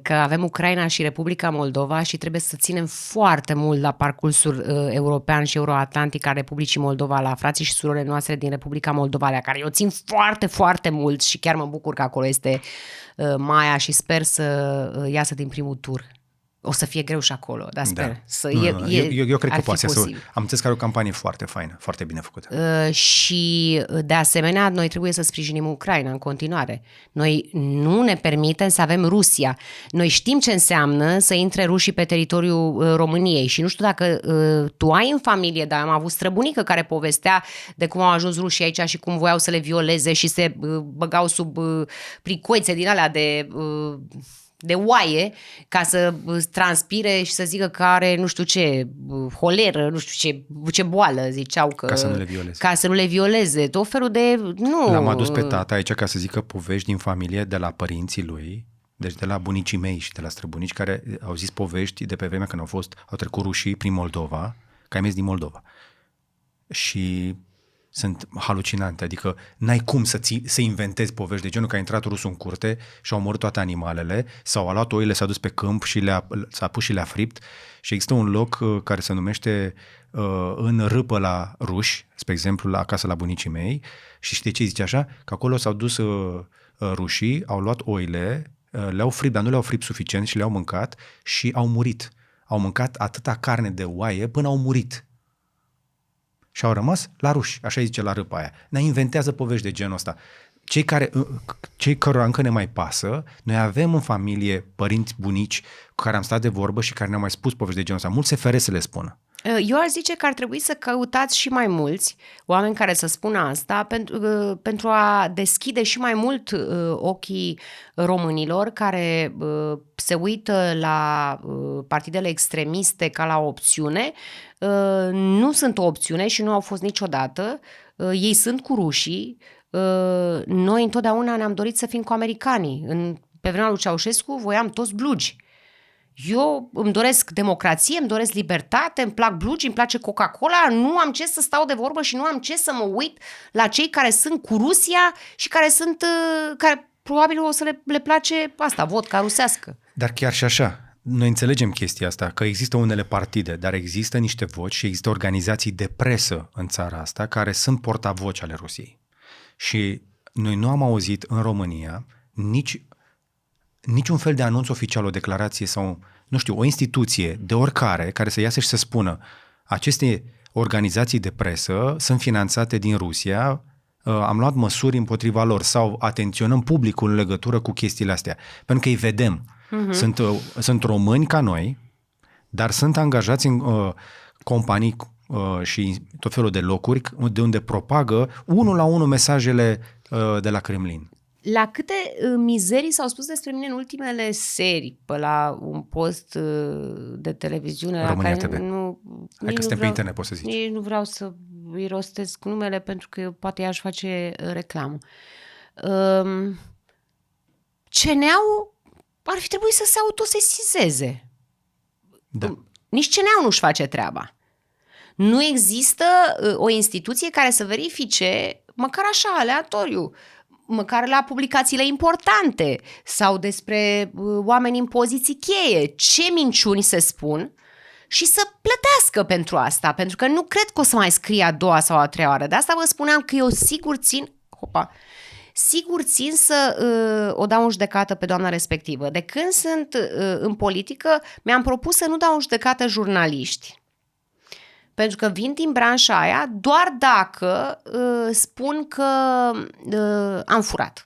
că avem Ucraina și Republica Moldova și trebuie să ținem foarte mult la parcursul european și euroatlantic al Republicii Moldova, la frații și surorile noastre din Republica Moldova, la care eu țin foarte, foarte mult și chiar mă bucur că acolo este Maia și sper să iasă din primul tur. O să fie greu și acolo, dar sper. Eu cred că poate să. Am înțeles că are o campanie foarte faină, foarte bine făcută. Și, de asemenea, noi trebuie să sprijinim Ucraina în continuare. Noi nu ne permitem să avem Rusia. Noi știm ce înseamnă să intre rușii pe teritoriul României și nu știu dacă tu ai în familie, dar am avut străbunică care povestea de cum au ajuns rușii aici și cum voiau să le violeze și se băgau sub pricoițe din alea de oaie ca să transpire și să zică că are nu știu ce holeră, nu știu ce boală, ziceau că... Ca să nu le violeze. Ca să nu le violeze, tot felul de... Nu. L-am adus pe tata aici ca să zică povești din familie de la părinții lui, deci de la bunicii mei și de la străbunici care au zis povești de pe vremea când au trecut rușii prin Moldova, că ai mers din Moldova. Și sunt halucinante, adică n-ai cum să inventezi povești de genul că a intrat rusul în curte și a omorât toate animalele sau a luat oile, s-a dus pe câmp și s-a pus și le-a fript și există un loc care se numește în Râpă la Ruși, spre exemplu acasă la bunicii mei și știi ce zice așa? Că acolo s-au dus rușii, au luat oile, le-au fript, dar nu le-au fript suficient și le-au mâncat și au murit. Au mâncat atâta carne de oaie până au murit. Și au rămas la ruși, așa zice la Râpa aia. Ne inventează povești de genul ăsta. Cei cărora încă ne mai pasă, noi avem în familie părinți, bunici cu care am stat de vorbă și care ne-au mai spus povești de genul ăsta. Mulți se feresc să le spună. Eu aș zice că ar trebui să căutați și mai mulți oameni care să spună asta pentru a deschide și mai mult ochii românilor care se uită la partidele extremiste ca la o opțiune. Nu sunt o opțiune și nu au fost niciodată. Ei sunt cu rușii. Noi întotdeauna ne-am dorit să fim cu americanii. Pe vremea lui Ceaușescu voiam toți blugi. Eu îmi doresc democrație, îmi doresc libertate, îmi plac blugi, îmi place Coca-Cola, nu am ce să stau de vorbă și nu am ce să mă uit la cei care sunt cu Rusia și care probabil o să le place asta, vodka rusească. Dar chiar și așa, noi înțelegem chestia asta, că există unele partide, dar există niște voci și există organizații de presă în țara asta care sunt portavoci ale Rusiei. Și noi nu am auzit în România niciun fel de anunț oficial, o declarație sau, nu știu, o instituție de oricare care să iasă și să spună aceste organizații de presă sunt finanțate din Rusia, am luat măsuri împotriva lor sau atenționăm publicul în legătură cu chestiile astea. Pentru că îi vedem. Sunt români ca noi, dar sunt angajați în companii și tot felul de locuri de unde propagă unul la unul mesajele de la Kremlin. La câte mizerii s-au spus despre mine în ultimele serii, pe la un post de televiziune România la care TV. Hai că suntem pe internet, poți să zici. Nici nu vreau să îi rostesc numele pentru că poate ea își face reclamă. CNA-ul ar fi trebuit să se autosesizeze. Da. Nici CNA-ul nu-și face treaba. Nu există o instituție care să verifice, măcar așa, aleatoriu, măcar la publicațiile importante sau despre oameni în poziții cheie, ce minciuni se spun și să plătească pentru asta, pentru că nu cred că o să mai scrie a doua sau a treia oară. De asta vă spuneam că eu sigur țin să o dau în judecată pe doamna respectivă. De când sunt în politică, mi-am propus să nu dau în judecată jurnaliști. Pentru că vin din branșa aia doar dacă spun că am furat.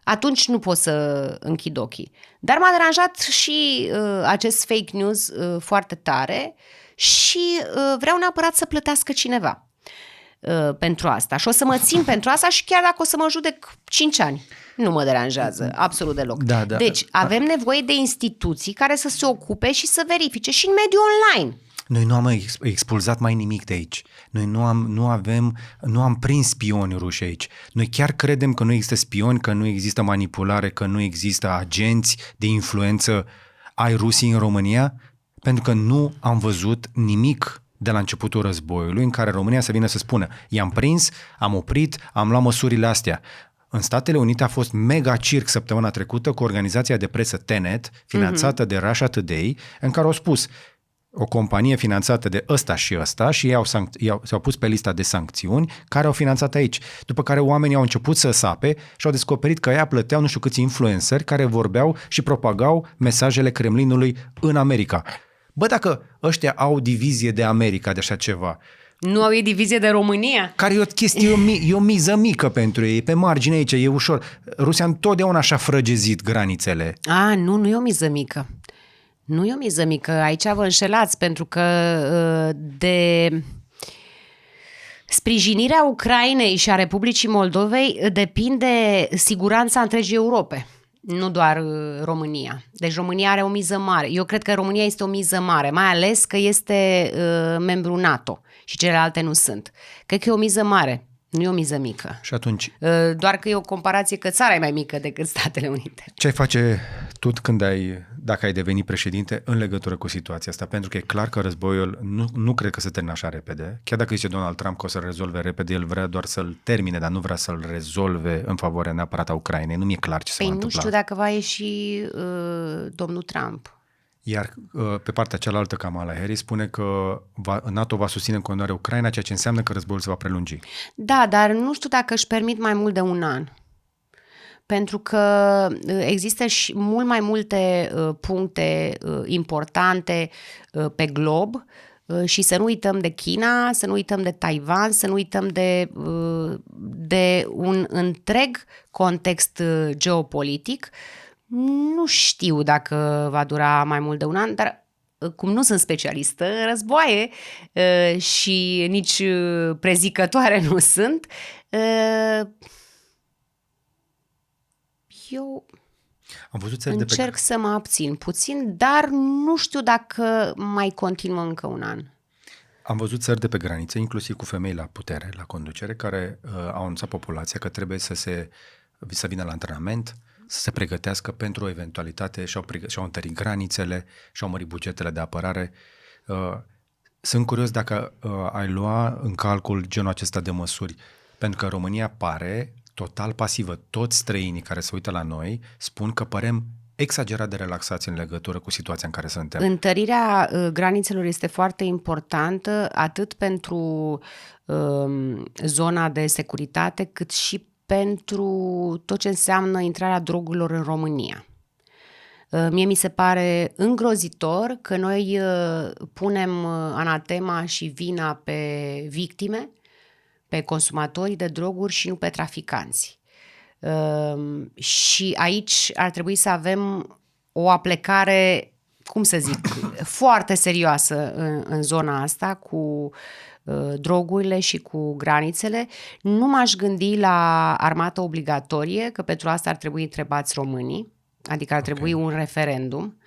Atunci nu pot să închid ochii. Dar m-a deranjat și acest fake news foarte tare și vreau neapărat să plătească cineva pentru asta. Și o să mă țin pentru asta și chiar dacă o să mă judec 5 ani. Nu mă deranjează absolut deloc. Da. Deci avem nevoie de instituții care să se ocupe și să verifice și în mediul online. Noi nu am expulzat mai nimic de aici. Noi nu am prins spioni ruși aici. Noi chiar credem că nu există spioni, că nu există manipulare, că nu există agenți de influență ai Rusiei în România, pentru că nu am văzut nimic de la începutul războiului în care România să vină să spună i-am prins, am oprit, am luat măsurile astea. În Statele Unite a fost mega circ săptămâna trecută cu organizația de presă Tenet, finanțată de Russia Today, în care au spus o companie finanțată de ăsta și ei s-au pus pe lista de sancțiuni care au finanțat aici. După care oamenii au început să sape și au descoperit că ea plăteau nu știu câți influenceri care vorbeau și propagau mesajele Kremlinului în America. Bă, dacă ăștia au divizie de America, de așa ceva, nu au ei divizie de România? care e o chestie, e o miză mică pentru ei, pe margine aici, e ușor. Rusia întotdeauna și-a frăgezit granițele. Nu e o miză mică. Nu e o miză mică, aici vă înșelați, pentru că de sprijinirea Ucrainei și a Republicii Moldovei depinde siguranța întregii Europe, nu doar România. Deci România are o miză mare. Eu cred că România este o miză mare, mai ales că este membru NATO și celelalte nu sunt. Cred că e o miză mare. Nu e o miză mică. Și atunci, Doar că e o comparație că țara e mai mică decât Statele Unite. ce ai face tu dacă ai deveni președinte în legătură cu situația asta? Pentru că e clar că războiul nu cred că se termină așa repede. Chiar dacă zice Donald Trump că o să-l rezolve repede, el vrea doar să-l termine, dar nu vrea să-l rezolve în favoarea neapărat a Ucrainei. Nu mi-e clar ce se va Nu întâmpla. știu dacă va ieși domnul Trump. Iar pe partea cealaltă, Kamala Harris spune că NATO va susține în continuare Ucraina, ceea ce înseamnă că războiul se va prelungi. Da, dar nu știu dacă își permit mai mult de un an. Pentru că există și mult mai multe puncte importante pe glob și să nu uităm de China, să nu uităm de Taiwan, să nu uităm de un întreg context geopolitic. Nu știu dacă va dura mai mult de un an, dar cum nu sunt specialistă în războaie și nici prezicătoare nu sunt, eu Am văzut țări încerc să mă abțin puțin, dar nu știu dacă mai continuă încă un an. Am văzut țări de pe graniță, inclusiv cu femei la putere, la conducere, care au anunțat populația că trebuie să vină la antrenament, să se pregătească pentru o eventualitate, și-au întărit granițele, și-au mărit bugetele de apărare. Sunt curios dacă ai lua în calcul genul acesta de măsuri, pentru că România pare total pasivă. Toți străinii care se uită la noi spun că părem exagerat de relaxați în legătură cu situația în care suntem. Întărirea granițelor este foarte importantă atât pentru zona de securitate, cât și pentru tot ce înseamnă intrarea drogurilor în România. Mie mi se pare îngrozitor că noi punem anatema și vina pe victime, pe consumatorii de droguri și nu pe traficanți. Și aici ar trebui să avem o aplecare, cum să zic, foarte serioasă în zona asta cu drogurile și cu granițele. Nu m-aș gândi la armată obligatorie, că pentru asta ar trebui întrebați românii, adică ar trebui un referendum.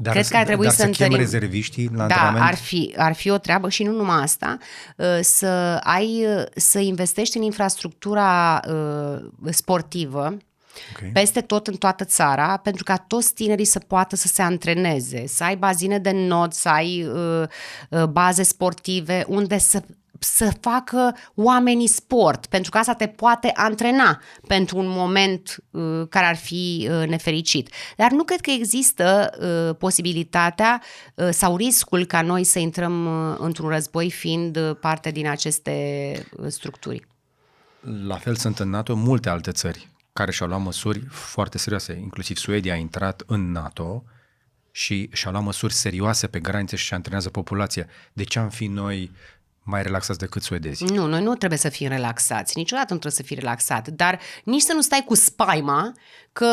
Cred că ar trebui să întărim. Rezerviștii la antrenament? Ar fi o treabă și nu numai asta, să investești în infrastructura sportivă peste tot în toată țara, pentru ca toți tinerii să poată să se antreneze, să ai bazine de not, să ai baze sportive unde să facă oamenii sport, pentru că asta te poate antrena pentru un moment care ar fi nefericit. Dar nu cred că există posibilitatea sau riscul ca noi să intrăm într-un război fiind parte din aceste structuri. La fel sunt în NATO multe alte țări care și-au luat măsuri foarte serioase. Inclusiv Suedia a intrat în NATO și și-a luat măsuri serioase pe granițe și antrenează populația. De ce am fi noi mai relaxați decât suedezi? Nu, noi nu trebuie să fim relaxați. Niciodată nu trebuie să fii relaxat. Dar nici să nu stai cu spaima că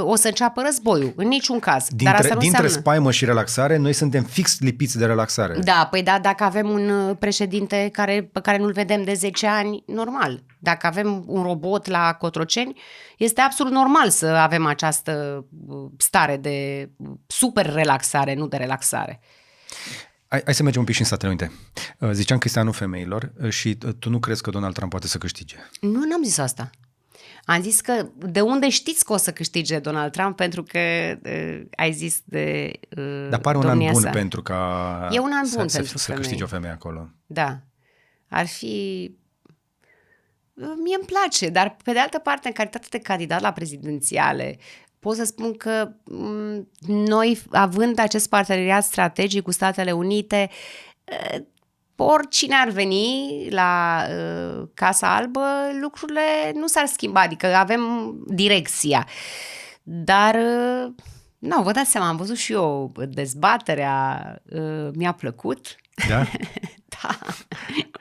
o să înceapă războiul. În niciun caz. Dar asta nu dintre înseamnă... spaimă și relaxare, noi suntem fix lipiți de relaxare. Da, păi da, dacă avem un președinte pe care nu-l vedem de 10 ani, normal. Dacă avem un robot la Cotroceni, este absolut normal să avem această stare de super relaxare, nu de relaxare. Hai să mergem un pic și în Statele Unite. Ziceam că este anul femeilor și tu nu crezi că Donald Trump poate să câștige? Nu, n-am zis asta. Am zis că de unde știți că o să câștige Donald Trump, pentru că ai zis de Dar pare un an bun sa. pentru ca e un an bun pentru să câștige o femeie acolo. Da. Ar fi... Mie îmi place, dar pe de altă parte, în calitate de candidat la prezidențiale, pot să spun că noi, având acest parteneriat strategic cu Statele Unite, oricine ar veni la Casa Albă, lucrurile nu s-ar schimba, adică avem direcția. Dar, nu, vă dați seama, am văzut și eu dezbaterea, mi-a plăcut. Da? Da,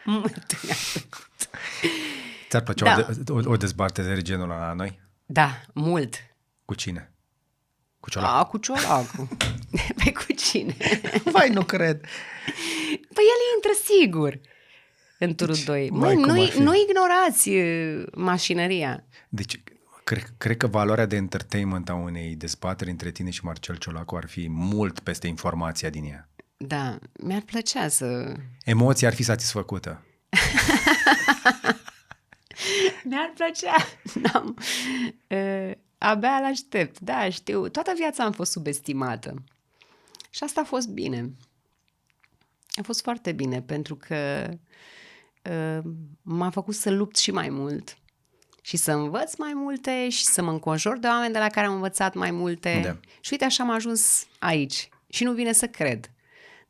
mult mi-a plăcut. Ți-ar plăcea o dezbatere de genul la noi? Da, mult. Cu cine? Cu Ciolacu? Cu Ciolacu. Păi cu cine? Vai, nu cred. Păi el intră sigur în turul 2. Nu ignorați mașinăria. Deci, cred că valoarea de entertainment a unei dezbateri între tine și Marcel Ciolacu ar fi mult peste informația din ea. Da, mi-ar plăcea să... Emoția ar fi satisfăcută. Mi-ar plăcea. N-am. Abia l-aștept. Da, știu. Toată viața am fost subestimată. Și asta a fost bine. A fost foarte bine, pentru că m-a făcut să lupt și mai mult. Și să învăț mai multe și să mă înconjur de oameni de la care am învățat mai multe. Da. Și uite, așa am ajuns aici. Și nu vine să cred.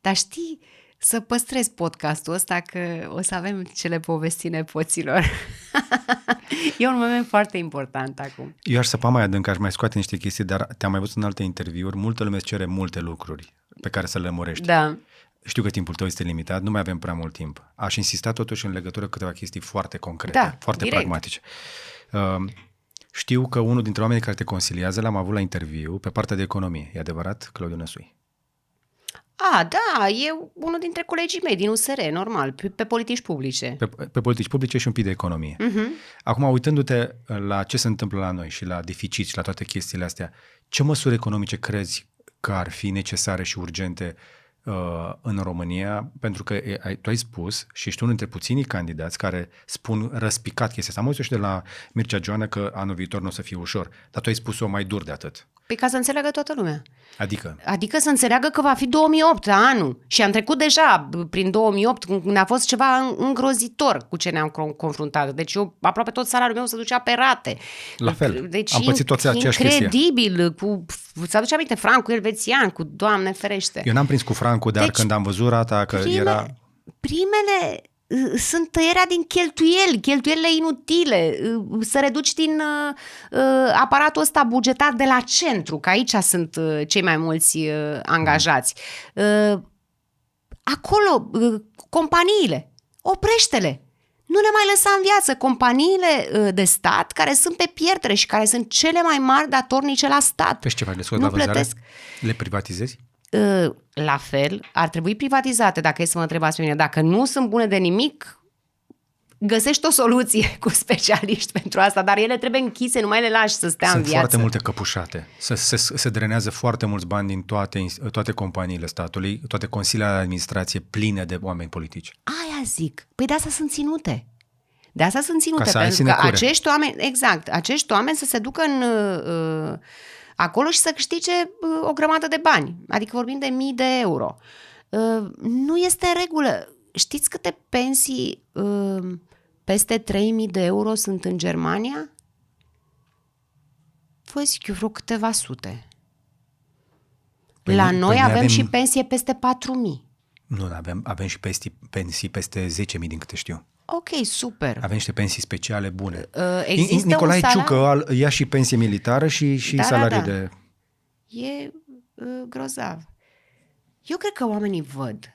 Dar știi, să păstrez podcastul ăsta, că o să avem ce le povesti nepoților. E un moment foarte important acum. Eu aș săpa mai adânc, aș mai scoate niște chestii, dar te-am mai văzut în alte interviuri, multă lume îți cere multe lucruri pe care să le lămurești. Da. Știu că timpul tău este limitat, nu mai avem prea mult timp. Aș insista totuși în legătură cu câteva chestii foarte concrete, Da, foarte direct. pragmatice. Știu că unul dintre oamenii care te consiliază l-am avut la interviu pe partea de economie. E adevărat, Claudiu Năsui? Da, e unul dintre colegii mei din USR, normal, pe politici publice. Pe politici publice și un pic de economie. Acum, uitându-te la ce se întâmplă la noi și la deficit și la toate chestiile astea, ce măsuri economice crezi că ar fi necesare și urgente în România? Pentru că tu ai spus și ești unul dintre puținii candidați care spun răspicat chestia asta. Am auzit și de la Mircea Joană că anul viitor nu o să fie ușor, dar tu ai spus-o mai dur de atât. Păi ca să înțeleagă toată lumea. Adică să înțeleagă că va fi 2008 anul. Și am trecut deja prin 2008, când a fost ceva îngrozitor cu ce ne-am confruntat. Deci eu, aproape tot salariul meu se ducea pe rate. La fel, deci am pățit toți aceeași chestie. Incredibil, să aduce aminte, francul elvețian, cu Doamne ferește. Eu n-am prins cu francul, dar când am văzut rata că era... Primele sunt tăierea din cheltuielile inutile, să reduci din aparatul ăsta bugetar de la centru, că aici sunt cei mai mulți angajați. Acolo, companiile, oprește-le. Nu le mai lăsa în viață. Companiile de stat care sunt pe pierdere și care sunt cele mai mari datornice la stat. Pe ce faci? Le scoți la vânzare? Le privatizezi? La fel, ar trebui privatizate, dacă e să mă întrebați pe mine. Dacă nu sunt bune de nimic, găsești o soluție cu specialiști pentru asta, dar ele trebuie închise, nu mai le lași să stea în viață. Sunt foarte multe căpușate. Se drenează foarte mulți bani din toate companiile statului, toate consiliile de administrație pline de oameni politici. Aia zic. Păi de asta sunt ținute. Ca să ai pentru că sinecure. acești oameni să se ducă acolo și să câștige o grămadă de bani. Adică vorbim de mii de euro. Nu este în regulă. Știți câte pensii peste 3.000 de euro sunt în Germania? Vă zic eu, vreo câteva sute. La noi avem și pensie peste 4.000. Nu, avem și pensii peste 10.000 din câte știu. Ok, super. Avem niște pensii speciale bune. Există Nicolae un Ciucă ia și pensie militară și salariu de... E grozav. Eu cred că oamenii văd.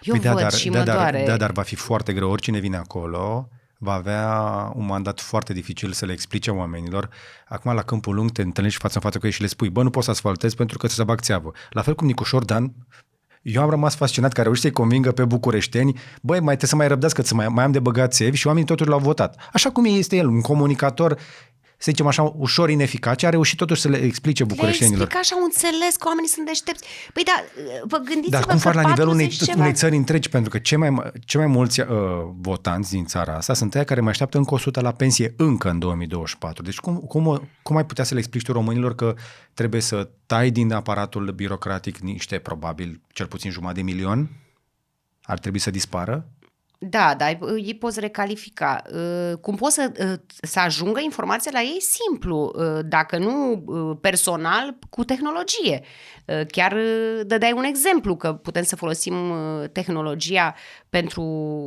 Eu văd și mă doare. Da, dar va fi foarte greu. Oricine vine acolo va avea un mandat foarte dificil să le explice oamenilor. Acum, la Câmpul Lung, te întâlnești față în față cu ei și le spui, bă, nu poți să asfaltezi pentru că se bag țeavă. La fel cum Nicușor Dan, eu am rămas fascinat că a reușit să-i convingă pe bucureșteni, băi, trebuie să mai răbdați că mai am de băgat țevi și oamenii totuși l-au votat. Așa cum este el, un comunicator, să zicem așa, ușor ineficace, a reușit totuși să le explice bucureștenilor. Le explica și au înțeles că oamenii sunt deștepți. Păi da, vă gândiți-vă dar cum că fac la nivelul unei țări întregi? Pentru că cei mai mulți votanți din țara asta sunt aia care mai așteaptă încă 100 la pensie încă în 2024. Deci cum ai putea să le explici tu românilor că trebuie să tai din aparatul birocratic niște, probabil, cel puțin 500.000? Ar trebui să dispară? Da, dar îi poți recalifica. Cum poți să ajungă informația la ei? Simplu, dacă nu personal, cu tehnologie. Chiar dădeai un exemplu că putem să folosim tehnologia pentru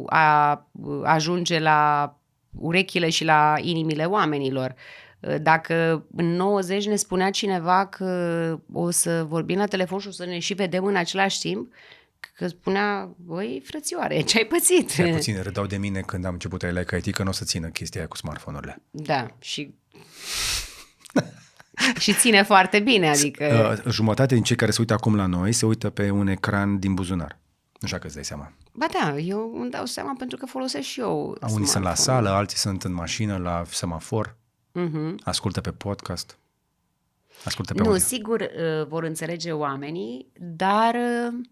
a ajunge la urechile și la inimile oamenilor. Dacă în 90 ne spunea cineva că o să vorbim la telefon și o să ne și vedem în același timp, că spunea, băi, frățioare, ce ai pățit? Mai puțin râdau de mine când am început like IT că nu o să țină chestia aia cu smartphone-urile. Da, și ține foarte bine, adică... Jumătate din cei care se uită acum la noi se uită pe un ecran din buzunar. Nu știu că îți dai seama. Ba da, eu îmi dau seama pentru că folosesc și eu Unii sunt la sală, alții sunt în mașină, la semafor, ascultă pe podcast. ascultă pe Nu, audio. sigur vor înțelege oamenii, dar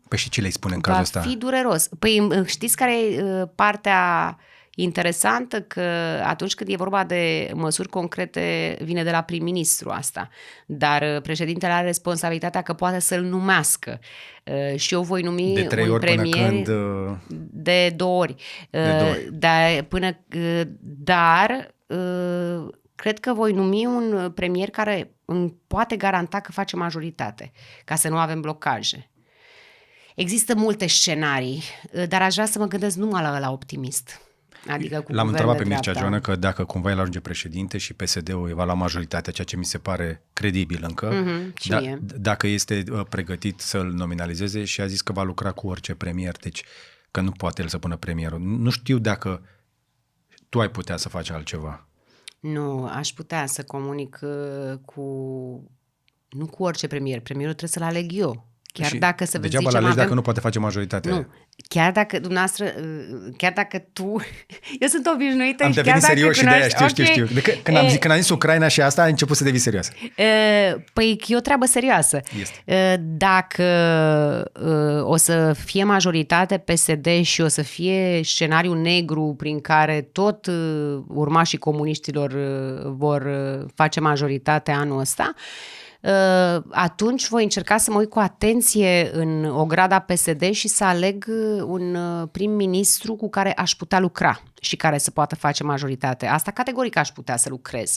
Păi și ce le spune în cazul ăsta? va fi dureros. Păi știți care e partea interesantă? Că atunci când e vorba de măsuri concrete, vine de la prim-ministru asta. Dar președintele are responsabilitatea că poate să-l numească. Și eu voi numi De 3 un ori premier până când... de 2 ori. De 2 ori. Dar cred că voi numi un premier care îmi poate garanta că face majoritate, ca să nu avem blocaje. Există multe scenarii, dar aș vrea să mă gândesc numai la ăla optimist. Adică cu L-am guvern întrebat de pe Mircea dreapta. Joană că dacă cumva el ajunge președinte și PSD-ul va lua majoritatea, ceea ce mi se pare credibil încă, și mie. dacă este pregătit să-l nominalizeze, și a zis că va lucra cu orice premier, deci că nu poate el să pună premierul. Nu știu dacă tu ai putea să faci altceva. Nu, aș putea să comunic nu cu orice premier. Premierul trebuie să-l aleg eu. Chiar Și dacă să degeaba zicem l-alegi dacă nu poate face majoritatea. Nu, chiar dacă dumneavoastră, chiar dacă tu... Eu sunt obișnuită Am și chiar devenit dacă serios și de-aia, cunoști... știu. Când am zis Ucraina și asta, a început să devii serios. Păi e o treabă serioasă. Este. Dacă o să fie majoritate PSD și o să fie scenariu negru prin care tot urmașii comuniștilor vor face majoritate anul ăsta, atunci voi încerca să mă uit cu atenție în ograda PSD și să aleg un prim-ministru cu care aș putea lucra și care să poată face majoritate. Asta categoric aș putea să lucrez.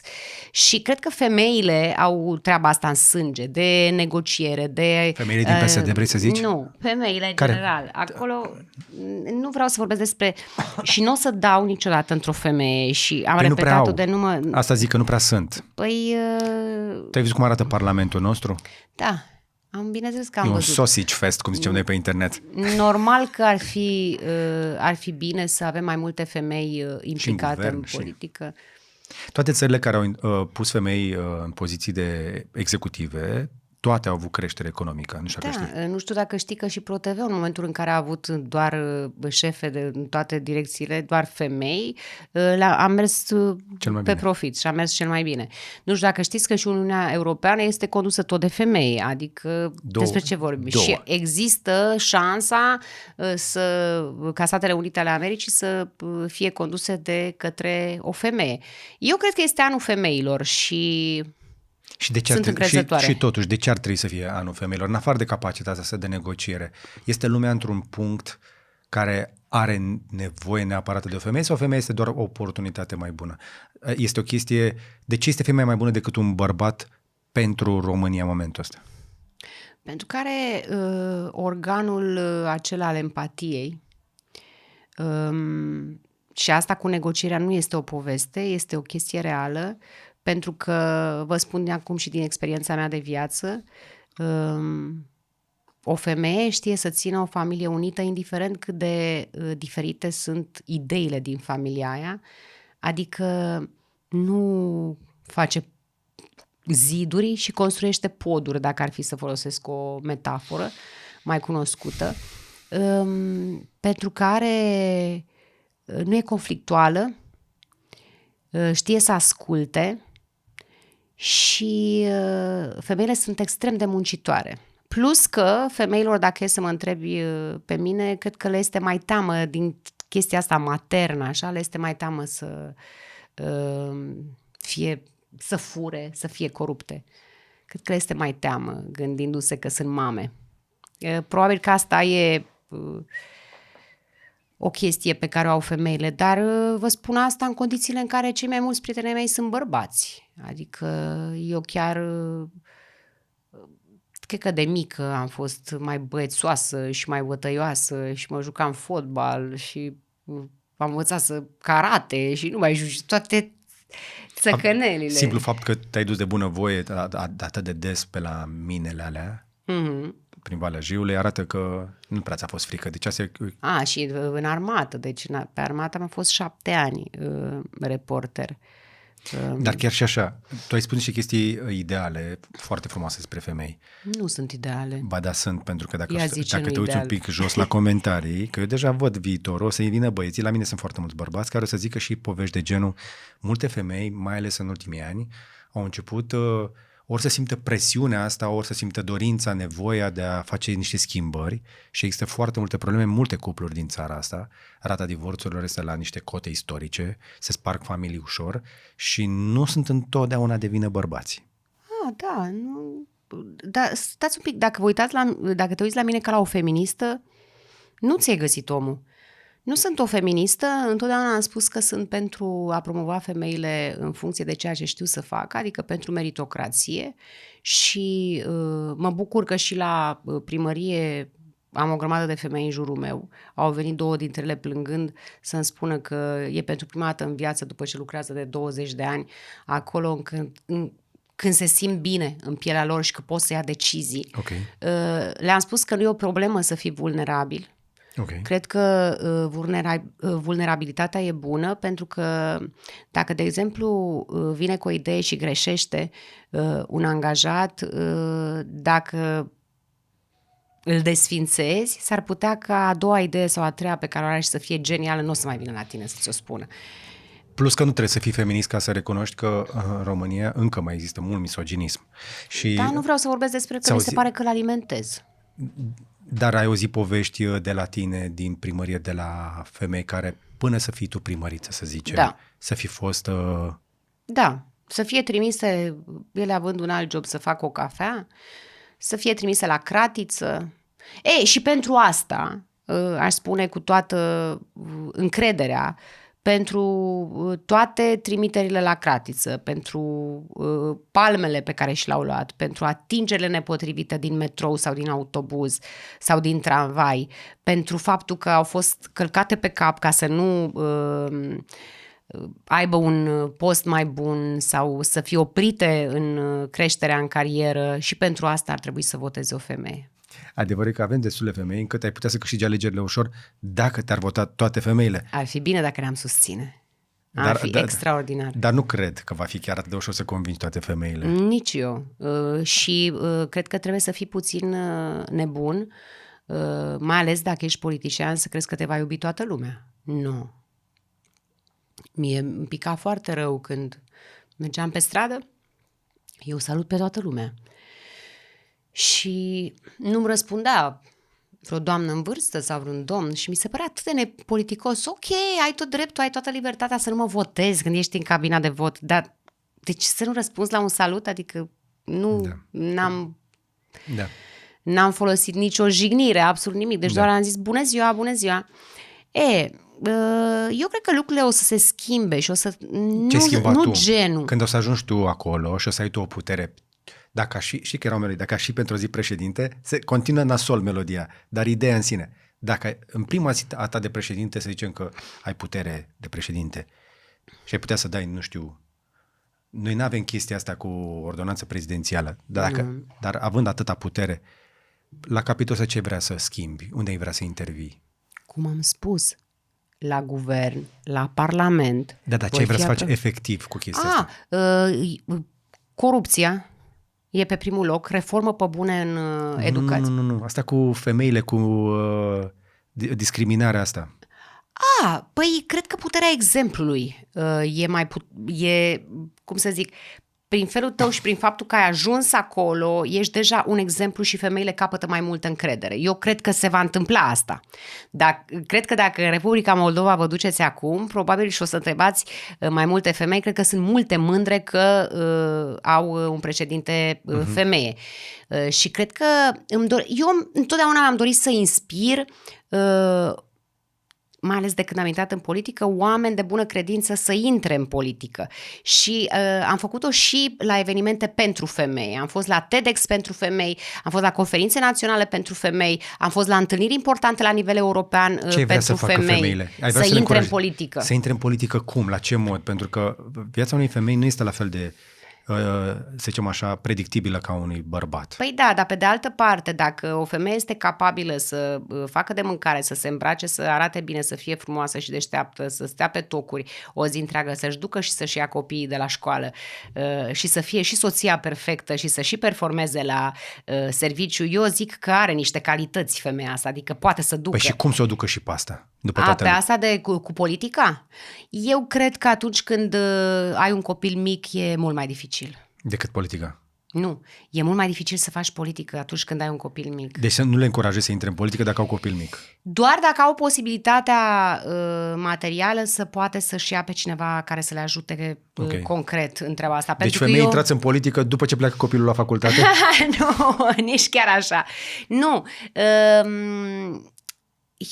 Și cred că femeile au treaba asta în sânge, de negociere, de... Femeile din PSD, vrei să zici? Nu, femeile în Care? general. Acolo nu vreau să vorbesc despre... Și nu o să dau niciodată într-o femeie și am Păi nu prea repetat-o au. de număr... Asta zic că nu prea sunt. Păi... Tu ai văzut cum arată Parlamentul nostru? Da, bineînțeles că E am un văzut. sausage fest, cum zicem noi pe internet. Normal că ar fi bine să avem mai multe femei implicate guvern, în și- politică. Toate țările care au pus femei în poziții de executive, toate au avut creștere economică. Nu știu dacă știi. Da, nu știu dacă știi că și ProTV, în momentul în care a avut doar șefe în toate direcțiile, doar femei, a mers Cel mai pe bine. profit și a mers cel mai bine. Nu știu dacă știți că și Uniunea Europeană este condusă tot de femei, adică despre ce vorbim? două. Și există șansa ca Statele Unite ale Americii să fie conduse de către o femeie. Eu cred că este anul femeilor și... Și, de ce Sunt ar încrezătoare. și totuși, de ce ar trebui să fie anul femeilor? În afară de capacitatea asta de negociere, este lumea într-un punct care are nevoie neapărat de o femeie sau femeia este doar o oportunitate mai bună? Este o chestie, de ce este femeia mai bună decât un bărbat pentru România în momentul ăsta? Pentru care organul acela al empatiei și asta cu negocierea nu este o poveste, este o chestie reală, pentru că vă spun acum și din experiența mea de viață, o femeie știe să țină o familie unită indiferent cât de diferite sunt ideile din familia aia, adică nu face ziduri și construiește poduri, dacă ar fi să folosesc o metaforă mai cunoscută, pentru care nu e conflictuală, știe să asculte și femeile sunt extrem de muncitoare. Plus că femeilor, dacă e să mă întrebi pe mine, cred că le este mai teamă din chestia asta maternă, așa, le este mai teamă să fure, să fie corupte. Cred că le este mai teamă, gândindu-se că sunt mame. Probabil că asta e o chestie pe care o au femeile, dar vă spun asta în condițiile în care cei mai mulți prieteni mei sunt bărbați. Adică eu chiar cred că de mică am fost mai băiețoasă și mai bătăioasă și mă jucam fotbal și am învățat să karate și nu mai juci toate țăcănelile. Simplu fapt că te-ai dus de bunăvoie atât de des pe la minele alea, prin Valea Jiului, arată că nu prea ți-a fost frică. Deci asta e... Și în armată, deci pe armată am fost 7 ani reporter. Dar chiar și așa, tu ai spus niște chestii ideale, foarte frumoase despre femei. Nu sunt ideale. Ba da, sunt, pentru că dacă Ia zi ce te nu uiți ideal. un pic jos la comentarii, că eu deja văd viitorul, o să-i vină băieții, la mine sunt foarte mulți bărbați care o să zică și povești de genul, multe femei, mai ales în ultimii ani, au început ori să simtă presiunea asta, ori să simtă dorința, nevoia de a face niște schimbări și există foarte multe probleme în multe cupluri din țara asta. Rata divorțurilor este la niște cote istorice, se sparg familii ușor și nu sunt întotdeauna de vină bărbații. Da, nu... Dar stați un pic, dacă te uiți la mine ca la o feministă, nu ți-ai găsit omul. Nu sunt o feministă, întotdeauna am spus că sunt pentru a promova femeile în funcție de ceea ce știu să fac, adică pentru meritocrație și mă bucur că și la primărie am o grămadă de femei în jurul meu. Au venit 2 dintre ele plângând să-mi spună că e pentru prima dată în viață, după ce lucrează de 20 de ani, acolo când se simt bine în pielea lor și că pot să ia decizii. Okay. Le-am spus că nu e o problemă să fii vulnerabil. Okay. Cred că vulnerabilitatea e bună pentru că dacă, de exemplu, vine cu o idee și greșește un angajat, dacă îl desfințezi, s-ar putea ca a doua idee sau a treia pe care o are și să fie genială, nu o să mai vină la tine să ți-o spună. Plus că nu trebuie să fii feminist ca să recunoști că în România încă mai există mult misoginism. Și da, nu vreau să vorbesc despre că mi se pare că îl alimentez. Dar ai auzit povești de la tine din primărie, de la femei care, până să fii tu primăriță, să zicem, da. Să fi fost... Da, să fie trimise, ele având un alt job, să facă o cafea, să fie trimise la cratiță. Și pentru asta, aș spune cu toată încrederea, pentru toate trimiterile la cratiță, pentru palmele pe care și le-au luat, pentru atingerile nepotrivite din metrou sau din autobuz sau din tramvai, pentru faptul că au fost călcate pe cap ca să nu aibă un post mai bun sau să fie oprite în creșterea în carieră, și pentru asta ar trebui să voteze o femeie. Adevărul că avem destule femei încât ai putea să câștigi alegerile ușor dacă te-ar vota toate femeile. Ar fi bine dacă le-am susține. Ar fi extraordinar. Dar nu cred că va fi chiar atât de ușor să convingi toate femeile. Nici eu. Și cred că trebuie să fii puțin nebun, mai ales dacă ești politician, să crezi că te va iubi toată lumea. Nu. Mie îmi pica foarte rău când mergeam pe stradă, eu salut pe toată lumea. Și nu-mi răspundea vreo doamnă în vârstă sau vreun domn și mi se părea atât de nepoliticos. Ok, ai tot dreptul, ai toată libertatea să nu mă votezi când ești în cabina de vot, dar deci să nu răspunzi la un salut? Adică n-am folosit nicio jignire, absolut nimic. Deci doar am zis bună ziua, bună ziua. Eu cred că lucrurile o să se schimbe și o să... Nu genul. Când o să ajungi tu acolo și o să ai tu o putere, dacă știi că era o melodie, dacă și pentru o zi președinte, se continuă nasol melodia, dar ideea în sine. Dacă în prima zi a ta de președinte, să zicem că ai putere de președinte și ai putea să dai, nu știu, noi nu avem chestia asta cu ordonanță prezidențială, dar având atâta putere, la capitolul ăsta ce vrea să schimbi? Unde ai vrea să intervii? Cum am spus, la guvern, la parlament. Dar ce ai vrea să faci efectiv cu chestia asta? Corupția e pe primul loc, reformă pe bune în educație. Nu. Asta cu femeile, cu discriminarea asta. Păi cred că puterea exemplului cum să zic, prin felul tău și prin faptul că ai ajuns acolo, ești deja un exemplu și femeile capătă mai multă încredere. Eu cred că se va întâmpla asta. Cred că dacă în Republica Moldova vă duceți acum, probabil și o să întrebați mai multe femei, cred că sunt multe mândre că au un președinte femeie. Și cred că eu întotdeauna am dorit să inspir mai ales de când am intrat în politică, oameni de bună credință să intre în politică. Și am făcut-o și la evenimente pentru femei. Am fost la TEDx pentru femei, am fost la conferințe naționale pentru femei, am fost la întâlniri importante la nivel european pentru femei. Să intre în politică. Să intre în politică cum? La ce mod? Pentru că viața unei femei nu este la fel de, să zicem așa, predictibilă ca unui bărbat. Păi da, dar pe de altă parte, dacă o femeie este capabilă să facă de mâncare, să se îmbrace, să arate bine, să fie frumoasă și deșteaptă, să stea pe tocuri o zi întreagă, să-și ducă și să-și ia copiii de la școală și să fie și soția perfectă și să și performeze la serviciu, eu zic că are niște calități femeia asta, adică poate să ducă. Păi și cum să o ducă și pe asta? Pe asta cu politica? Eu cred că atunci când ai un copil mic e mult mai dificil. Decât politica? Nu. E mult mai dificil să faci politică atunci când ai un copil mic. Deci să nu le încurajezi să intre în politică dacă au copil mic. Doar dacă au posibilitatea materială să poate să-și ia pe cineva care să le ajute concret în treaba asta. Deci femeii intrați în politică după ce pleacă copilul la facultate? Nu, nici chiar așa. Nu.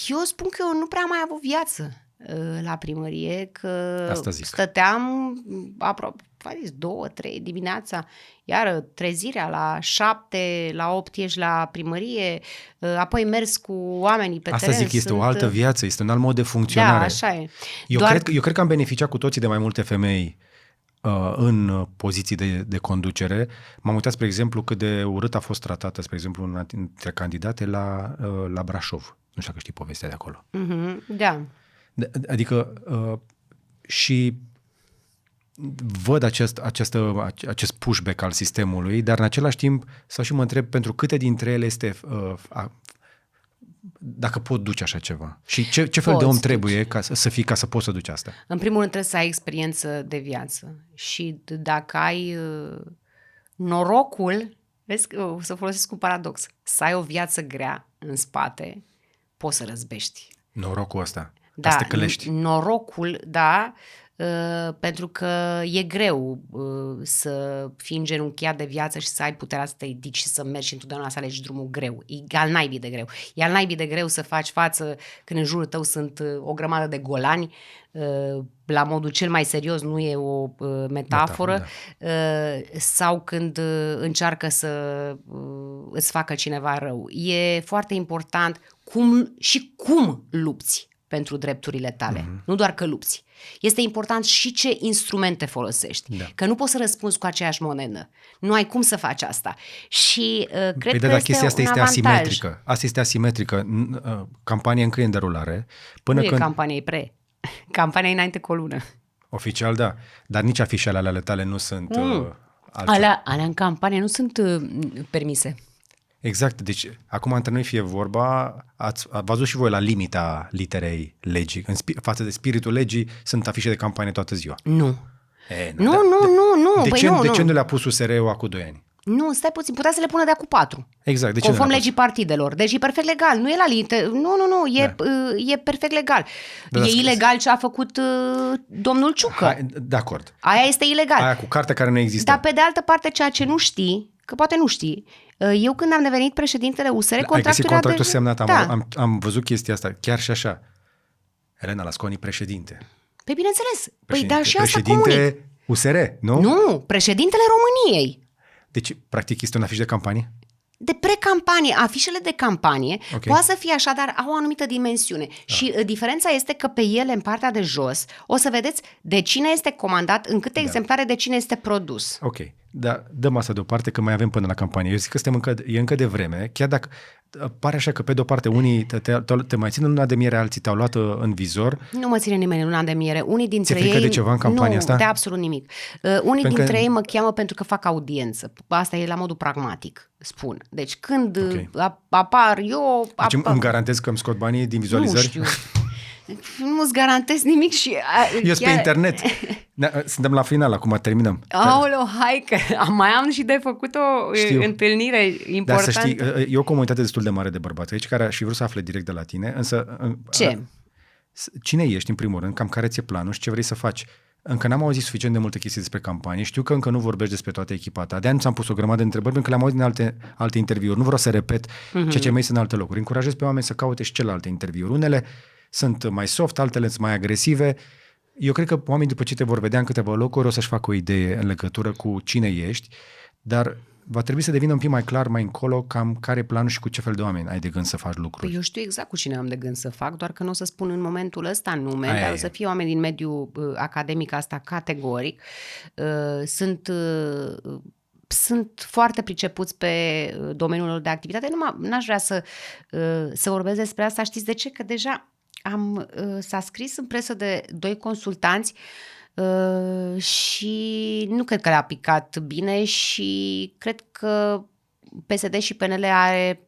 Eu spun că eu nu prea am mai avut viață la primărie, că stăteam aproape 2-3 dimineața, iar trezirea la 7, la 8 ești la primărie, apoi mers cu oamenii pe teren. Asta zic, este o altă viață, este un alt mod de funcționare. Da, așa e. Eu cred că am beneficiat cu toții de mai multe femei în poziții de conducere. M-am uitat, spre exemplu, cât de urât a fost tratată, spre exemplu, una dintre candidate la Brașov. Nu știu dacă știi povestea de acolo. Da. Adică și văd acest pushback al sistemului, dar în același timp sau și mă întreb pentru câte dintre ele este dacă pot duce așa ceva. Și ce fel de om trebuie ca să fii ca să poți să duci asta? În primul rând trebuie să ai experiență de viață și dacă ai norocul, vezi, o să folosesc un paradox, să ai o viață grea în spate, poți să răzbești. Norocul ăsta. Da, să te călești. Norocul, da, pentru că e greu să fii îngenunchiat de viață și să ai puterea să te ridici și să mergi și întotdeauna să alegi drumul greu. E al naibii de greu. E al naibii de greu să faci față când în jurul tău sunt o grămadă de golani, la modul cel mai serios, nu e o metaforă, sau când încearcă să îți facă cineva rău. E foarte important cum lupți pentru drepturile tale. Nu doar că lupți. Este important și ce instrumente folosești. Da. Că nu poți să răspunzi cu aceeași monedă. Nu ai cum să faci asta. Și cred că chestia asta este avantaj. asimetrică. Asta este asimetrică. Campania încă e în derulare. Nu e campanie, e campania e înainte cu o lună. Oficial, da. Dar nici afișele ale tale nu sunt alea în campanie nu sunt permise. Exact. Deci, acum între noi fie vorba, ați văzut și voi la limita literei legii. Față de spiritul legii, sunt afișe de campanie toată ziua. Nu. Nu. De ce nu le-a pus USR-ul acum 2 ani? Nu, stai puțin, putea să le pună de acum 4. Exact. De ce conform legii partidelor. Deci e perfect legal. Nu e la limită. Nu. E perfect legal. E ilegal ce a făcut domnul Ciucă. De acord. Aia este ilegal. Aia cu cartea care nu există. Dar pe de altă parte, ceea ce nu știi, că poate nu știi, eu când am devenit președintele USR, contractul semnat, am văzut chestia asta, chiar și așa. Elena Lasconi, președinte. Păi bineînțeles. Păi dar și asta comunic. Președinte USR, nu? Nu, președintele României. Deci, practic, este un afiș de campanie? De precampanie. Afișele de campanie poate să fie așa, dar au o anumită dimensiune. Da. Și diferența este că pe ele, în partea de jos, o să vedeți de cine este comandat, în câte exemplare, de cine este produs. Ok, dar dăm asta deoparte că mai avem până la campanie. Eu zic că e încă de vreme, chiar dacă pare așa că pe de-o parte unii te mai țin în luna de miere, alții te-au luat în vizor. Nu mă ține nimeni în luna de miere. Unii dintre ei... Ți-e frică de ceva în campania asta? Nu, de absolut nimic. Unii dintre ei mă cheamă pentru că fac audiență. Asta e la modul pragmatic, spun. Deci când apar eu... Deci îmi garantez că îmi scot banii din vizualizări? Nu știu. Nu-ți garantez nimic și... Eu sunt pe internet. Suntem la final, acum terminăm. Aoleu, hai că mai am și de făcut o întâlnire importantă. Dar să știi, e o comunitate destul de mare de bărbați aici care aș fi vrut să afle direct de la tine, însă... Ce? Cine ești, în primul rând, cam care ți-e planul și ce vrei să faci? Încă n-am auzit suficient de multe chestii despre campanie. Știu că încă nu vorbești despre toată echipa ta. De-aia nu ți-am pus o grămadă de întrebări, pentru că le-am auzit din alte interviuri. Nu vreau să repet ceea ce mai sunt în alte locuri. Încurajez pe oameni să caute și celelalte interviuri. Unele sunt mai soft, altele sunt mai agresive. Eu cred că oamenii, după ce te vor vedea în câteva locuri, o să-și facă o idee în legătură cu cine ești, dar va trebui să devină un pic mai clar mai încolo cam care e planul și cu ce fel de oameni ai de gând să faci lucruri. Păi eu știu exact cu cine am de gând să fac, doar că nu o să spun în momentul ăsta nume, dar o să fie oameni din mediul academic, asta categoric. Sunt foarte pricepuți pe domeniul lor de activitate. N-aș vrea să vorbesc despre asta. Știți de ce? Că deja s-a scris în presă de 2 consultanți și nu cred că le-a picat bine și cred că PSD și PNL are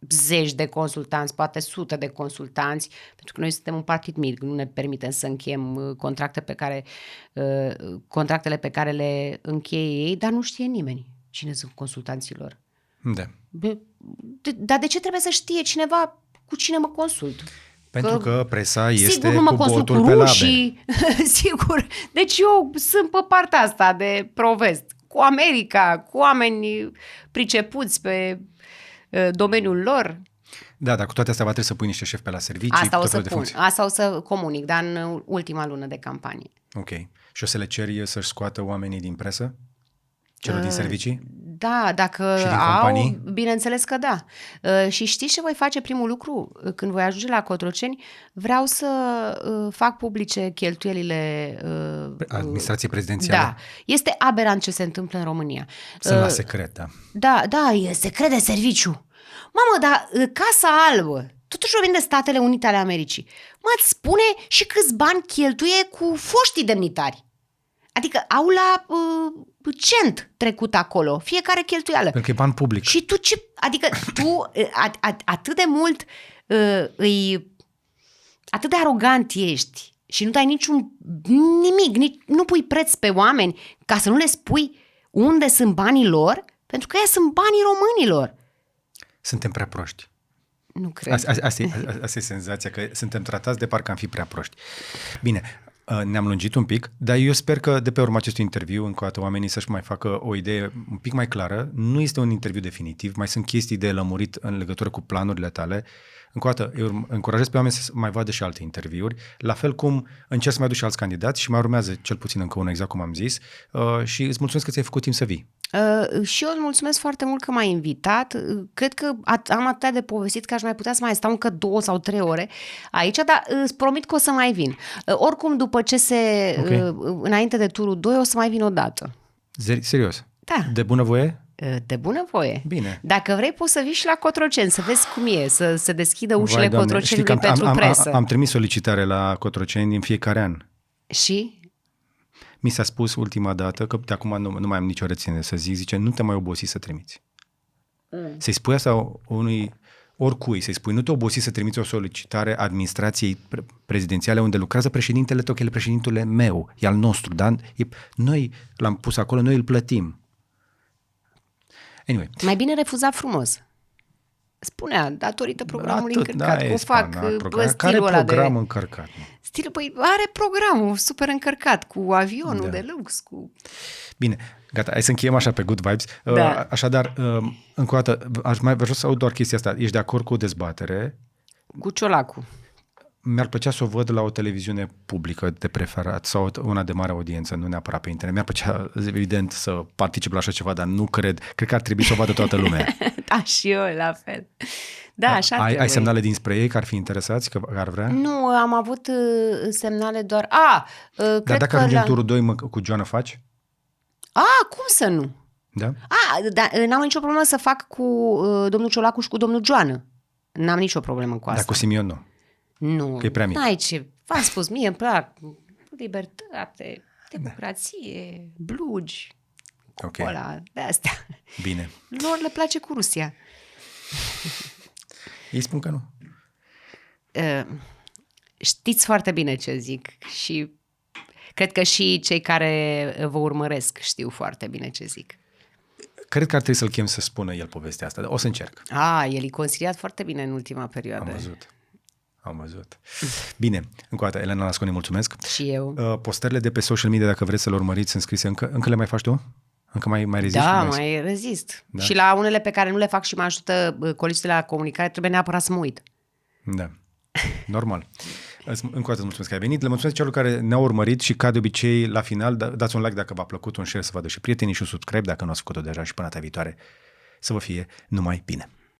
zeci de consultanți, poate sute de consultanți, pentru că noi suntem un partid mic, nu ne permitem să încheiem contractele pe care le încheie ei, dar nu știe nimeni. cine sunt consultanții lor. Da. Dar de ce trebuie să știe cineva cu cine mă consult? Pentru că presa este sigur nu mă cu consult botul cu pe labe. rușii, sigur. Deci eu sunt pe partea asta de provest, cu America, cu oameni pricepuți pe domeniul lor. Da, dar cu toate astea va trebui să pui niște șefi pe la servicii. Asta o tot să felul de pun, funcții. asta o să comunic, dar în ultima lună de campanie. Ok. Și o să le ceri să-și scoată oamenii din presă? Celor din servicii? Da, dacă Și din au, companii? bineînțeles că da. Și știți ce voi face primul lucru? Când voi ajunge la Cotroceni, vreau să fac publice cheltuielile... Administrație prezidențială? Da. Este aberant ce se întâmplă în România. Sunt la secret, da. Da, e secret de serviciu. Mamă, dar Casa Albă, totuși vorbim de Statele Unite ale Americii, mă-ți spune și câți bani cheltuie cu foștii demnitari. Adică au la cent trecut acolo, fiecare cheltuială. Pentru că e ban public. Și tu ce... Adică tu atât de mult atât de arogant ești și nu dai nimic, nu pui preț pe oameni ca să nu le spui unde sunt banii lor, pentru că ăia sunt banii românilor. Suntem prea proști. Nu cred. Asta e senzația, că suntem tratați de parcă am fi prea proști. Bine, ne-am lungit un pic, dar eu sper că de pe urma acestui interviu, încă o dată, oamenii să-și mai facă o idee un pic mai clară. Nu este un interviu definitiv, mai sunt chestii de lămurit în legătură cu planurile tale. Încă o dată, eu încurajez pe oameni să mai vadă și alte interviuri, la fel cum încerc să mai aduc și alți candidați și mai urmează cel puțin încă unul, exact cum am zis, și îți mulțumesc că ți-ai făcut timp să vii. Și eu îți mulțumesc foarte mult că m-ai invitat. Cred că am atâtea de povestit că aș mai putea să mai stau încă 2 sau 3 ore aici, dar îți promit că o să mai vin. Oricum, după ce înainte de turul 2, o să mai vin o dată. Serios? Da. De bunăvoie? De bunăvoie. Bine. Dacă vrei, poți să vii și la Cotroceni, să vezi cum e, să se deschidă ușile Cotrocenului pentru presă. Am trimis solicitare la Cotroceni din fiecare an. Și? Mi s-a spus ultima dată, că de acum nu mai am nicio reținere să zice, nu te mai obosi să trimiți. Să-i spui asta oricui, să-i spui, nu te obosi să trimiți o solicitare administrației prezidențiale unde lucrează președintele tău, că el e președintele meu, e al nostru, da? Noi l-am pus acolo, noi îl plătim. Anyway. Mai bine refuza frumos. Spunea, datorită programului încărcat. Da, cum fac care program de... încărcat? Stilul, păi are programul super încărcat, cu avionul de lux, cu... Bine, gata, hai să încheiem așa pe good vibes. Da. Așadar, încă o dată, vreau să aud doar chestia asta. Ești de acord cu o dezbatere? Cu Ciolacu. Mi-ar plăcea să o văd la o televiziune publică de preferat sau una de mare audiență, nu neapărat pe internet. Mi-ar plăcea, evident, să particip la așa ceva, dar nu cred. Cred că ar trebui să o vadă toată lumea. Da, și eu, la fel. Da, așa Ai semnale dinspre ei că ar fi interesați, că ar vrea? Nu, am avut semnale doar... Dar dacă ajungi în turul 2, cu Joana faci? Cum să nu? Da? N-am nicio problemă să fac cu domnul Ciolacu și cu domnul Joană. N-am nicio problemă cu asta. Dar cu Simion nu. Nu. Că e prea mic. N-ai ce. V-am spus, mie îmi plac libertate, democrație, blugi, cola, de astea. Bine. Lor le place cu Rusia. Ei spun că nu. Știți foarte bine ce zic și cred că și cei care vă urmăresc știu foarte bine ce zic. Cred că ar trebui să-l chem să spună el povestea asta, dar o să încerc. El e consiliat foarte bine în ultima perioadă. Am văzut. Bine, încă o dată, Elena Lasconi, mulțumesc. Și eu. Postările de pe social media, dacă vreți să le urmăriți, sunt scrise. Încă le mai faci tu? Încă mai rezisti? Da, mai rezist. Da? Și la unele pe care nu le fac și mă ajută colegii de la comunicare, trebuie neapărat să mă uit. Da, normal. Încă o dată mulțumesc că ai venit. Le mulțumesc celor care ne-au urmărit și, ca de obicei, la final, dați un like dacă v-a plăcut, un share să vadă și prietenii și un subscribe dacă nu ați făcut-o deja și până data viitoare. Să vă fie numai bine.